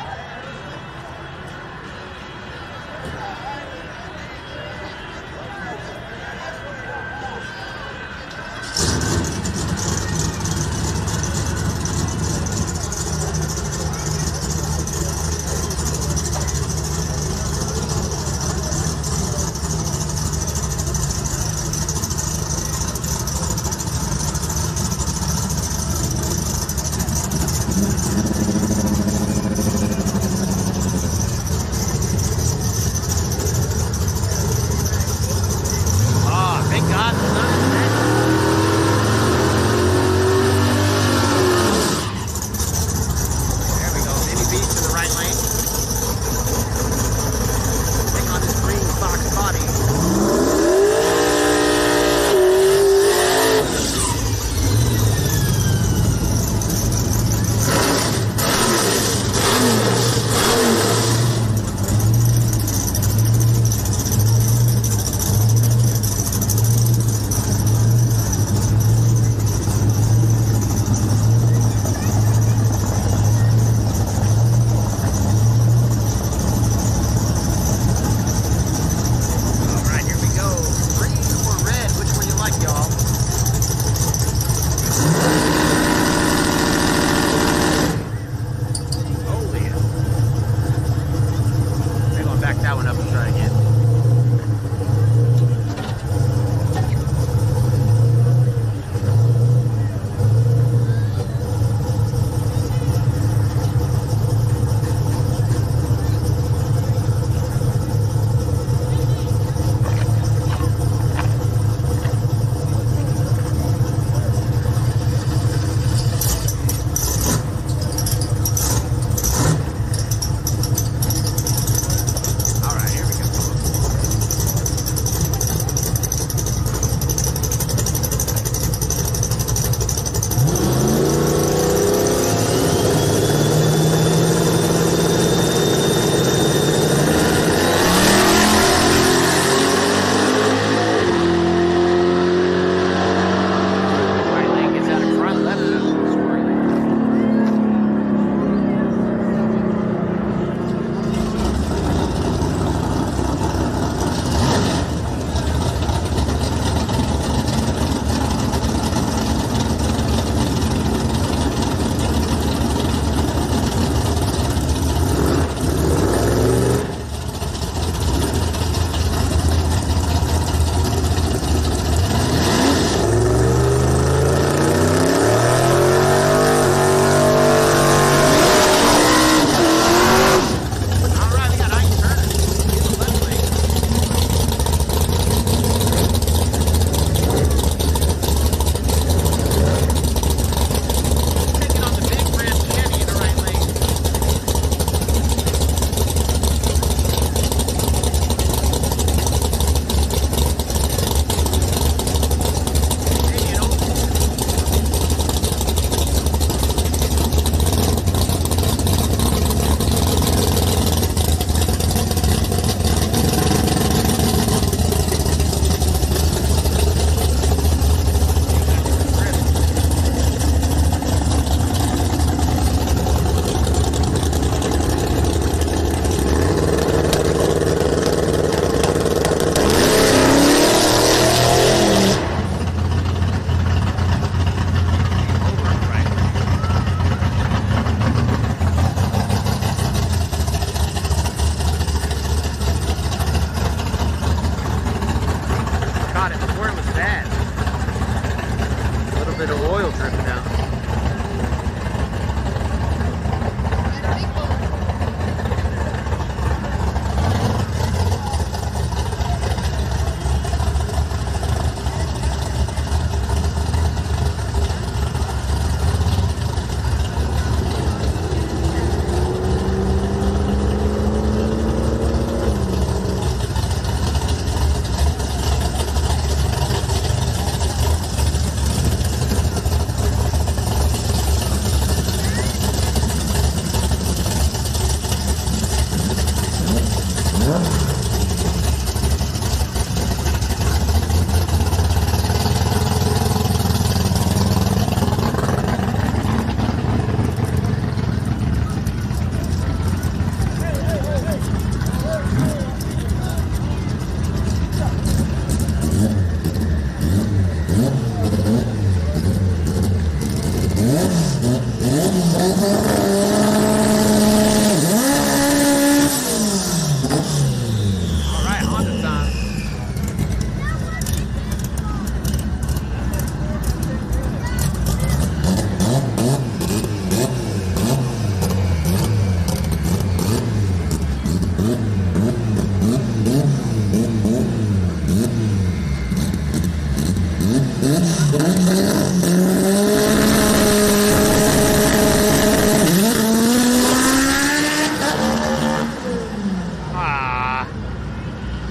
S5: bit of oil dripping out.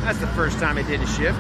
S1: That's the first time it did a shift.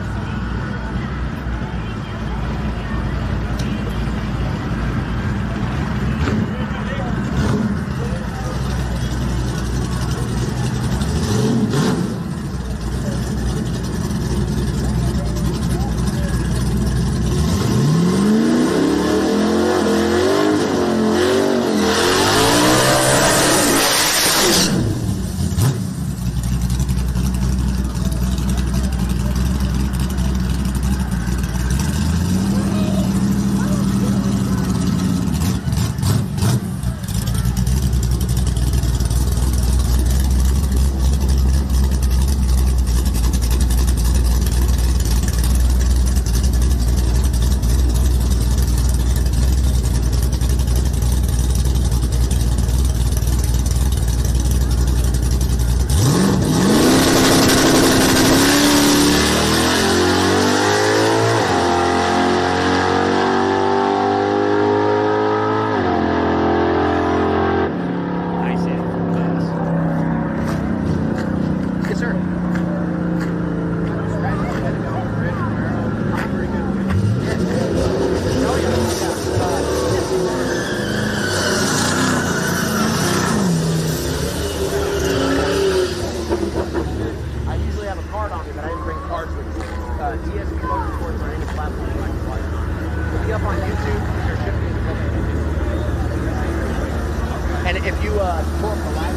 S1: And if you pull up the live,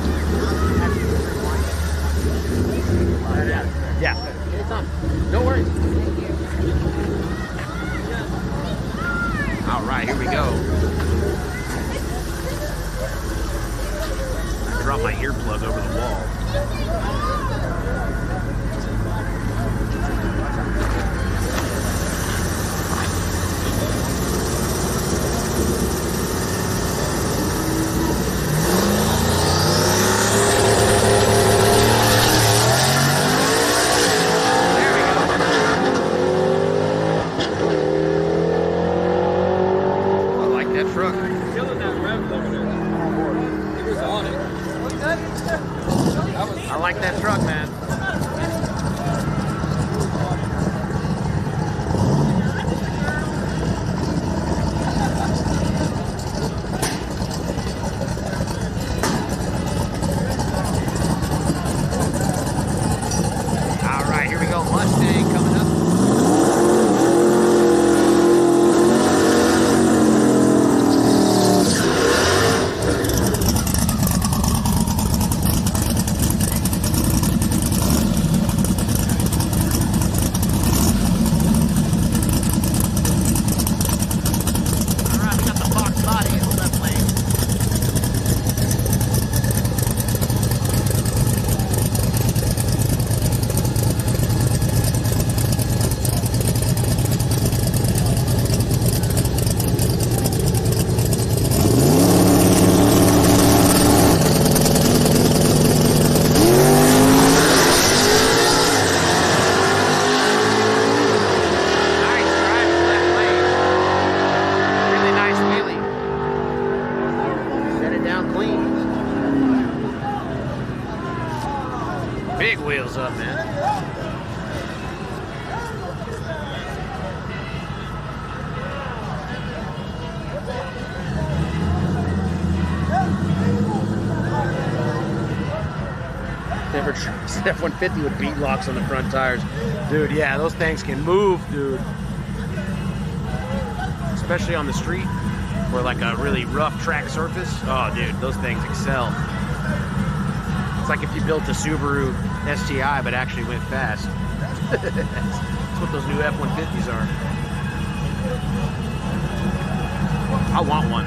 S1: yeah, anytime. No worries. All right, here we go. I dropped my earplug over the wall. I like that truck, man. All right, here we go. Mustang coming up. up, man? Never tried F-150 with beat locks on the front tires. Dude, yeah, those things can move, dude. Especially on the street or like a really rough track surface. Oh, dude, those things excel. It's like if you built a Subaru STI but actually went fast. That's what those new F-150s are. I want one.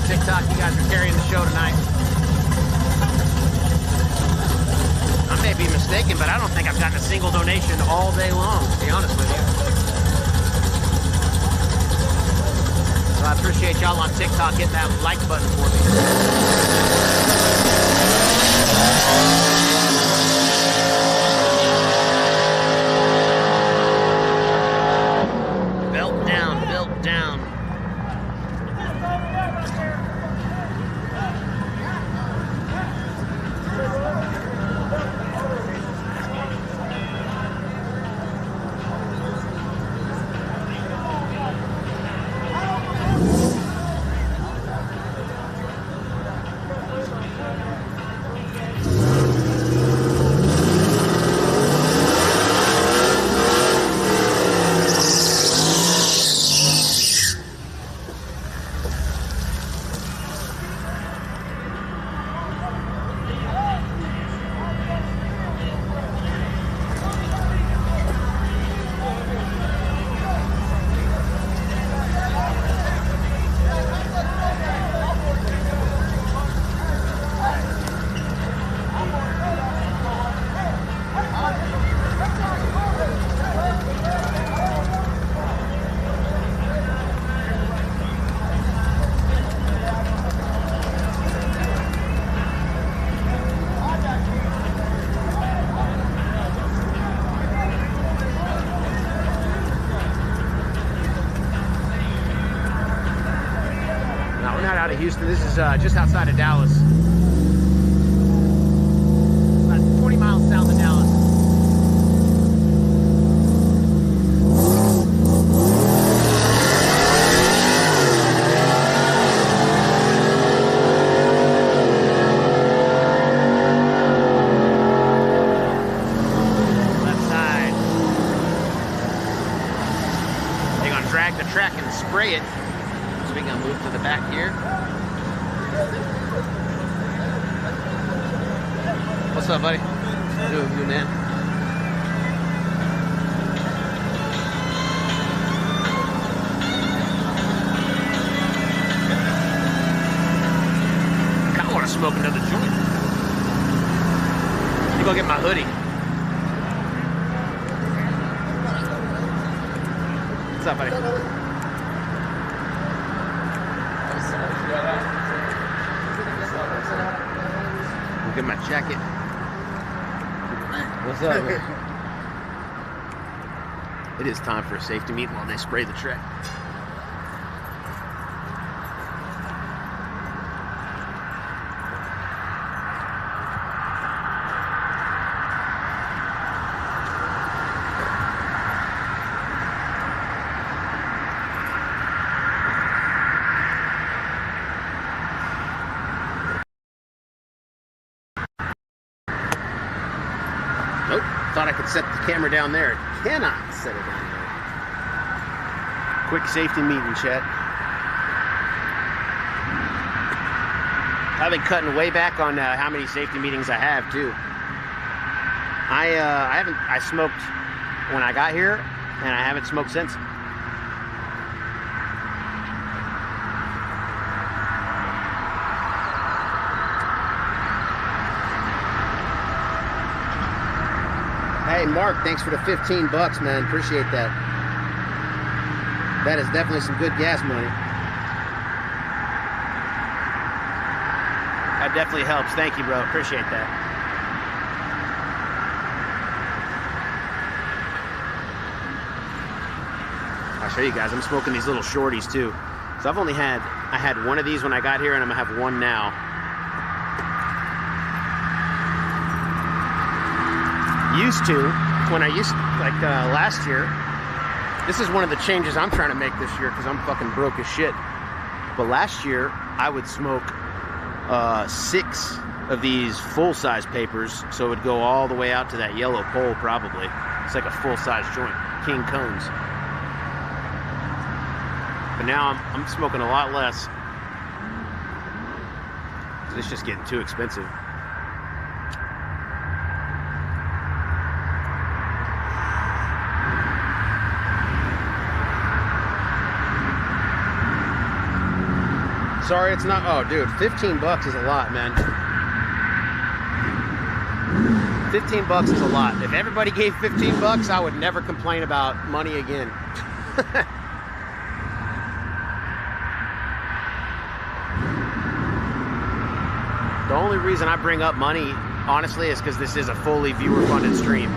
S1: TikTok, you guys are carrying the show tonight. I may be mistaken, but I don't think I've gotten a single donation all day long, to be honest with you. So I appreciate y'all on TikTok hitting that like button for me. Belt down, belt down. Out of Houston. This is just outside of Dallas. About 20 miles south of Dallas. Left side. They're gonna drag the track and spray it. So we're gonna move to the back here. What's up, buddy? Good, man. Kinda wanna smoke another joint. You go get my hoodie. What's up, buddy? We'll get my jacket. What's up, man? It is time for a safety meet while they spray the track. Nope, thought I could set the camera down there. Cannot set it down there. Quick safety meeting, chat. I've been cutting way back on how many safety meetings I have too. I smoked when I got here, and I haven't smoked since. Hey, Mark, thanks for the 15 bucks, man. Appreciate that. That is definitely some good gas money. That definitely helps. Thank you, bro. Appreciate that. I'll show you guys. I'm smoking these little shorties too. So I had one of these when I got here, and I'm gonna have one now. Last year, this is one of the changes I'm trying to make this year because I'm fucking broke as shit. But last year, I would smoke 6 of these full-size papers, so it would go all the way out to that yellow pole probably. It's like a full-size joint, King Cones. But now I'm smoking a lot less. It's just getting too expensive. Sorry, it's not. Oh, dude, 15 bucks is a lot, man. 15 bucks is a lot. If everybody gave 15 bucks, I would never complain about money again. The only reason I bring up money, honestly, is because this is a fully viewer-funded stream.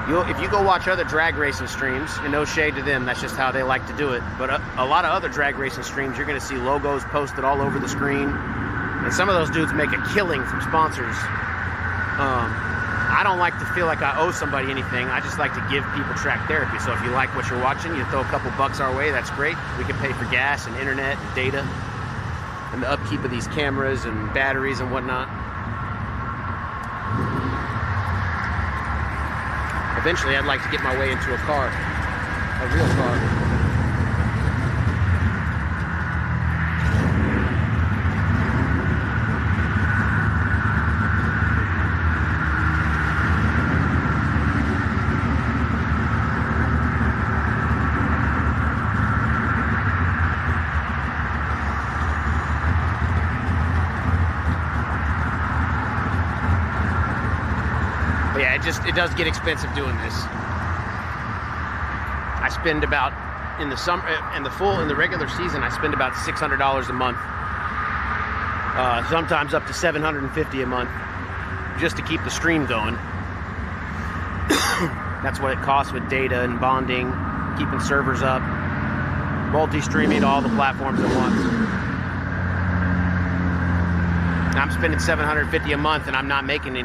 S1: If you go watch other drag racing streams, and no shade to them, that's just how they like to do it. But a lot of other drag racing streams, you're going to see logos posted all over the screen. And some of those dudes make a killing from sponsors. I don't like to feel like I owe somebody anything. I just like to give people track therapy. So if you like what you're watching, you throw a couple bucks our way, that's great. We can pay for gas and internet and data and the upkeep of these cameras and batteries and whatnot. Eventually, I'd like to get my way into a car, a real car. But yeah, it does get expensive doing this. I spend about, in the summer, in the regular season, I spend about $600 a month. Sometimes up to $750 a month, just to keep the stream going. That's what it costs with data and bonding, keeping servers up, multi-streaming to all the platforms at once. I'm spending $750 a month, and I'm not making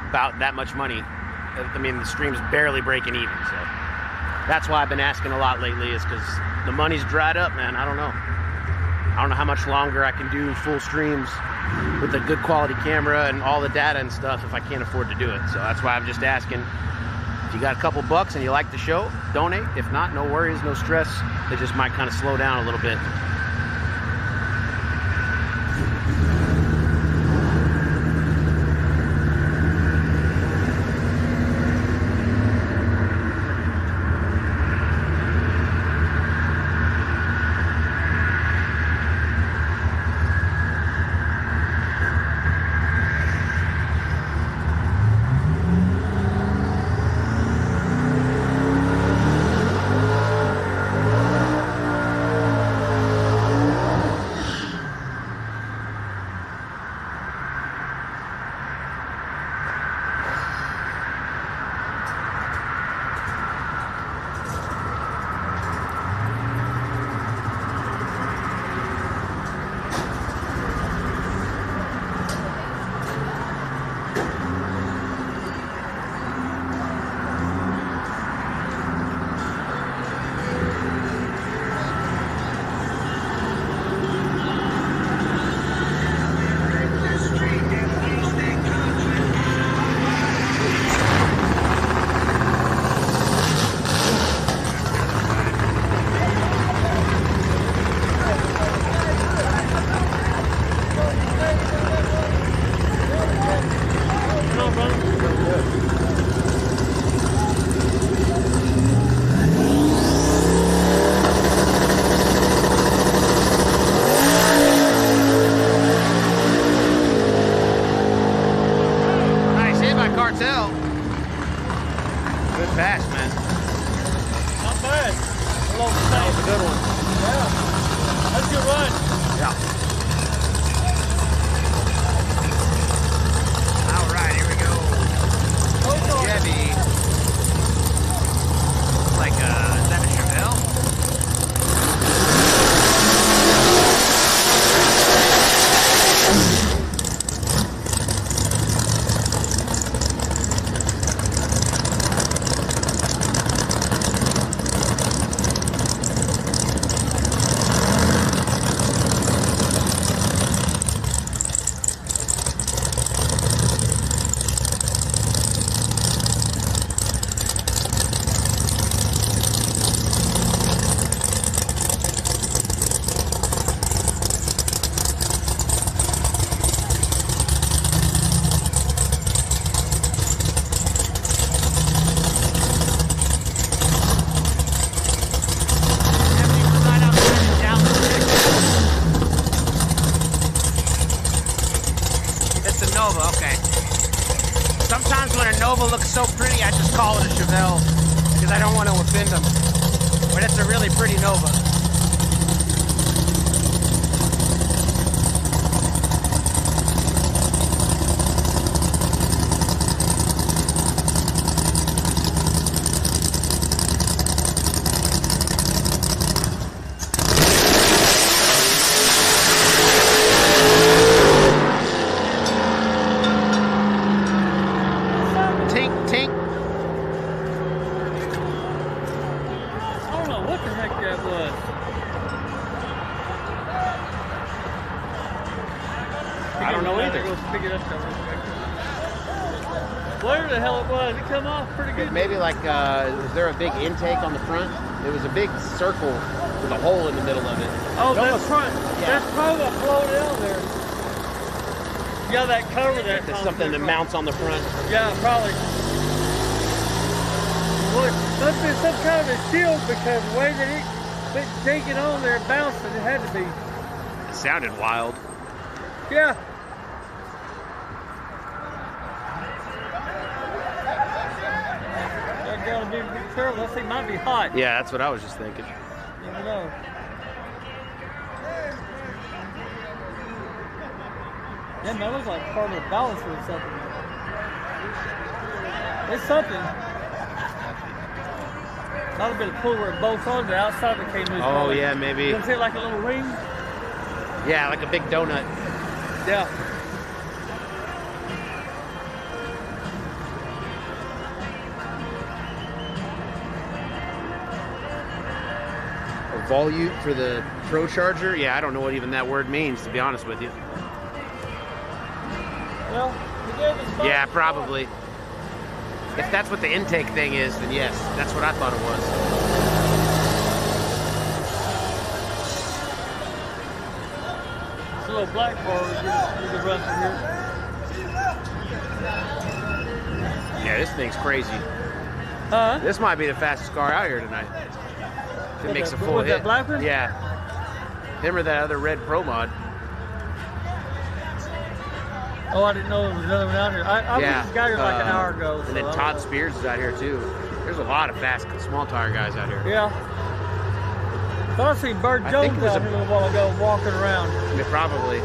S1: about that much money. I mean, the stream's barely breaking even, so that's why I've been asking a lot lately, is because the money's dried up, man. I don't know how much longer I can do full streams with a good quality camera and all the data and stuff if I can't afford to do it. So that's why I'm just asking, if you got a couple bucks and you like the show, donate. If not, no worries, no stress. It just might kind of slow down a little bit. fast, man.
S4: Not bad. That
S1: was a good one.
S4: Yeah. That's a good run.
S1: Yeah. All right, here we go. Chevy. Like, is that a Chevelle? Okay. Sometimes when a Nova looks so pretty, I just call it a Chevelle because I don't want to offend them. But it's a really pretty Nova.
S4: Whatever the hell it was, it come off pretty good.
S1: Maybe like, is there a big intake on the front? It was a big circle with a hole in the middle of it.
S4: Oh, that's front. Yeah. That's probably a flow down there. Yeah, that cover that.
S1: There's something that mounts on the front.
S4: Yeah, probably. Well, it must be some kind of a shield because the way that it taking on there, bouncing, it had to be.
S1: It sounded wild.
S4: Yeah. Gotta be careful. That thing might be hot.
S1: Yeah, that's what I was just thinking.
S4: You never know. Yeah, that looks like part of the balancer or something. It's something. Not a bit of pull where it bolts on the outside of the cable.
S1: Oh, probably, yeah, maybe.
S4: You want to see it like a little ring?
S1: Yeah, like a big donut.
S4: Yeah.
S1: Volute for the Pro Charger? Yeah, I don't know what even that word means, to be honest with you.
S4: Well,
S1: yeah, probably. If that's what the intake thing is, then yes, that's what I thought it was.
S4: It's a little black bar we could run through here.
S1: Yeah, this thing's crazy. This might be the fastest car out here tonight. If it makes a full hit.
S4: That black one?
S1: Yeah. Him or that other red Pro Mod.
S4: Oh, I didn't know there was another one out here. I just got here like an hour ago.
S1: And then Todd Spears is out here too. There's a lot of fast, small tire guys out here.
S4: Yeah. Thought I seen Bird Jones out here a little while ago walking around.
S1: Yeah, probably.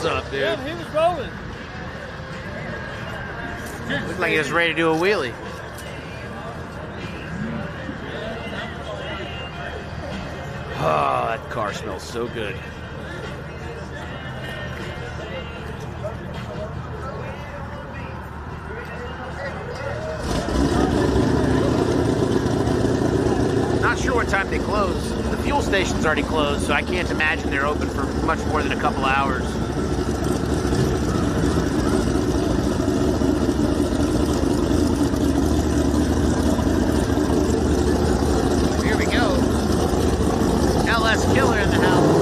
S1: wheels up, dude.
S4: Yeah, he was rolling.
S1: Looked like he was ready to do a wheelie. Oh, that car smells so good. Not sure what time they close. The fuel station's already closed, so I can't imagine they're open for much more than a couple hours. Here we go. LS Killer in the house.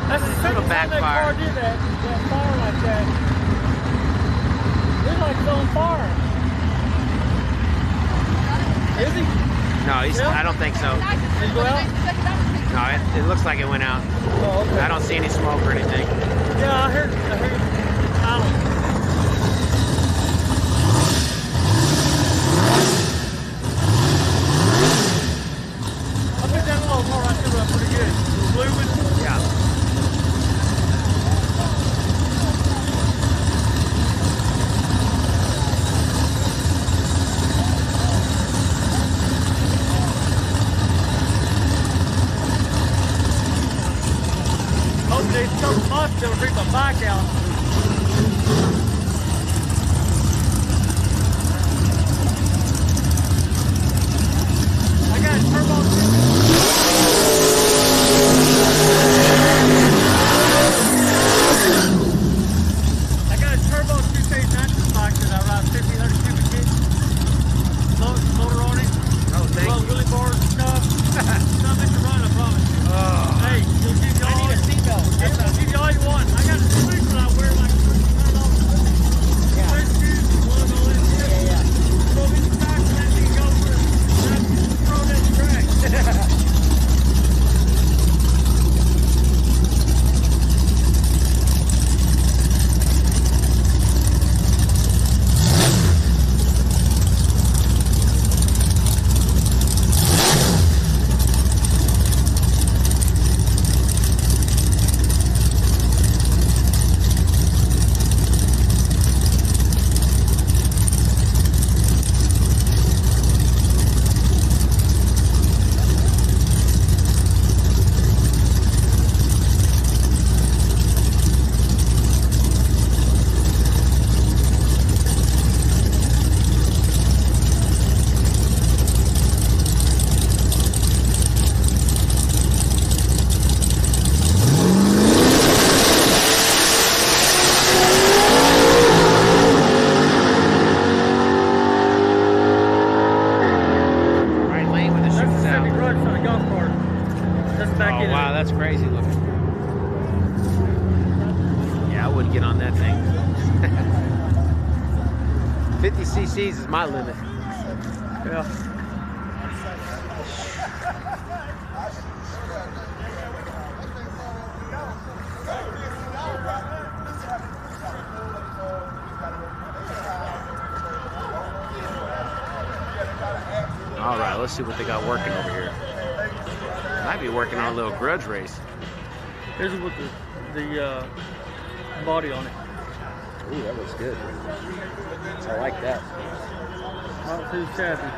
S4: That's the second time that car did that fire like that. It's like it's on fire. Is he?
S1: No, I don't think so.
S4: Did he go out?
S1: No, it looks like it went out.
S4: Oh, okay.
S1: I don't see any smoke or anything.
S4: Yeah, I heard. I don't. I think that little car right there was pretty good. The blue one.
S1: Yeah.
S4: Hopefully it's so much they'll bring my bike out. I got a turbo. I got a turbo 2-phase nitrous bike that I ride 1,500 cubic feet. Motor on it.
S1: Oh, thank
S4: Run
S1: you.
S4: wheelie bars and stuff. Nothing to run, I promise.
S1: Oh.
S4: Hey, you'll give you all. I need a seatbelt. I'll give you all you want. I got a switch that I wear like $100. Yeah. Switch shoes, plug all in. Yeah. Throw me the back and that thing go for it. Throw that track.
S1: Right lane with the
S4: That's the
S1: shoots
S4: semi
S1: out.
S4: run for the golf cart. That's back
S1: Oh,
S4: in
S1: wow, that's crazy looking. Yeah, I wouldn't get on that thing. 50 cc's is my limit.
S4: Yeah.
S1: All right, let's see what they got working over here. Might be working on a little grudge race.
S4: Here's with the body on it.
S5: Ooh, that looks good. I like that.
S4: Not too shabby.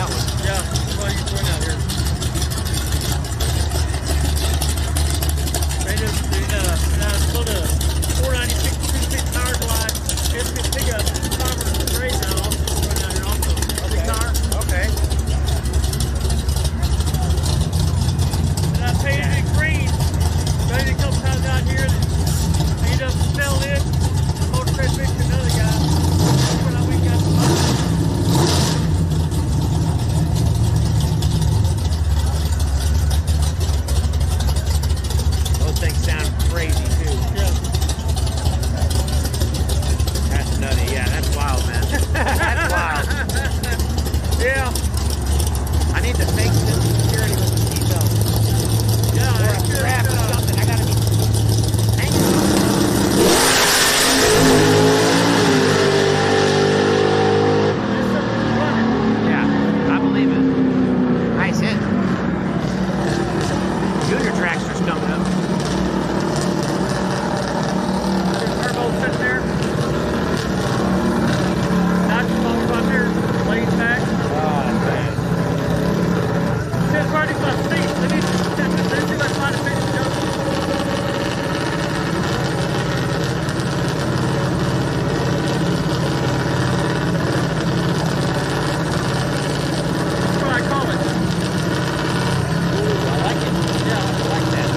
S1: that one.
S4: Yeah, that's why you went out here. They just put a 496 2-speed power glide. It's a big farmer raise now. Also went out here also. Big tire.
S1: Okay.
S4: And I painted it green. Painted a couple times out here. I ended up selling it. Motor trade to another guy. When I went got the motor.
S1: Those things sound crazy too.
S4: Yeah.
S1: That's nutty. Yeah, that's wild, man. That's wild.
S4: Yeah.
S1: I need to fake this security with the seatbelt.
S4: Yeah,
S1: Or a strap or something. I gotta be hanging. Yeah, I believe it. Nice hit. Junior Traxxer's coming up.
S4: Turbo sitting there. That's right there. Laid back.
S1: Oh, man.
S4: Says right in my seat. Let me see if I find a finish jump. That's what I call it.
S1: I like it.
S4: Yeah.
S1: I like that.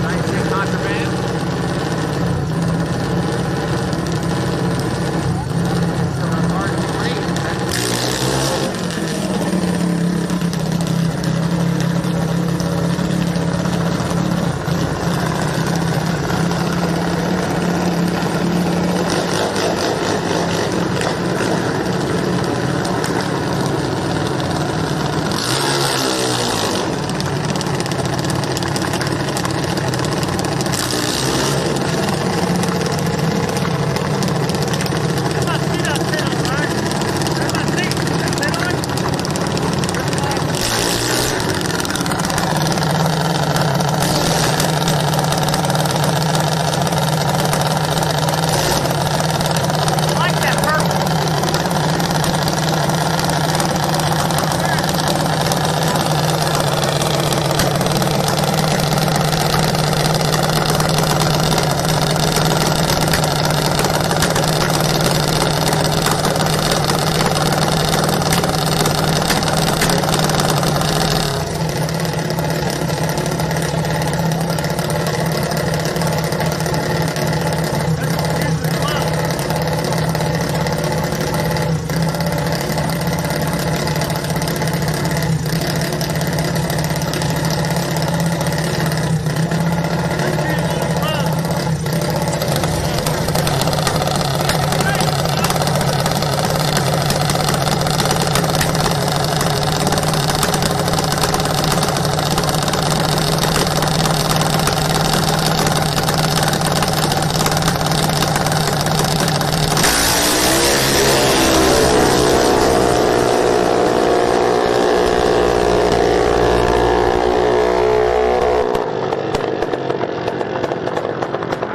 S1: Nice hit, contraband. Still not hard to
S4: There's my seat out there, right? There's my seat. That's it on it. I like that purple.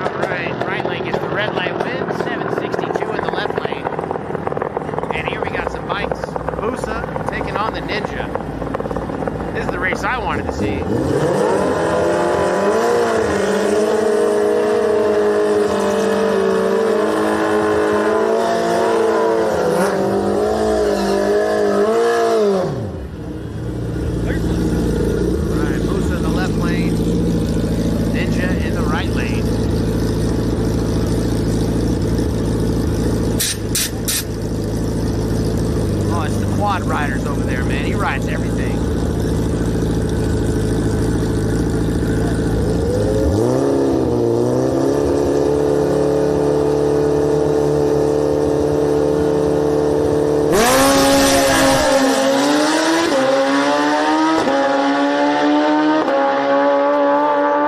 S1: Alright, right lane gets the red light win, 762 in the left lane. And here we got some bikes. Busa taking on the Ninja. This is the race I wanted to see. Alright, Busa in the left lane, Ninja in the right lane. Oh, it's the quad riders over there, man. He rides everything.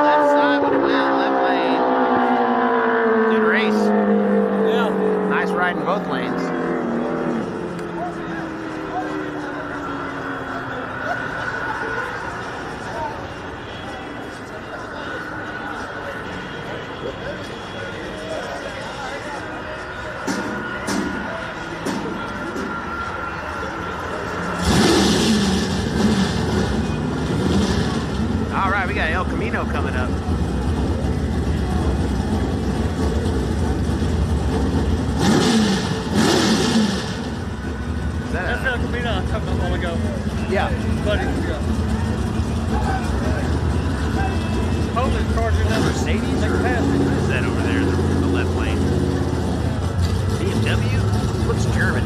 S1: Left side with a win, left lane. Good race.
S4: Yeah.
S1: Nice ride in both lanes. Camino coming up. Is that
S4: That's El Camino coming a while ago.
S1: yeah.
S4: Buddy, yeah. Poland's charging another
S1: Mercedes
S4: like
S1: or
S4: pass.
S1: what is that over there in the left lane? BMW? Looks German.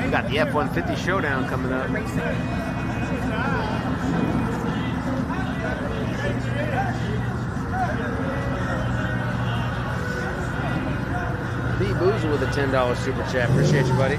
S1: Got the F-150 showdown coming up. B Boozle with a $10 super chat. Appreciate you, buddy.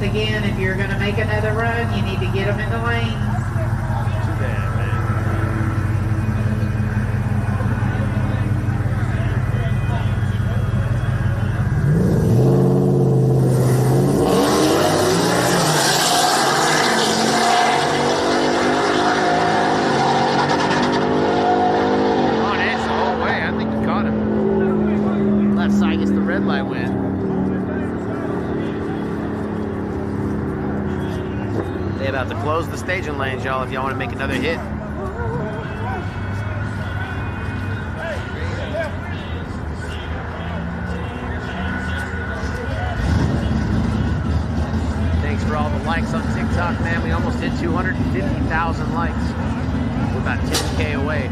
S8: Again, if you're going to make another run, you need to get them in the lanes.
S1: Too bad, man. On edge the whole way. I think he caught him. Left side gets the red light win. They about to close the staging lanes, y'all, if y'all want to make another hit. Thanks for all the likes on TikTok, man. We almost hit 250,000 likes. We're about 10K away.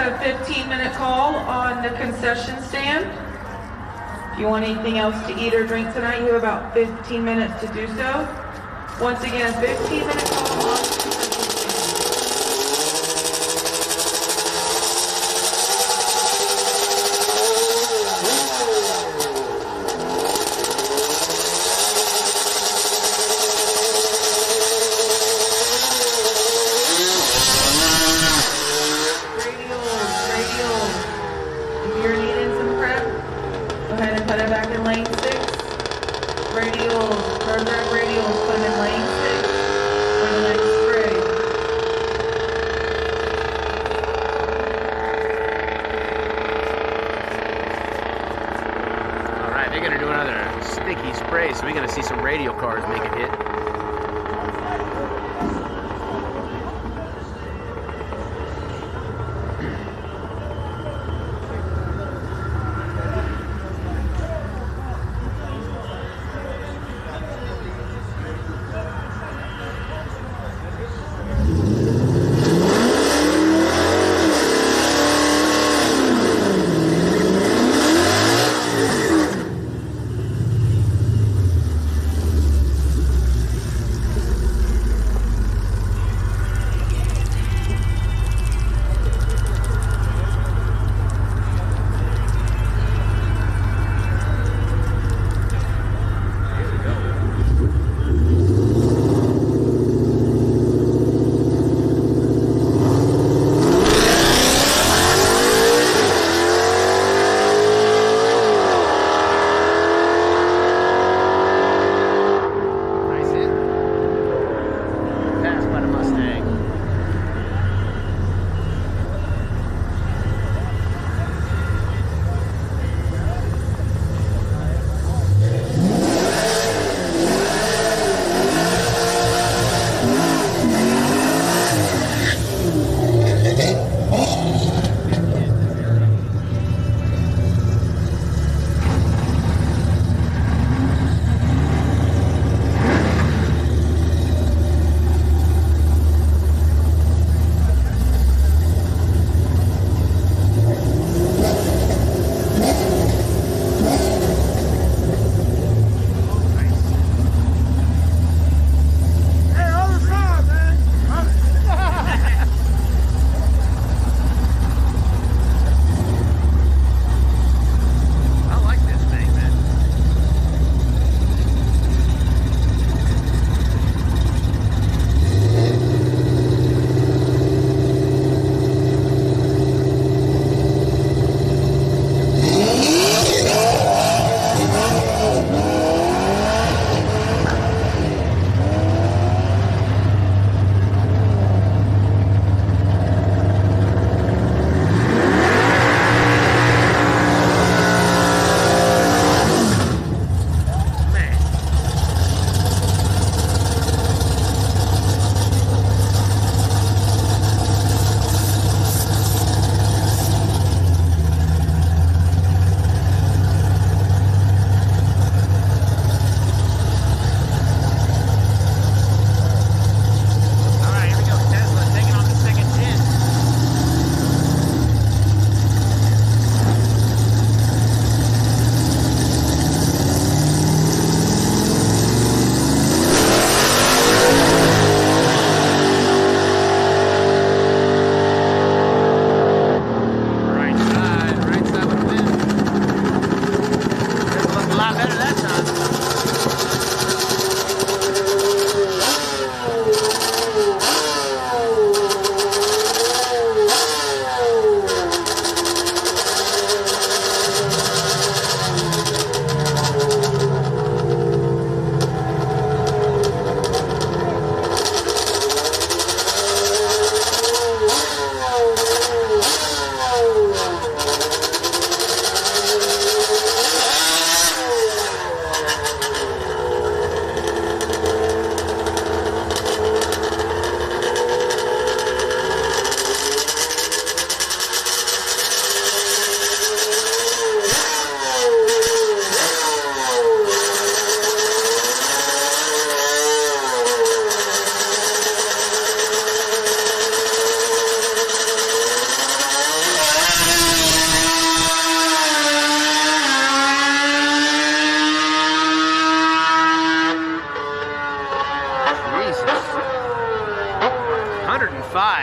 S8: got a 15-minute call on the concession stand. If you want anything else to eat or drink tonight, you have about 15 minutes to do so. Once again, a 15-minute call on the concession stand.
S1: So we're going to see some radio cars make a hit.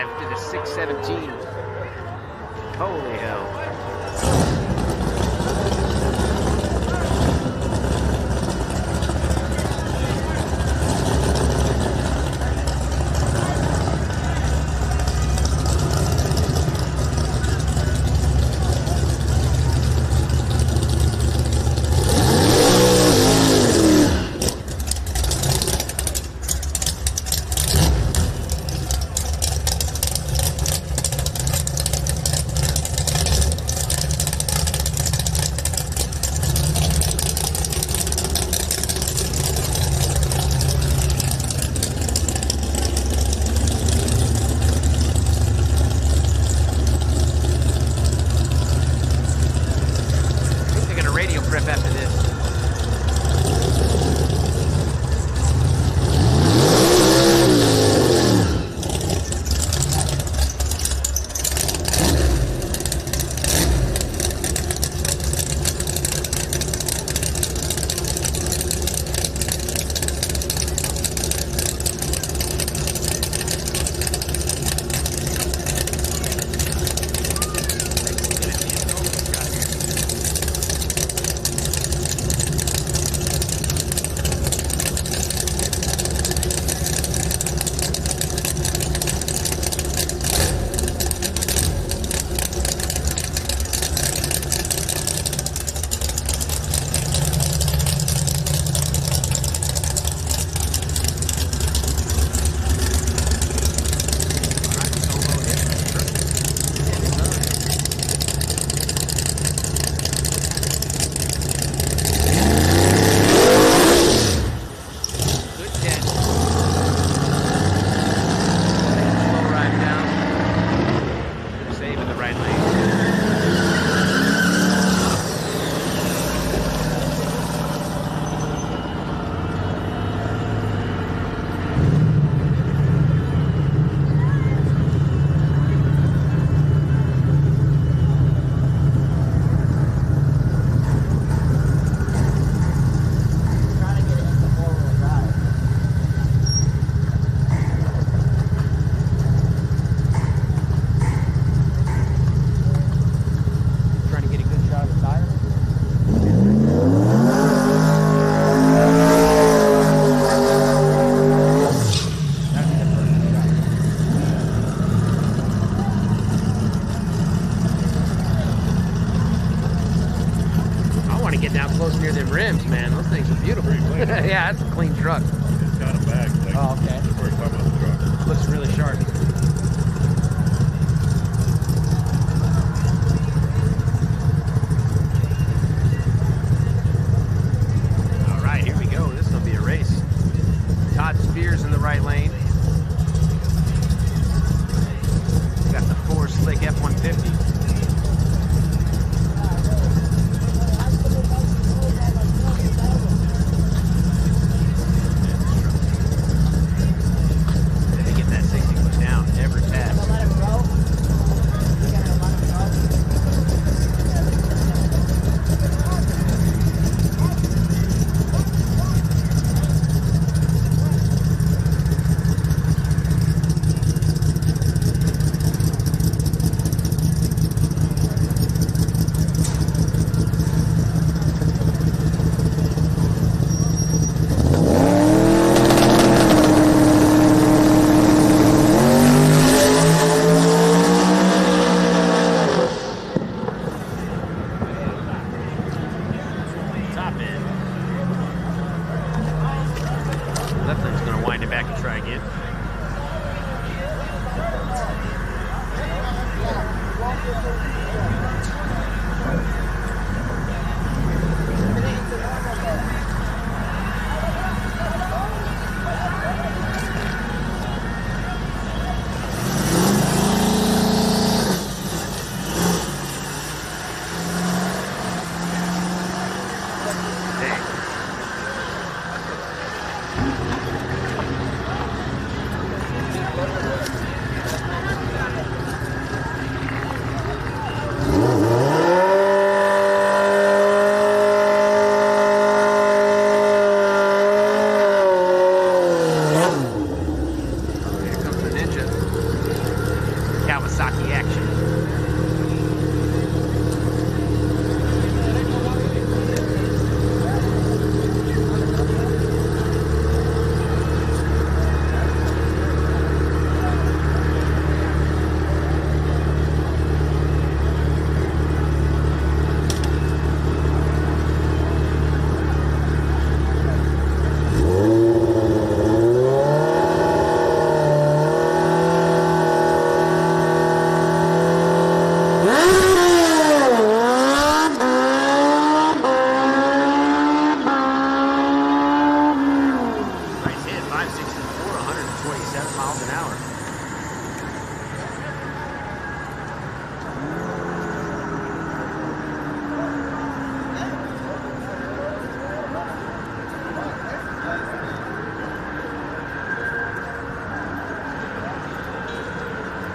S1: 5 to the 617. Holy hell.
S9: Yeah, that's a clean truck.
S7: It's got a bag. Like,
S9: oh, okay.
S7: Before you talk about the truck.
S9: Looks really sharp. All right, here we go. This is going to be a race. Todd Spears in the right lane. Got the 4 Slick F-150.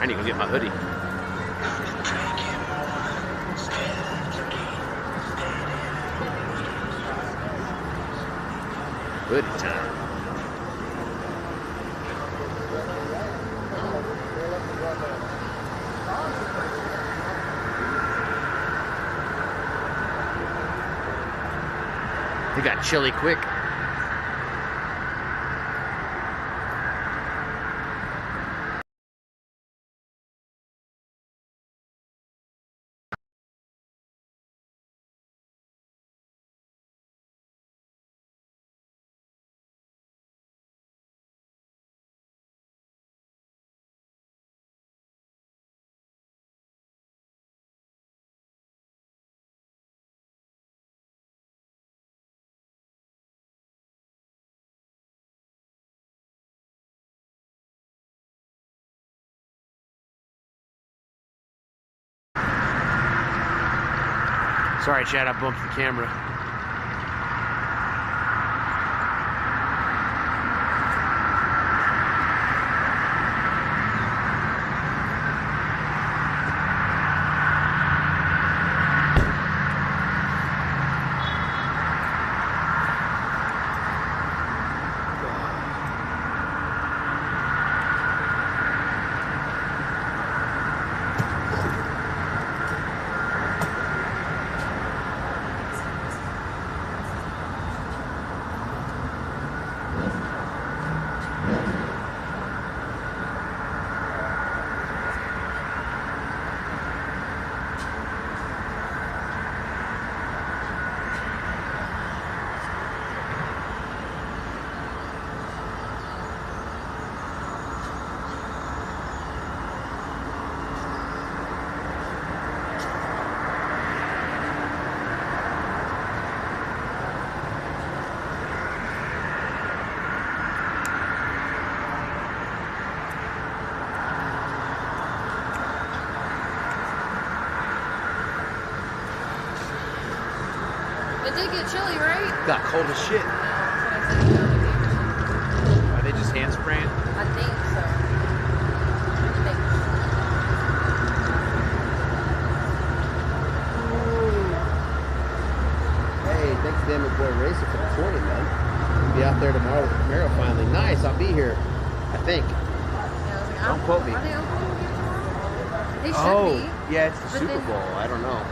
S1: I need to go get my hoodie. Hoodie time. They got chili quick. Sorry, Chad, I bumped the camera.
S6: It did get chilly, right?
S1: Got cold as shit. Are they just hand spraying?
S6: I think so.
S1: Hey, thanks to Damn Boy Racer for the 20, man. We'll be out there tomorrow with the Camaro finally. Nice, I'll be here. I think.
S6: Yeah, I was like,
S1: Don't quote me.
S6: Are they open again tomorrow? They should
S1: Oh,
S6: be.
S1: yeah, it's the
S6: But
S1: Super
S6: then-
S1: Bowl. I don't know.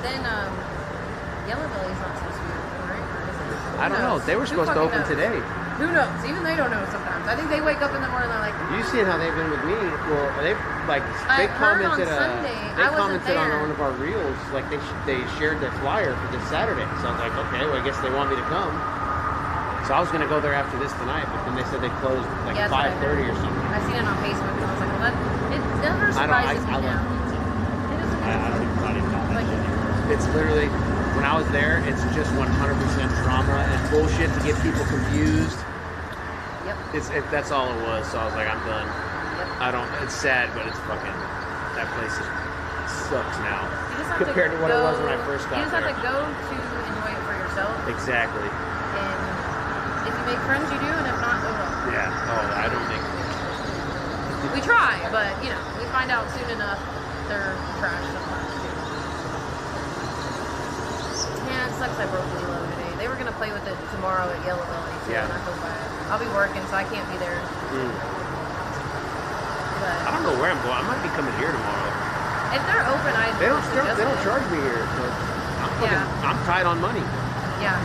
S6: Then, Yellow Belly's not supposed to be open, right? Or is it?
S1: I don't know. They were
S6: Who
S1: supposed to
S6: fucking
S1: open
S6: knows?
S1: today.
S6: Who knows? Even they don't know sometimes. I think they wake up in the morning and they're like,
S1: You seen how they've been with me? Well, they've like
S6: I
S1: they
S6: heard on
S1: commented.
S6: Sunday.
S1: They
S6: I wasn't
S1: commented on
S6: there.
S1: one of our reels. Like they shared their flyer for this Saturday. So I was like, okay, well I guess they want me to come. So I was gonna go there after this tonight, but then they said they closed like
S6: Yeah, that's what I
S1: 5:30 or something.
S6: I seen it on Facebook and I was like, well, it never surprises me now. It doesn't like,
S1: It's literally when I was there, it's just 100% drama and bullshit to get people confused.
S6: Yep.
S1: That's all it was. So I was like, I'm done.
S6: Yep.
S1: I don't. It's sad, but it's fucking. That place sucks now
S6: You just have
S1: compared to what it
S6: go,
S1: was when I first got
S6: You just
S1: there.
S6: have to go to enjoy it for yourself.
S1: Exactly.
S6: And if you make friends, you do, and if not, oh well.
S1: Yeah. Oh, I don't think.
S6: We try, but you know, we find out soon enough they're trash sometimes too. Yeah, it sucks I broke Lilo today. They were gonna play with it tomorrow at Yellow Belly too,
S1: Yeah.
S6: and I feel bad. I'll be working, so I can't be there. But
S1: I don't know where I'm going. I might be coming here tomorrow.
S6: if they're open,
S1: They don't charge me here, so I'm tight on money.
S6: Yeah,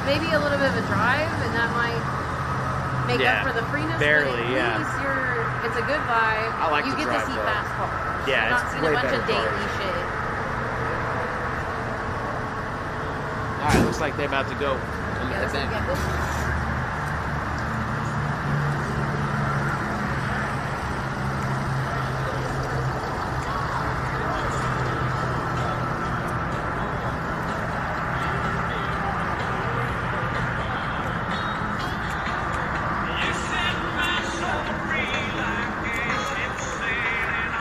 S6: maybe a little bit of a drive, and that might make
S1: Yeah,
S6: up for the freeness.
S1: barely,
S6: but at
S1: yeah.
S6: least it's a good vibe.
S1: I like
S6: you
S1: to
S6: get
S1: drive,
S6: to see
S1: though.
S6: fast cars.
S1: Yeah,
S6: You're not
S1: it's
S6: seeing
S1: way
S6: a bunch
S1: better
S6: of daily
S1: cars.
S6: shit.
S1: All right, looks like they're about to go. I'm
S6: Yeah,
S1: at the
S6: that's
S1: back.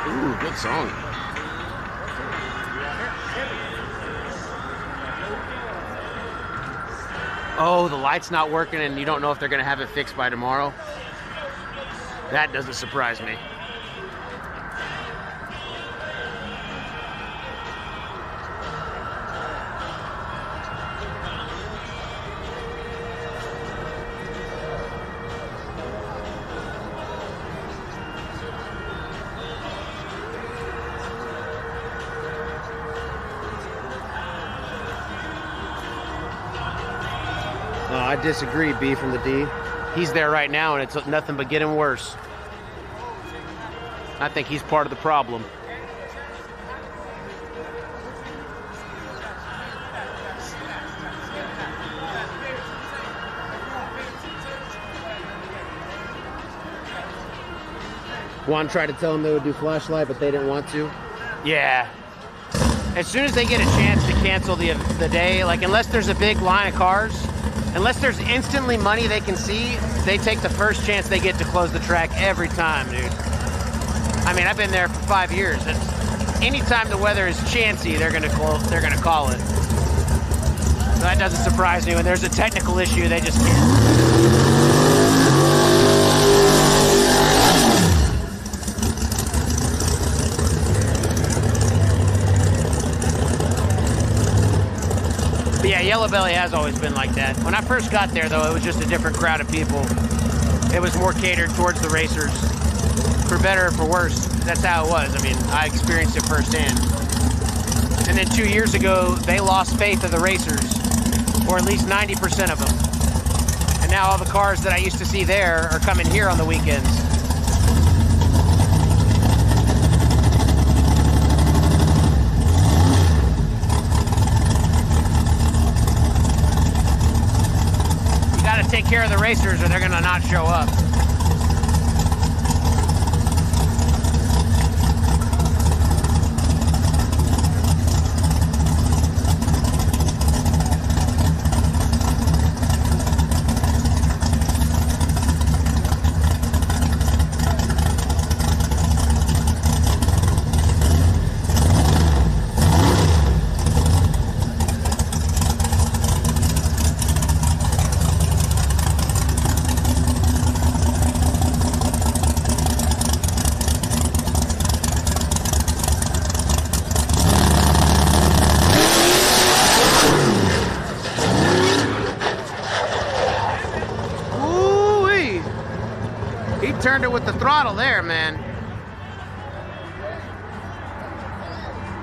S1: Ooh, good song. Oh, the light's not working and you don't know if they're going to have it fixed by tomorrow? That doesn't surprise me. I disagree, B from the D. He's there right now, and it's nothing but getting worse. I think he's part of the problem. Juan tried to tell them they would do flashlight, but they didn't want to. Yeah. As soon as they get a chance to cancel the day, like unless there's a big line of cars, unless there's instantly money they can see, they take the first chance they get to close the track every time, dude. I mean, I've been there for 5 years. Anytime the weather is chancy, they're gonna call it. So that doesn't surprise me. When there's a technical issue, they just can't. But yeah, Yellow Belly has always been like that. When I first got there, though, it was just a different crowd of people. It was more catered towards the racers. For better or for worse, that's how it was. I mean, I experienced it firsthand. And then 2 years ago, they lost faith of the racers, or at least 90% of them. And now all the cars that I used to see there are coming here on the weekends. You gotta take care of the racers or they're gonna not show up. Turned it with the throttle there, man.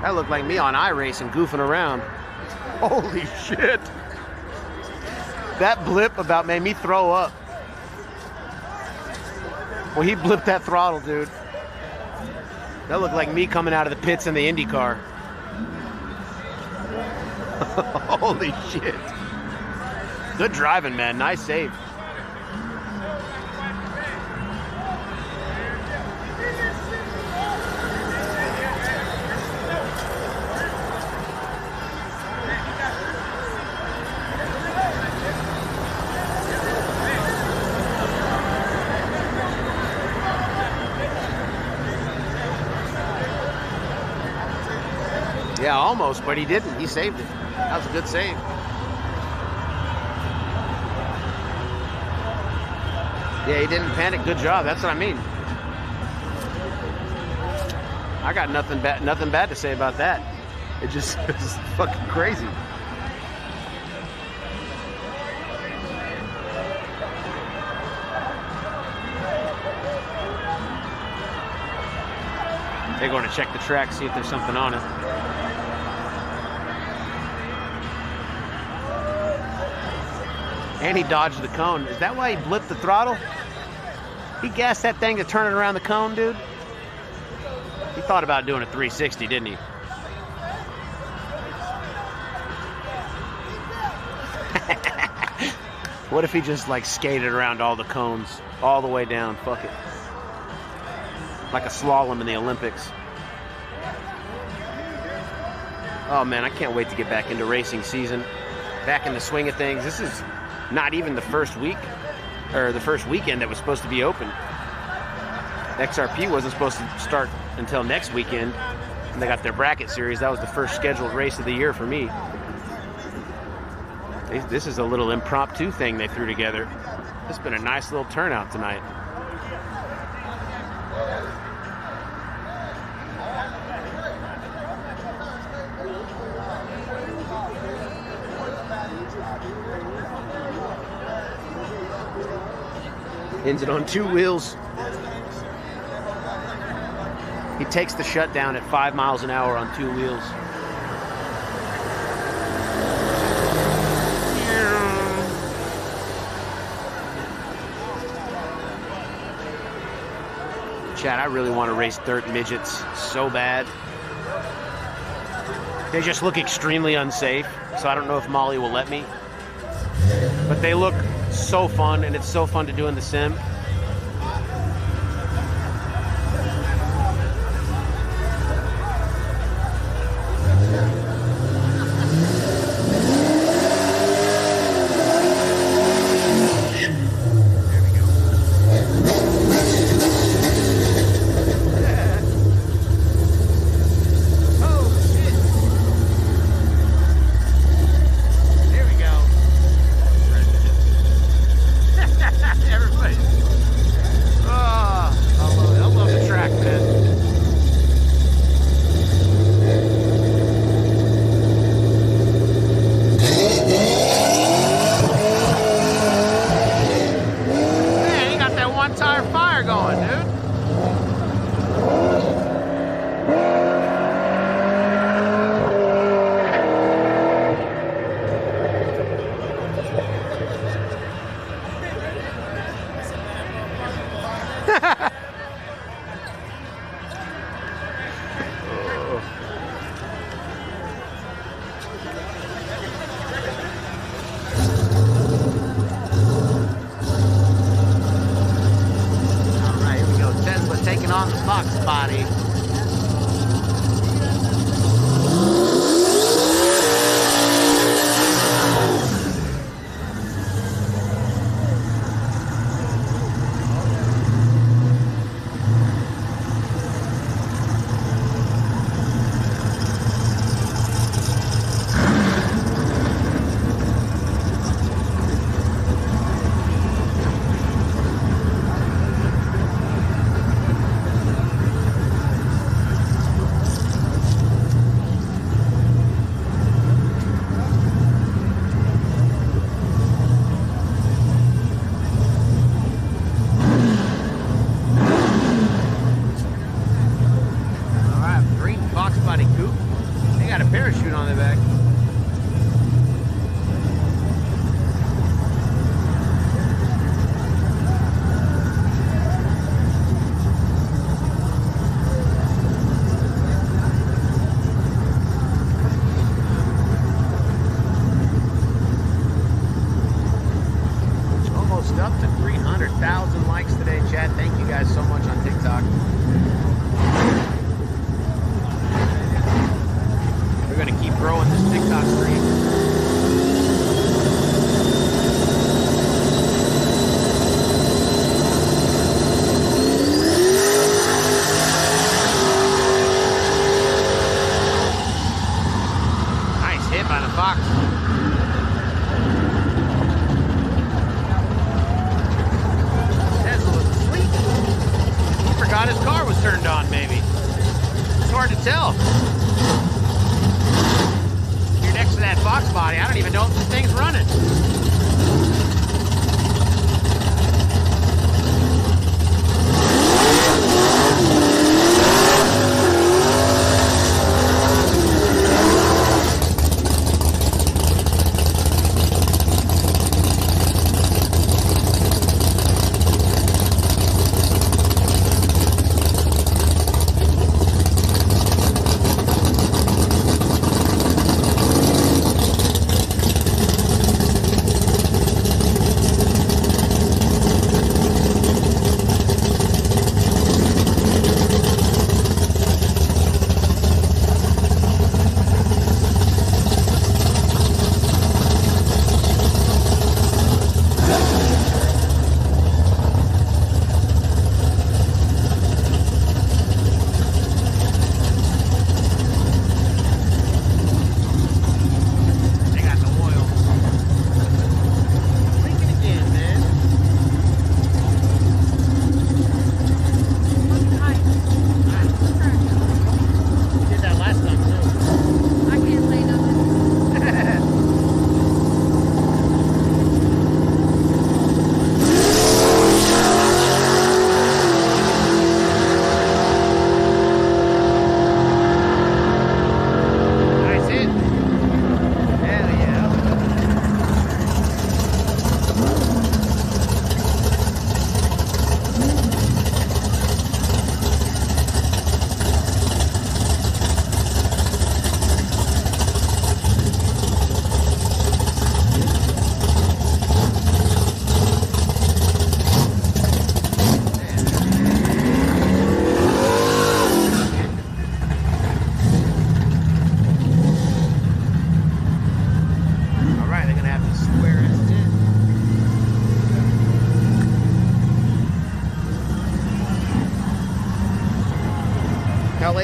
S1: That looked like me on iRacing goofing around. Holy shit. That blip about made me throw up. Well, he blipped that throttle, dude. That looked like me coming out of the pits in the Indy car. Holy shit. Good driving, man. Nice save. Yeah, almost, but he didn't. He saved it. That was a good save. Yeah, he didn't panic. Good job. That's what I mean. I got nothing bad to say about that. It just it was fucking crazy. They're going to check the track, see if there's something on it. And he dodged the cone. Is that why he blipped the throttle? He gassed that thing to turn it around the cone, dude. He thought about doing a 360, didn't he? What if he just like skated around all the cones all the way down? Fuck it. Like a slalom in the Olympics. Oh man, I can't wait to get back into racing season. Back in the swing of things. This is not even the first week, or the first weekend that was supposed to be open. XRP wasn't supposed to start until next weekend. And they got their bracket series. That was the first scheduled race of the year for me. This is a little impromptu thing they threw together. It's been a nice little turnout tonight. Engine on 2 wheels. He takes the shutdown at 5 miles an hour on 2 wheels. chat, I really want to race dirt midgets so bad. They just look extremely unsafe, so I don't know if Molly will let me. But they look so fun, and it's so fun to do in the sim.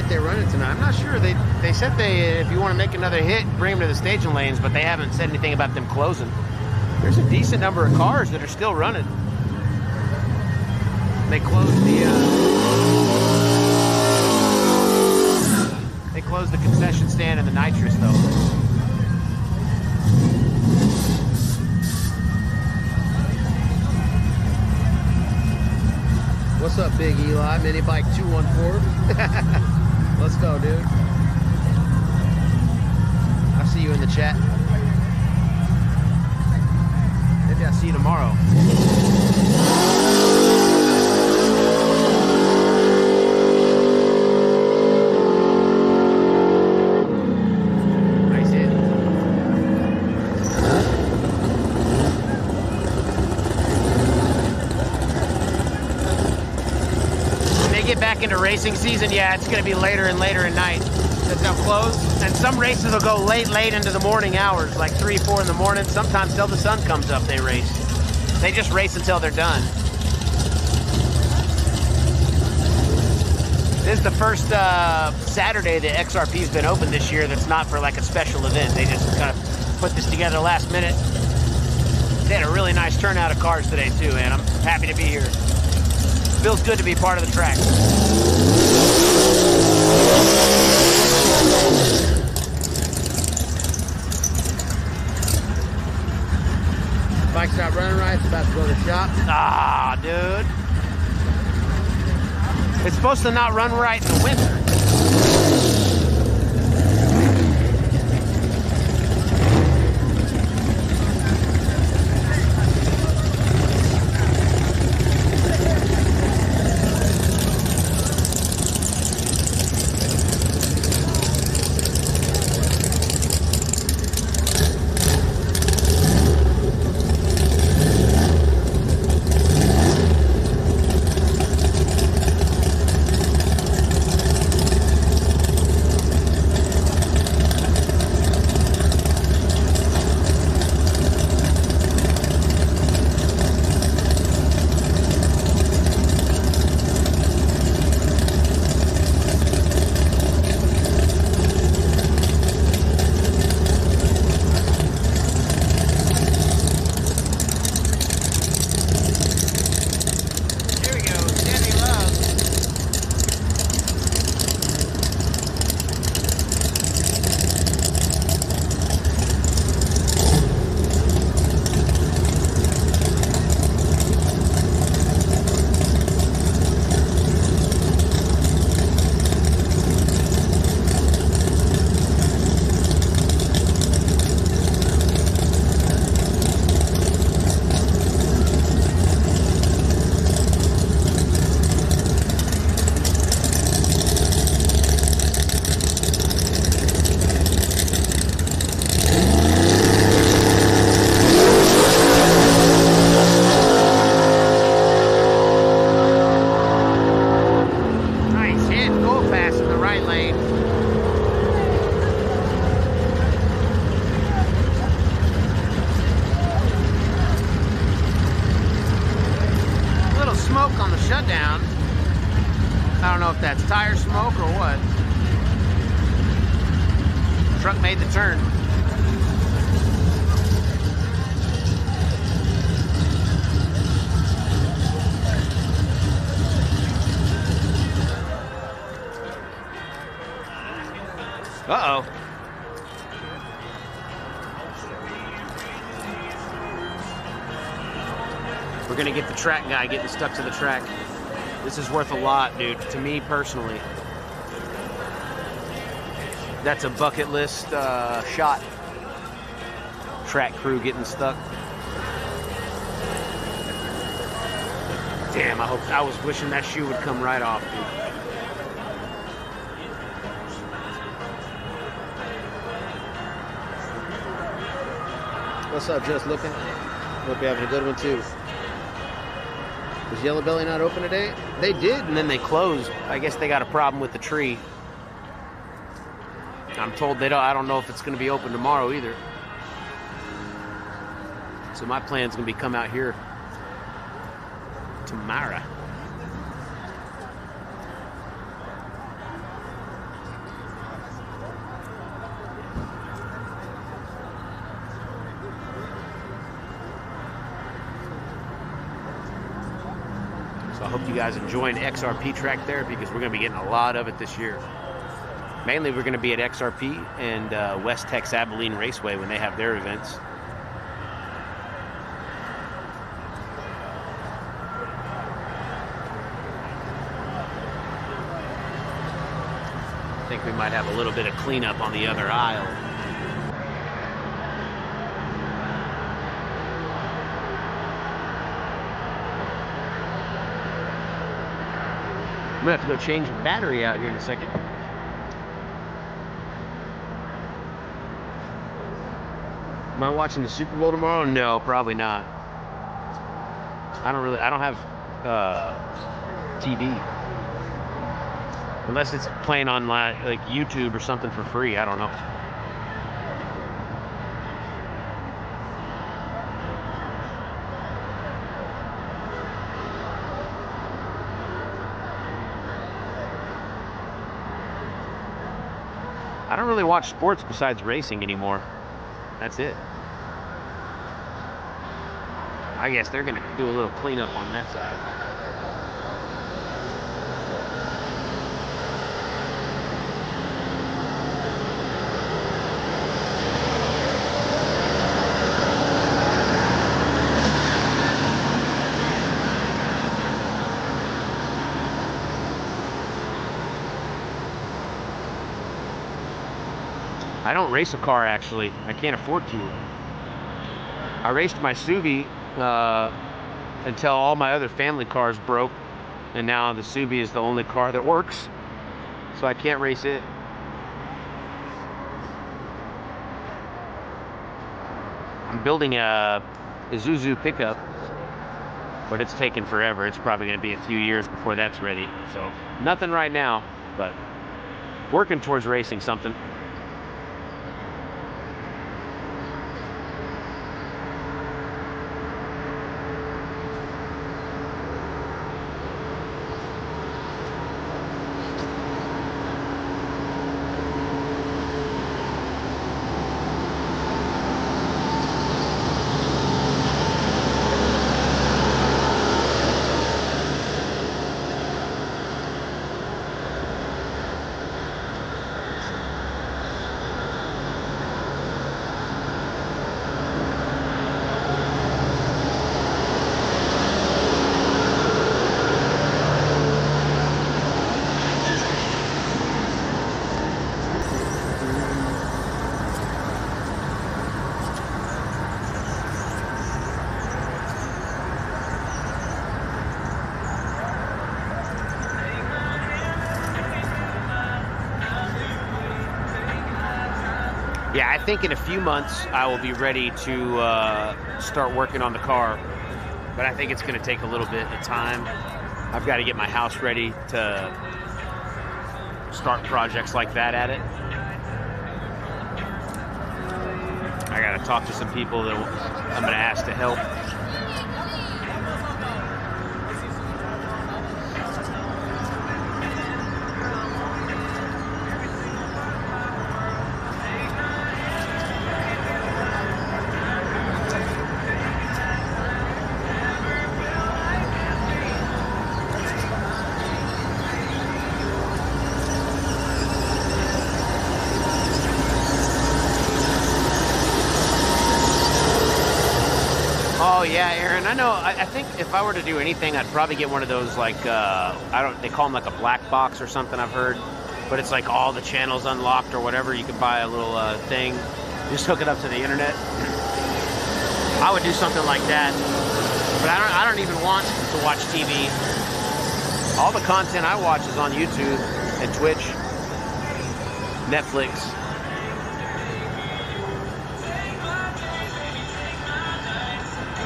S9: late they run it tonight. I'm not sure. They said if you want to make another hit, bring them to the staging lanes, but they haven't said anything about them closing. There's a decent number of cars that are still running. They closed the concession stand and the nitrous though. What's up, Big Eli? Mini Bike 214. Let's go, dude. I'll see you in the chat. Maybe I'll see you tomorrow. Nice hit. Get back into racing season, yeah, it's going to be later and later at night because they'll close, and some races will go late into the morning hours, like 3, 4 in the morning. Sometimes till the sun comes up they race. They just race until they're done. This is the first Saturday that XRP's been open this year that's not for like a special event. They just kind of put this together last minute. They had a really nice turnout of cars today too, man. I'm happy to be here. Feels good to be part of the track. Bike's not running right, it's about to go to the shop. Ah, dude. It's supposed to not run right in the winter. Shutdown. I don't know if that's tire smoke or what. Truck made the turn. Uh-oh. We're gonna get the track guy getting stuck to the track. This is worth a lot, dude, to me personally. That's a bucket list shot. Track crew getting stuck. Damn, I was wishing that shoe would come right off, dude. What's up, Just Looking? Hope you're having a good one too. Is Yellow Belly not open today? They did, and then they closed. I guess they got a problem with the tree. I'm told they don't. I don't know if it's going to be open tomorrow either. So my plan's going to be come out here tomorrow. So I hope you guys enjoying XRP track there because we're going to be getting a lot of it this year. Mainly we're going to be at XRP and West Tex Abilene Raceway when they have their events. I think we might have a little bit of cleanup on the other aisle. I'm gonna have to go change the battery out here in a second. Am I watching the Super Bowl tomorrow? No, probably not. I don't have TV. Unless it's playing on like YouTube or something for free, I don't know. I don't really watch sports besides racing anymore. That's it. I guess they're gonna do a little cleanup on that side. I don't race a car actually. I can't afford to. I raced my Subi until all my other family cars broke, and now the Subi is the only car that works, so I can't race it. I'm building a Isuzu pickup, but it's taking forever. It's probably going to be a few years before that's ready. So nothing right now, but working towards racing something. Yeah, I think in a few months I will be ready to start working on the car, but I think it's going to take a little bit of time. I've got to get my house ready to start projects like that at it. I got to talk to some people that I'm going to ask to help. Oh yeah, Aaron. I know. I think if I were to do anything, I'd probably get one of those like they call them like a black box or something. I've heard, but it's like all the channels unlocked or whatever. You could buy a little thing, just hook it up to the internet. I would do something like that, but I don't even want to watch TV. All the content I watch is on YouTube and Twitch, Netflix.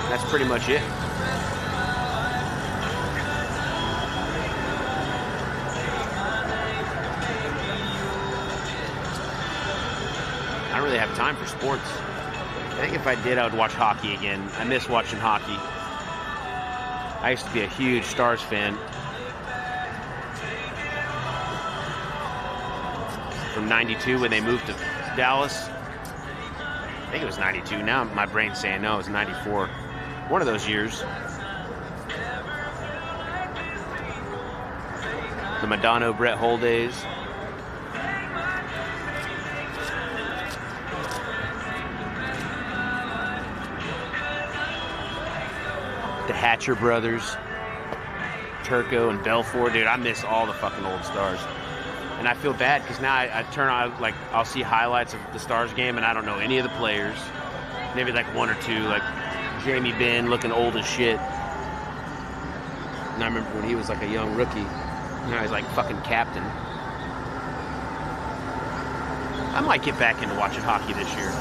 S9: That's pretty much it. I don't really have time for sports. I think if I did, I would watch hockey again. I miss watching hockey. I used to be a huge Stars fan. From '92 when they moved to Dallas. I think it was '92. Now my brain's saying no, it was '94. One of those years.
S1: The Madonna Brett Hull days. The Hatcher brothers. Turco and Belfort. Dude, I miss all the fucking old stars. And I feel bad because now I turn on, like, I'll see highlights of the Stars game and I don't know any of the players. Maybe like one or two, like Jamie Benn looking old as shit. And I remember when he was like a young rookie. Now he's like fucking captain. I might get back into watching hockey this year.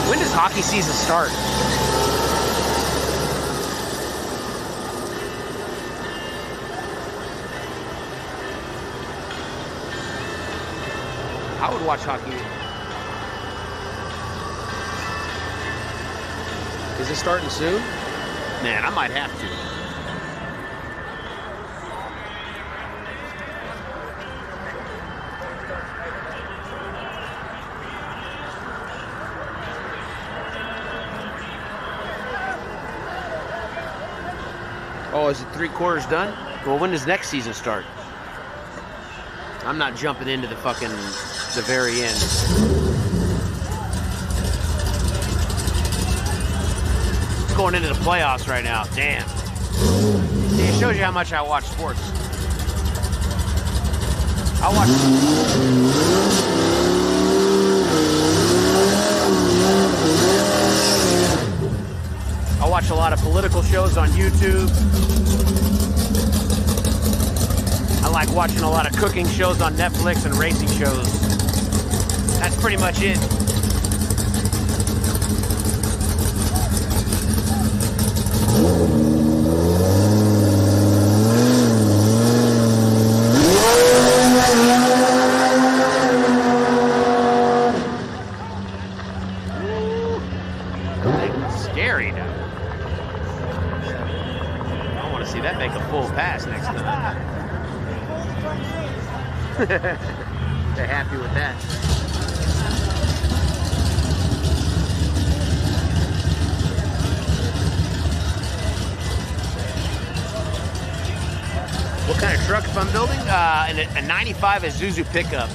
S1: When does hockey season start? I would watch hockey. Is it starting soon? Man, I might have to. Oh, is it 3 quarters done? Well, when does next season start? I'm not jumping into the fucking, the very end. It's going into the playoffs right now. Damn. See, it shows you how much I watch sports. I watch a lot of political shows on YouTube. I like watching a lot of cooking shows on Netflix and racing shows. That's pretty much it. That's scary now. I want to see that make a full pass next time. They're happy with that. What kind of truck if I'm building? A 95 Isuzu pickup.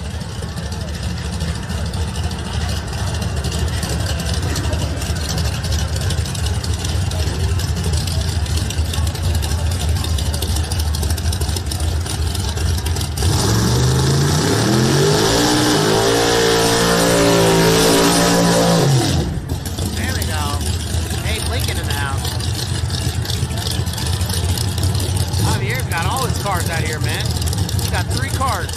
S1: Cars out here, man. He's got 3 cars.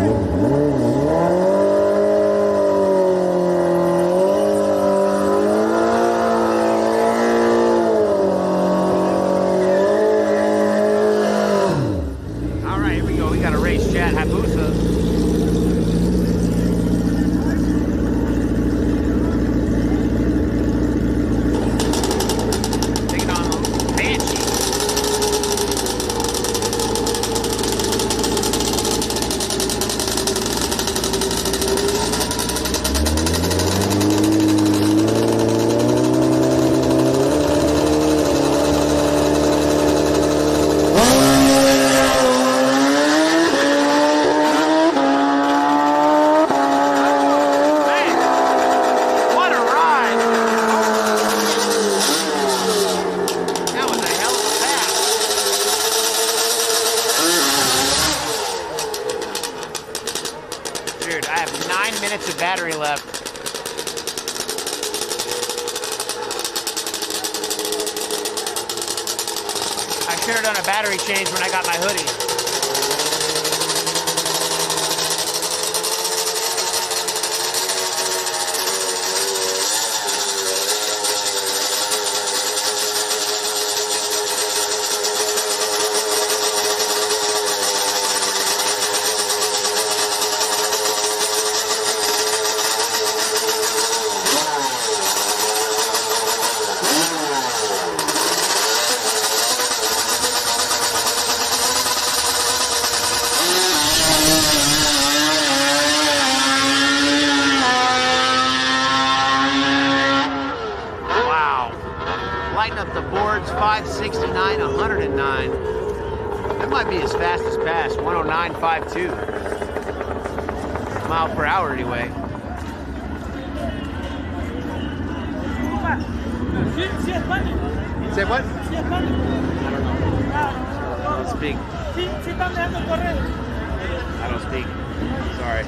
S9: All right, here we go. We got a race chat, Hayabusa. Taking on Banshee. What a ride! That was a hell of a pass. Dude, I have 9 minutes of battery left. I should have done a battery change when I got my hoodie. Wow. Lighting up the boards, 569, 109. That might be as fast as fast, 109.52. Mile per hour anyway. Say what? I don't speak. I don't speak. Sorry.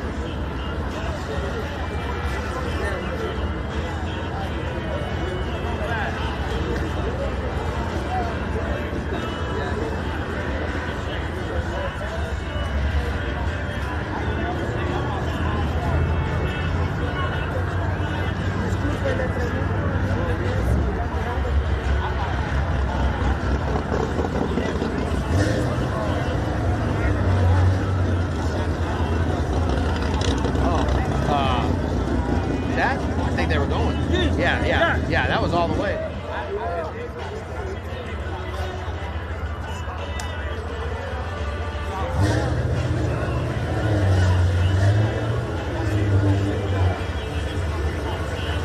S9: That? I think they were going. Yeah, that was all the way.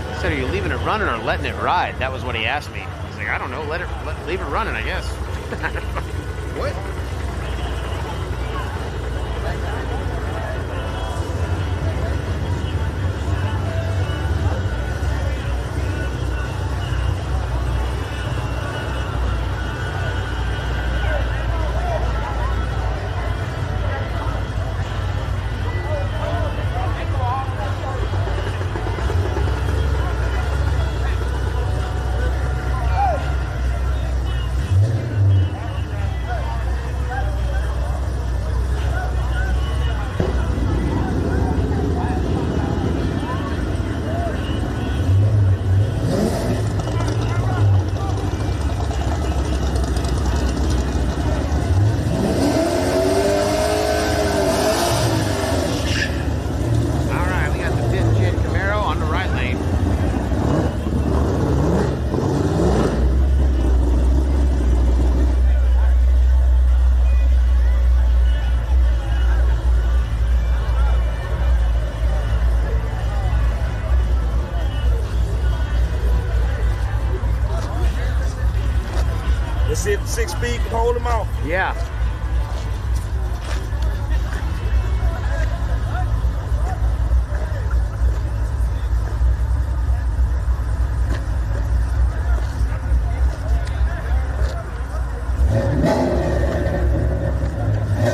S9: He said, are you leaving it running or letting it ride? That was what he asked me. He's like, I don't know, leave it running, I guess. What?
S3: Let's hit 6 speed and hold them off.
S9: Yeah.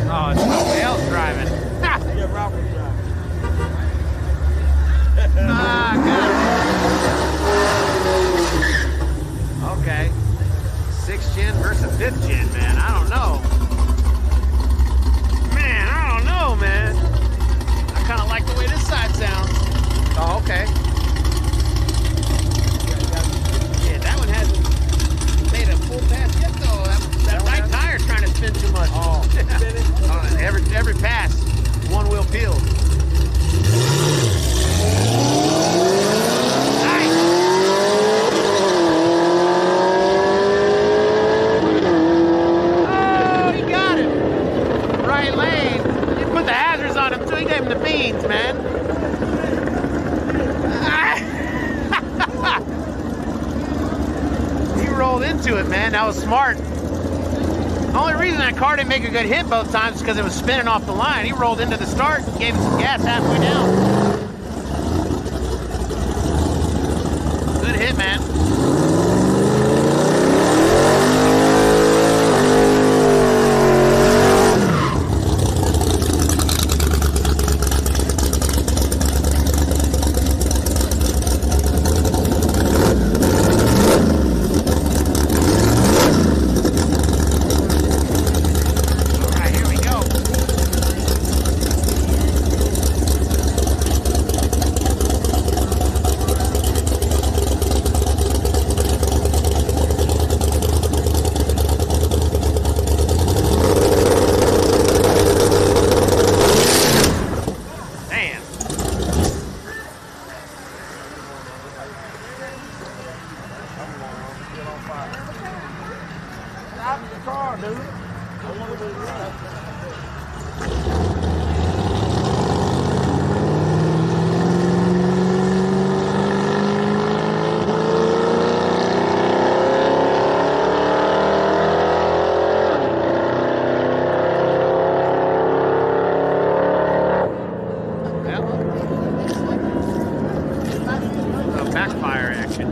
S9: Oh, it's somebody else driving.
S3: Yeah, Robert driving.
S9: Okay. 6th gen versus 5th gen, man. I don't know. he gave him the beans, man. He rolled into it, man. That was smart. The only reason that car didn't make a good hit both times is because it was spinning off the line. He rolled into the start, gave it some gas halfway down. Good hit, man. Backfire action.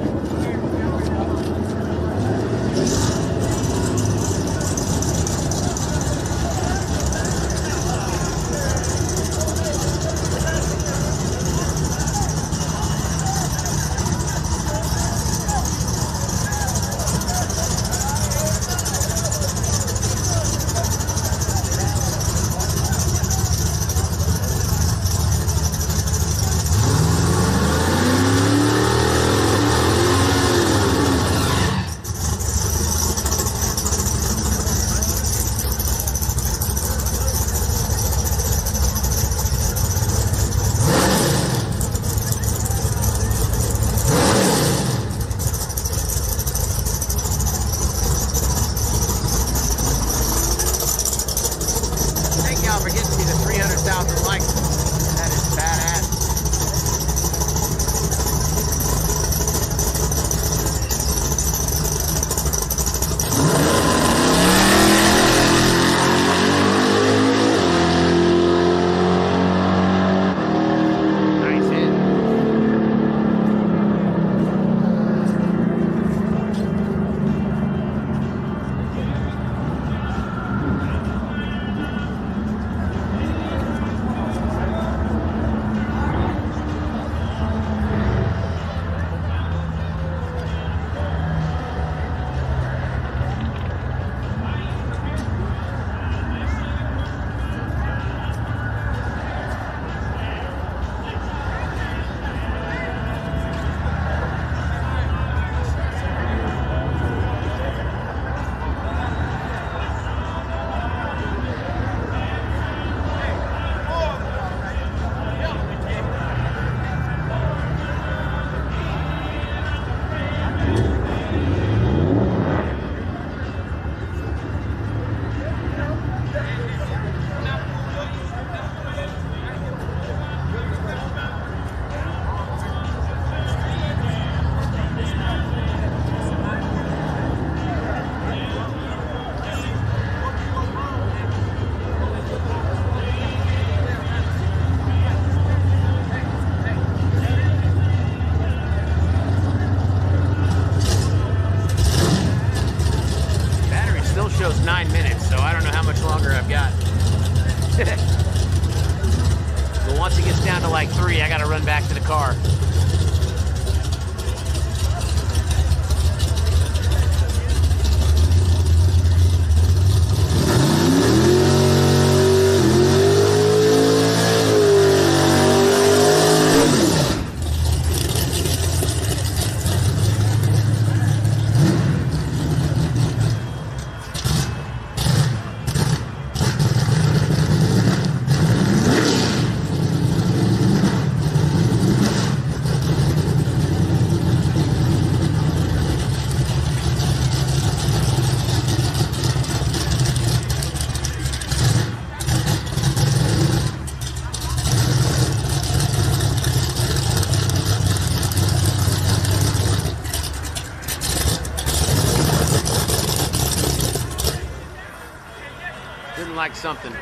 S9: For getting me to 300,000 likes. That is badass. Nice hit. Shows 9 minutes, so I don't know how much longer I've got. But once it gets down to like 3, I gotta run back to the car. like something.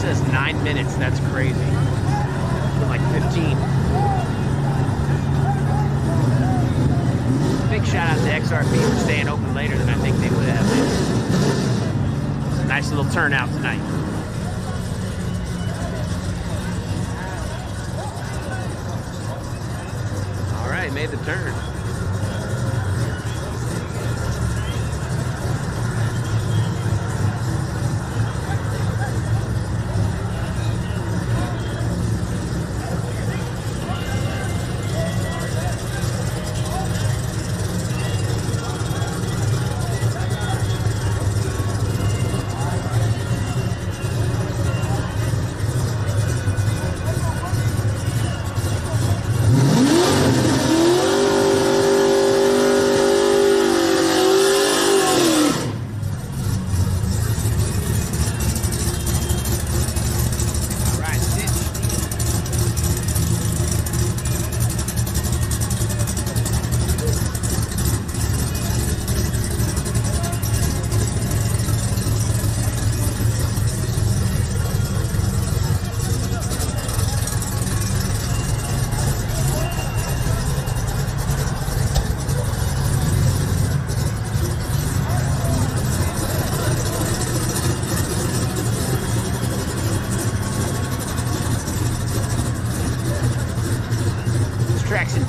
S9: says 9 minutes. That's crazy. It's been like 15. Big shout out to XRP for staying open later than I think they would have. Nice little turnout tonight. All right, made the turn.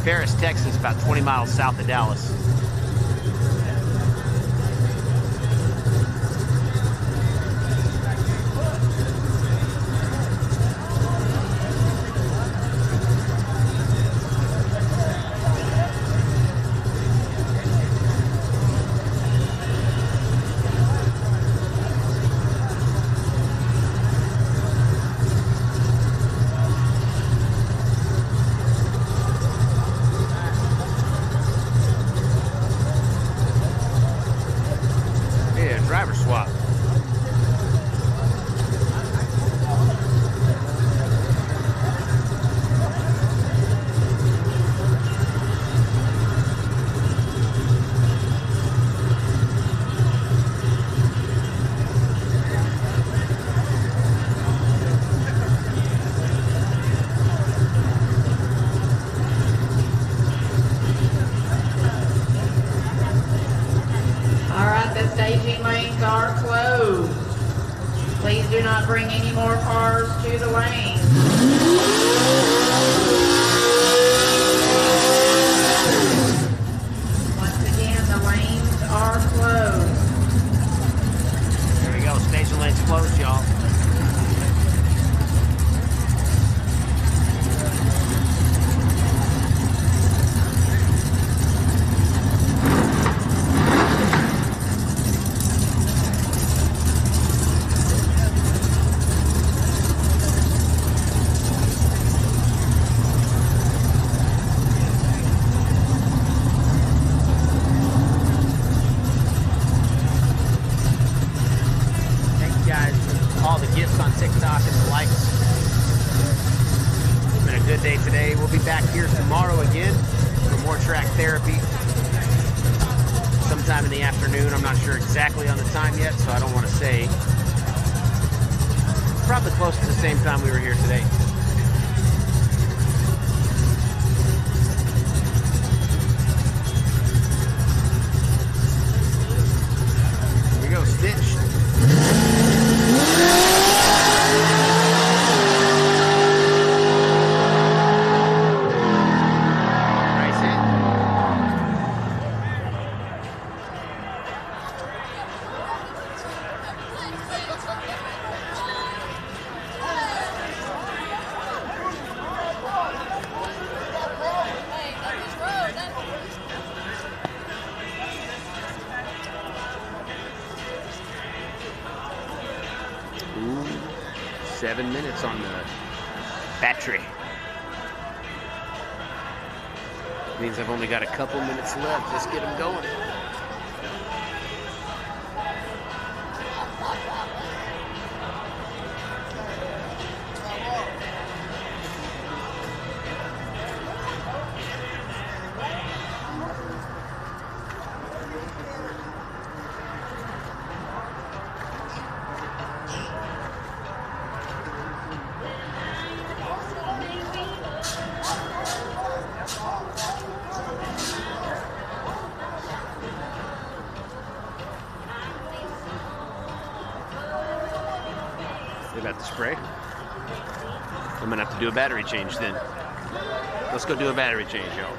S9: Paris, Texas, about 20 miles south of Dallas. Driver swap.
S8: Staging lanes are closed. Please do not bring any more cars to the lane. Once again, the lanes are closed.
S9: There we go. Staging lanes closed, y'all. All the gifts on TikTok and the likes. It's been a good day today. We'll be back here tomorrow again for more track therapy. Sometime in the afternoon. I'm not sure exactly on the time yet, so I don't want to say. Probably close to the same time we were here today. Here we go, Stitch. Ooh, 7 minutes on the battery. Means I've only got a couple minutes left. Just get them going.
S1: They got the spray. I'm gonna have to do a battery change then. Let's go do a battery change, y'all.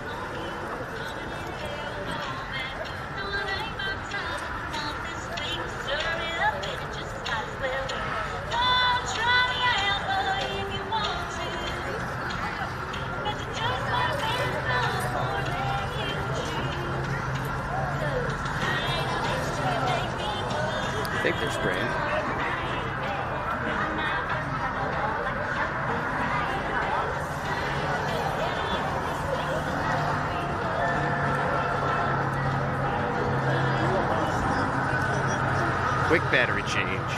S1: I think they're spraying. Quick battery change.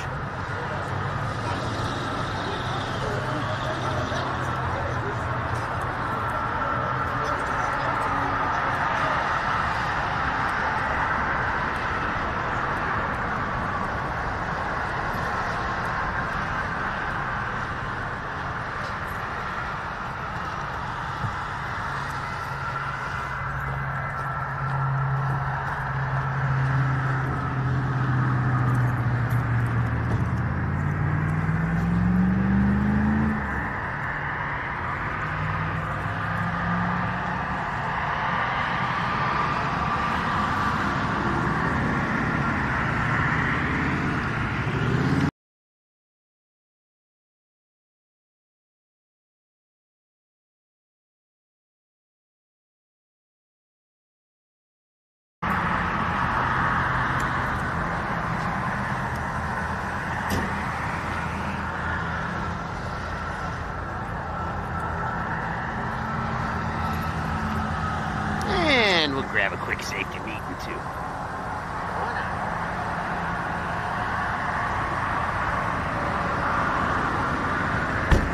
S1: And we'll grab a quick safety meeting too.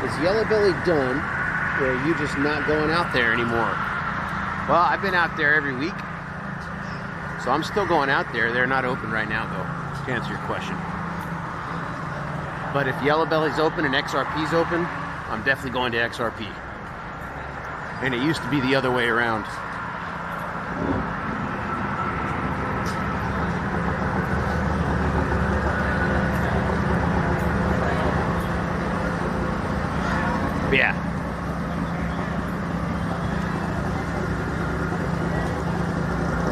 S1: Is Yellow Belly done, or are you just not going out there anymore? Well, I've been out there every week, so I'm still going out there. They're not open right now, though, to answer your question. But if Yellow Belly's open and XRP's open, I'm definitely going to XRP. And it used to be the other way around. But yeah.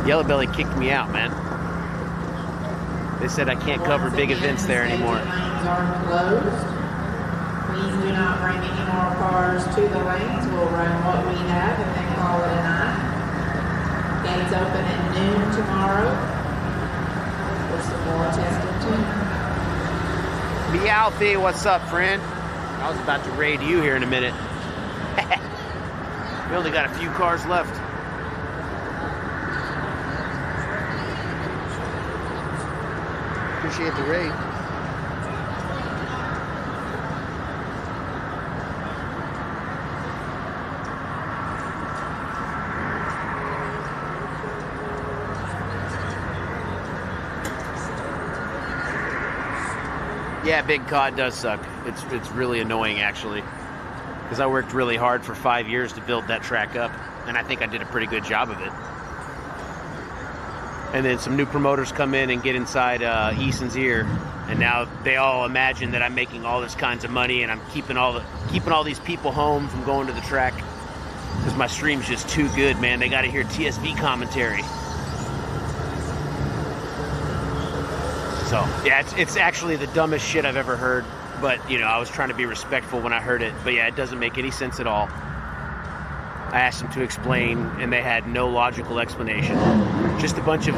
S1: Yellow Belly kicked me out, man. They said I can't cover big events there anymore.
S8: Lanes are closed. Please do not bring any more cars to the lanes. We'll run what we have and then call it a night. Gates open at noon tomorrow for some more testing too.
S1: Meowthy, what's up, friend? I was about to raid you here in a minute. We only got a few cars left. Appreciate the raid. Yeah, Big COD does suck. It's really annoying, actually, because I worked really hard for 5 years to build that track up, and I think I did a pretty good job of it. And then some new promoters come in and get inside Eason's ear, and now they all imagine that I'm making all this kinds of money and I'm keeping all these people home from going to the track because my stream's just too good, man. They got to hear TSV commentary. So yeah, it's actually the dumbest shit I've ever heard. But you know, I was trying to be respectful when I heard it. But yeah, it doesn't make any sense at all. I asked them to explain, and they had no logical explanation. Just a bunch of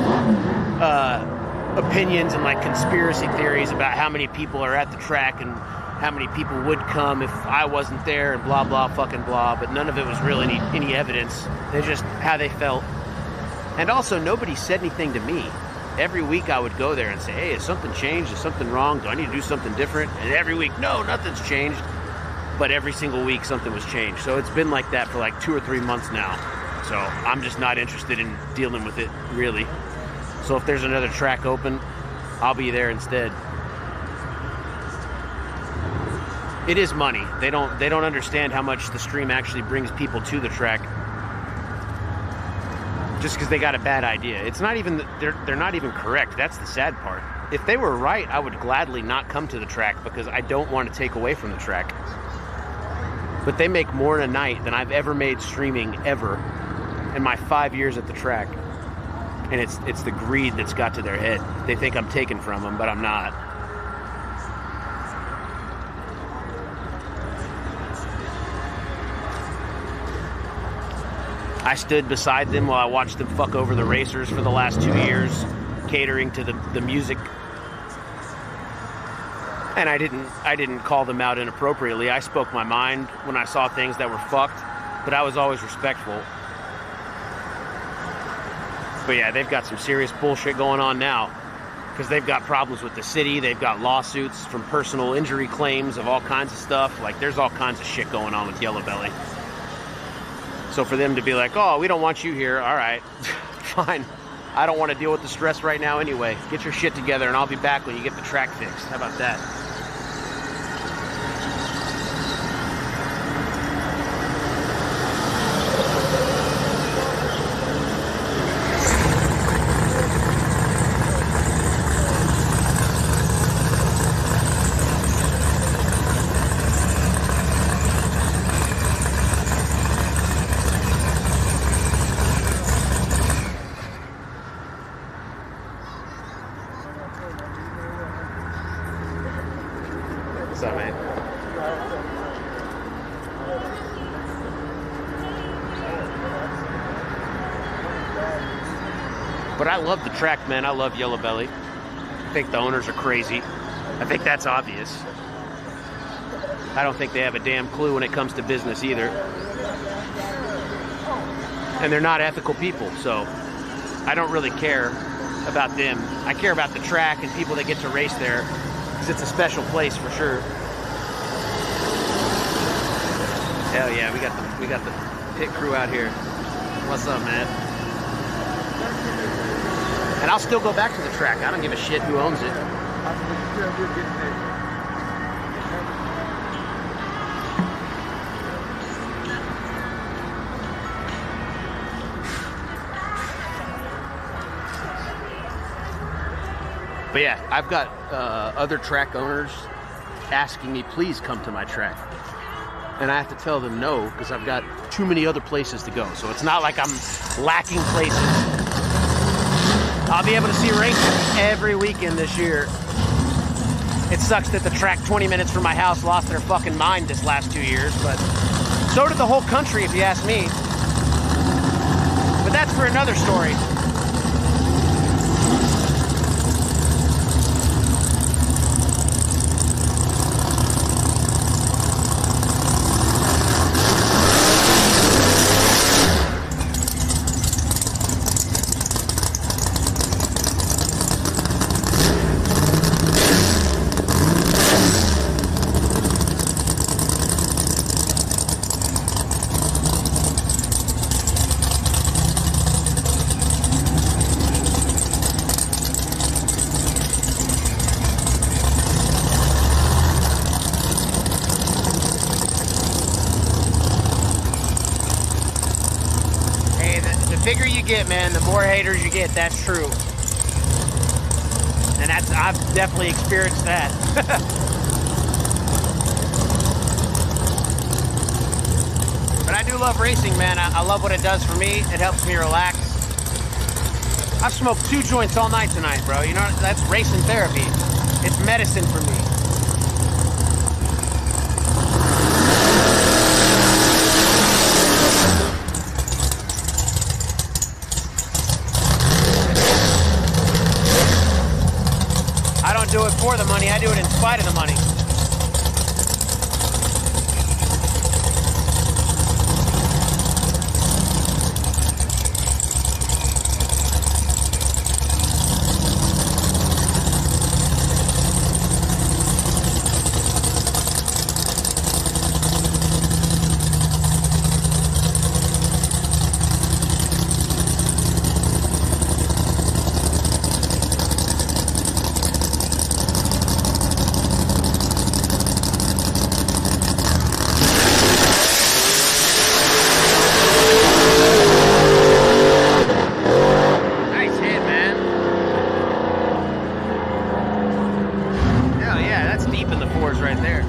S1: opinions and like conspiracy theories about how many people are at the track and how many people would come if I wasn't there and blah, blah, fucking blah. But none of it was really any evidence. They're just how they felt. And also, nobody said anything to me. Every week I would go there and say, hey, has something changed? Is something wrong? Do I need to do something different? And every week, no, nothing's changed. But every single week something was changed. So it's been like that for like 2 or 3 months now. So I'm just not interested in dealing with it, really. So if there's another track open, I'll be there instead. It is money. They don't understand how much the stream actually brings people to the track. Just because they got a bad idea. It's not even, they're not even correct. That's the sad part. if they were right, I would gladly not come to the track because I don't want to take away from the track. But they make more in a night than I've ever made streaming ever in my 5 years at the track. And it's the greed that's got to their head. They think I'm taking from them, but I'm not. I stood beside them while I watched them fuck over the racers for the last 2 years, catering to the music. And I didn't call them out inappropriately. I spoke my mind when I saw things that were fucked, but I was always respectful. But yeah, they've got some serious bullshit going on now because they've got problems with the city. They've got lawsuits from personal injury claims of all kinds of stuff. Like, there's all kinds of shit going on with Yellow Belly. So for them to be like, oh, we don't want you here. All right, fine. I don't want to deal with the stress right now anyway. Get your shit together and I'll be back when you get the track fixed. How about that? What's up, man? But I love the track, man. I love Yellow Belly. I think the owners are crazy. I think that's obvious. I don't think they have a damn clue when it comes to business either. And they're not ethical people, so I don't really care about them. I care about the track and people that get to race there. It's a special place for sure. Hell yeah, we got the pit crew out here. What's up, man? And I'll still go back to the track. I don't give a shit who owns it. But yeah, I've got other track owners asking me, please come to my track. And I have to tell them no, because I've got too many other places to go. So it's not like I'm lacking places. I'll be able to see racing every weekend this year. It sucks that the track 20 minutes from my house lost their fucking mind this last 2 years, but so did the whole country, if you ask me. But that's for another story. The bigger you get, man, the more haters you get. That's true. And I've definitely experienced that. But I do love racing, man. I love what it does for me. It helps me relax. I've smoked 2 joints all night tonight, bro. You know, that's racing therapy. It's medicine for me. I don't do it for the money, I do it in spite of the money.
S9: deep in the fours right there.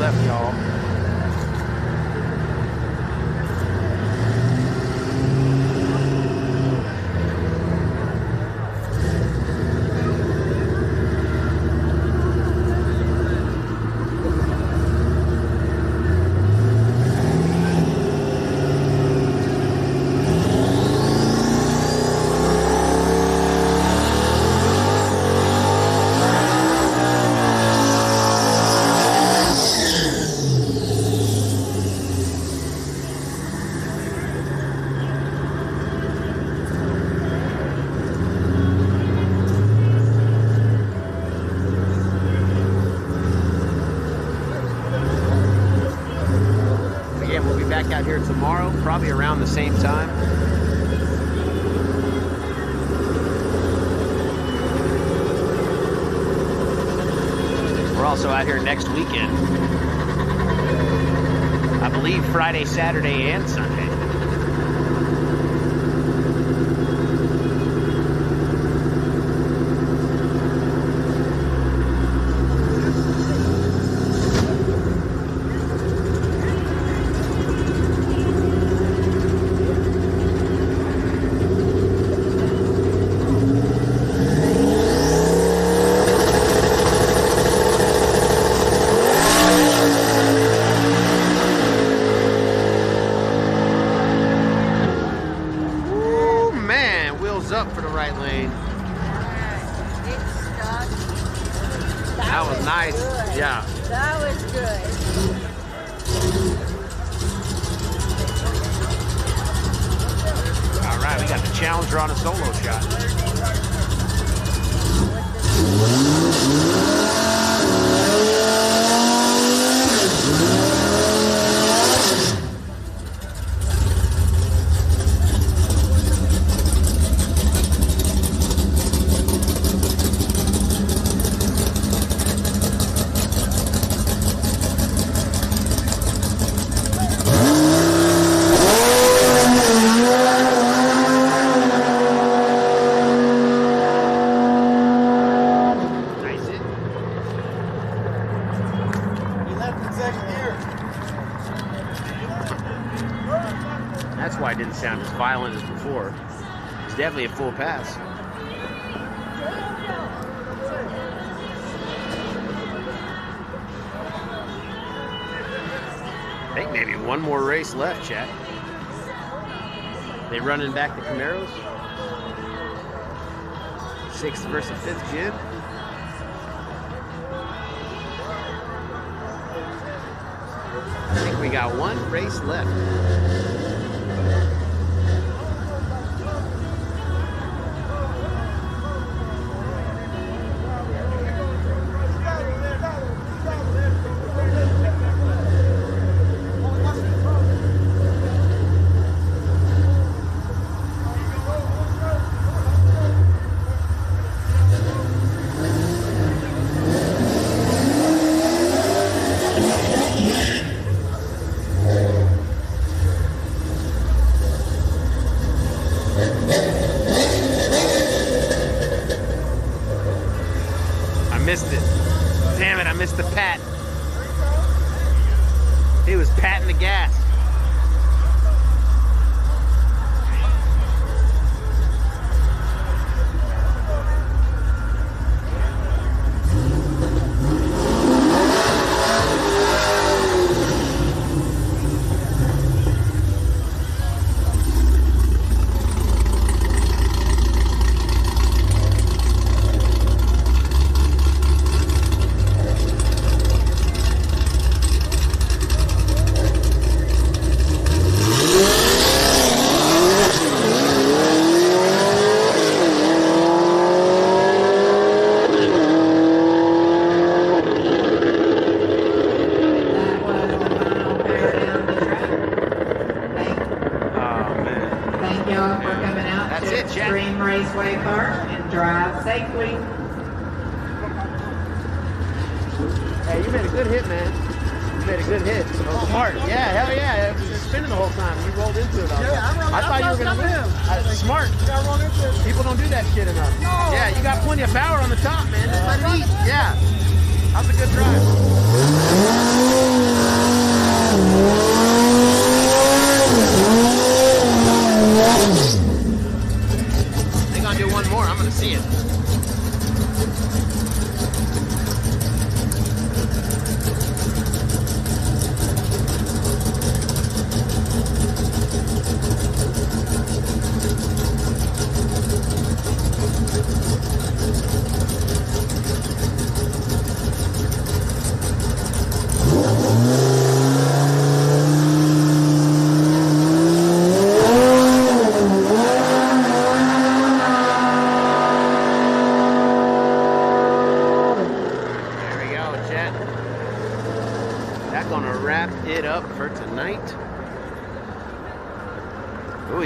S1: left, y'all. Out here tomorrow, probably around the same time. We're also out here next weekend. I believe Friday, Saturday, and Sunday. Up for the right lane. That was nice.
S10: Good.
S1: Yeah.
S10: That was good.
S9: All right, we got the Challenger on a solo shot.
S1: why it didn't sound as violent as before. It's definitely a full pass. I think maybe one more race left, chat. They running back the Camaros. 6th versus 5th gen. I think we got one race left. Missed it. Damn it, I missed the pat. He was patting the gas.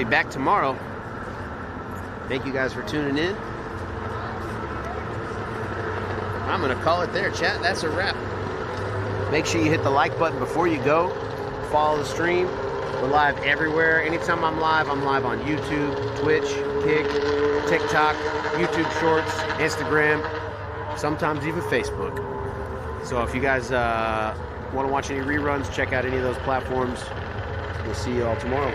S1: Back tomorrow. Thank you guys for tuning in. I'm gonna call it there, chat. That's a wrap. Make sure you hit the like button before you go. Follow the stream. We're live everywhere. Anytime I'm live on YouTube, Twitch, Kick, TikTok, YouTube Shorts, Instagram, sometimes even Facebook. So if you guys want to watch any reruns, check out any of those platforms. We'll see you all tomorrow.